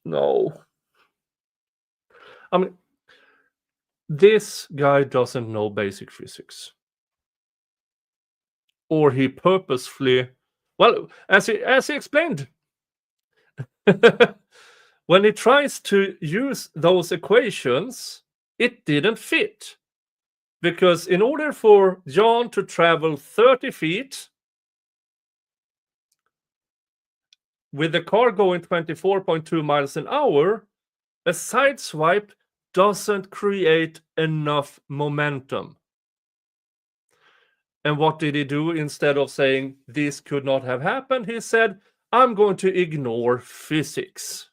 No. I mean, this guy doesn't know basic physics. Or he purposefully, well, as he explained, when he tries to use those equations, it didn't fit. Because in order for John to travel 30 feet with the car going 24.2 miles an hour, a side swipe doesn't create enough momentum. And what did he do? Instead of saying this could not have happened, he said, I'm going to ignore physics.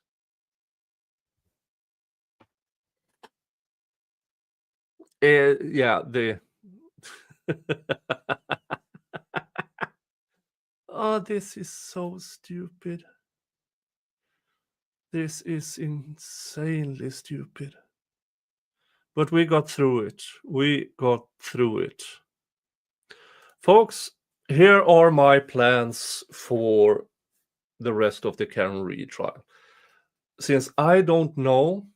Oh, this is so stupid. This is insanely stupid. But we got through it. We got through it. Folks, here are my plans for the rest of the Karen Reed trial. Since I don't know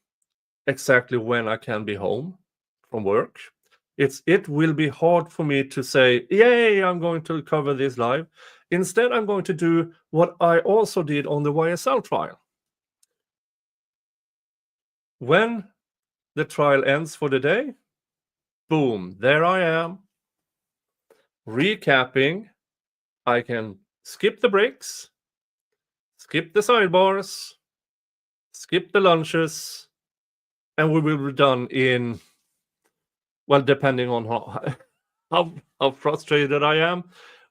exactly when I can be home from work, it will be hard for me to say, yay, I'm going to cover this live. Instead, I'm going to do what I also did on the YSL trial. When the trial ends for the day, boom, there I am, recapping. I can skip the breaks, skip the sidebars, skip the lunches, and we will be done in, well, depending on how frustrated I am,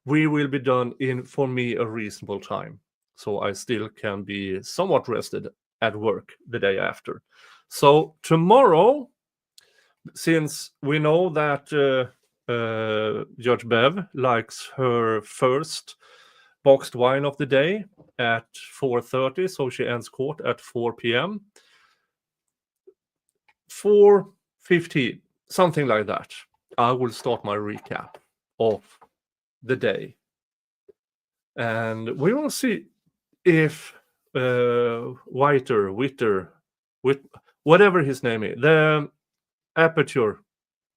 we will be done in, for me, a reasonable time. So I still can be somewhat rested at work the day after. So tomorrow, since we know that Judge Bev likes her first boxed wine of the day at 4:30, so she ends court at 4 p.m. 4:15, something like that, I will start my recap of the day. And we will see if Witter, whatever his name is, the Aperture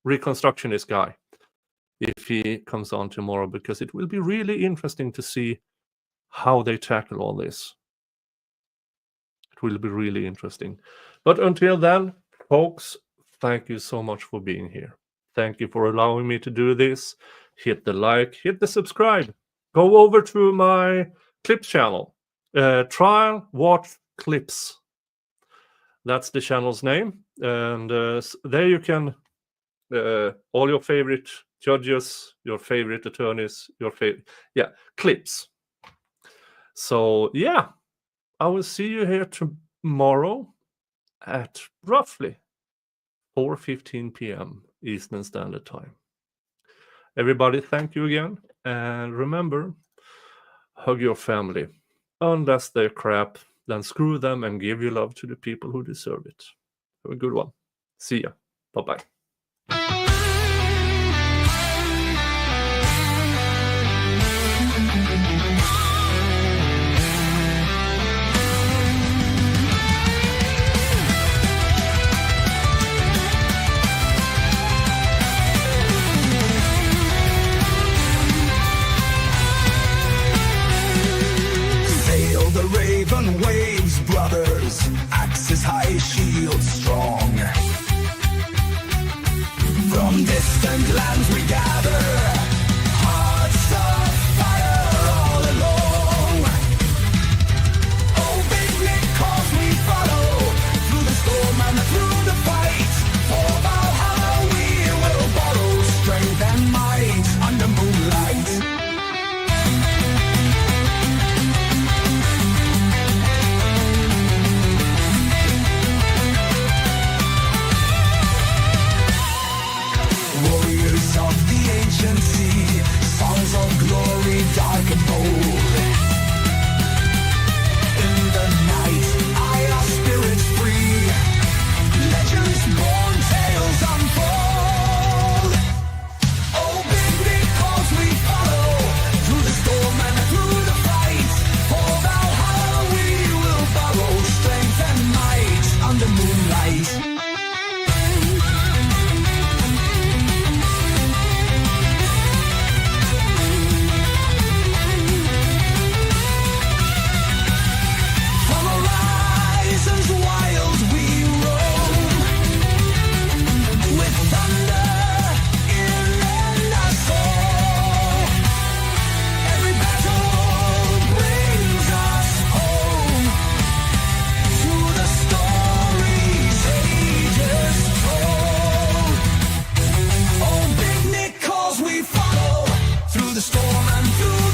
reconstructionist guy, if he comes on tomorrow, because it will be really interesting to see how they tackle all this. It will be really interesting. But until then, folks, thank you so much for being here. Thank you for allowing me to do this. Hit the like, hit the subscribe. Go over to my Clips channel. Trial Watch Clips. That's the channel's name. And there you can, all your favorite judges, your favorite attorneys, your favorite, clips. So, yeah, I will see you here tomorrow at roughly 4:15 p.m. Eastern Standard Time. Everybody, thank you again. And remember, hug your family. Unless they're crap, then screw them and give your love to the people who deserve it. Have a good one. See ya. Bye-bye.
Sail the raven waves, brothers. Axes high, shields strong. From distant lands we gather, hearts of fire all along. Oh, big Nick, cause we follow through the storm and through the fight. For Valhalla we will borrow strength and might under moonlight. Warriors of the ancient sea, songs of glory dark and bold. In the night, our spirits free, legends born, tales unfold. Oh, big because we follow through the storm and through the fight. For Valhalla we will borrow strength and might under moonlight. From horizons wild we roam, with thunder in our soul. Every battle brings us home to the stories ages told. Oh, big Nick, cause we follow through the storm and through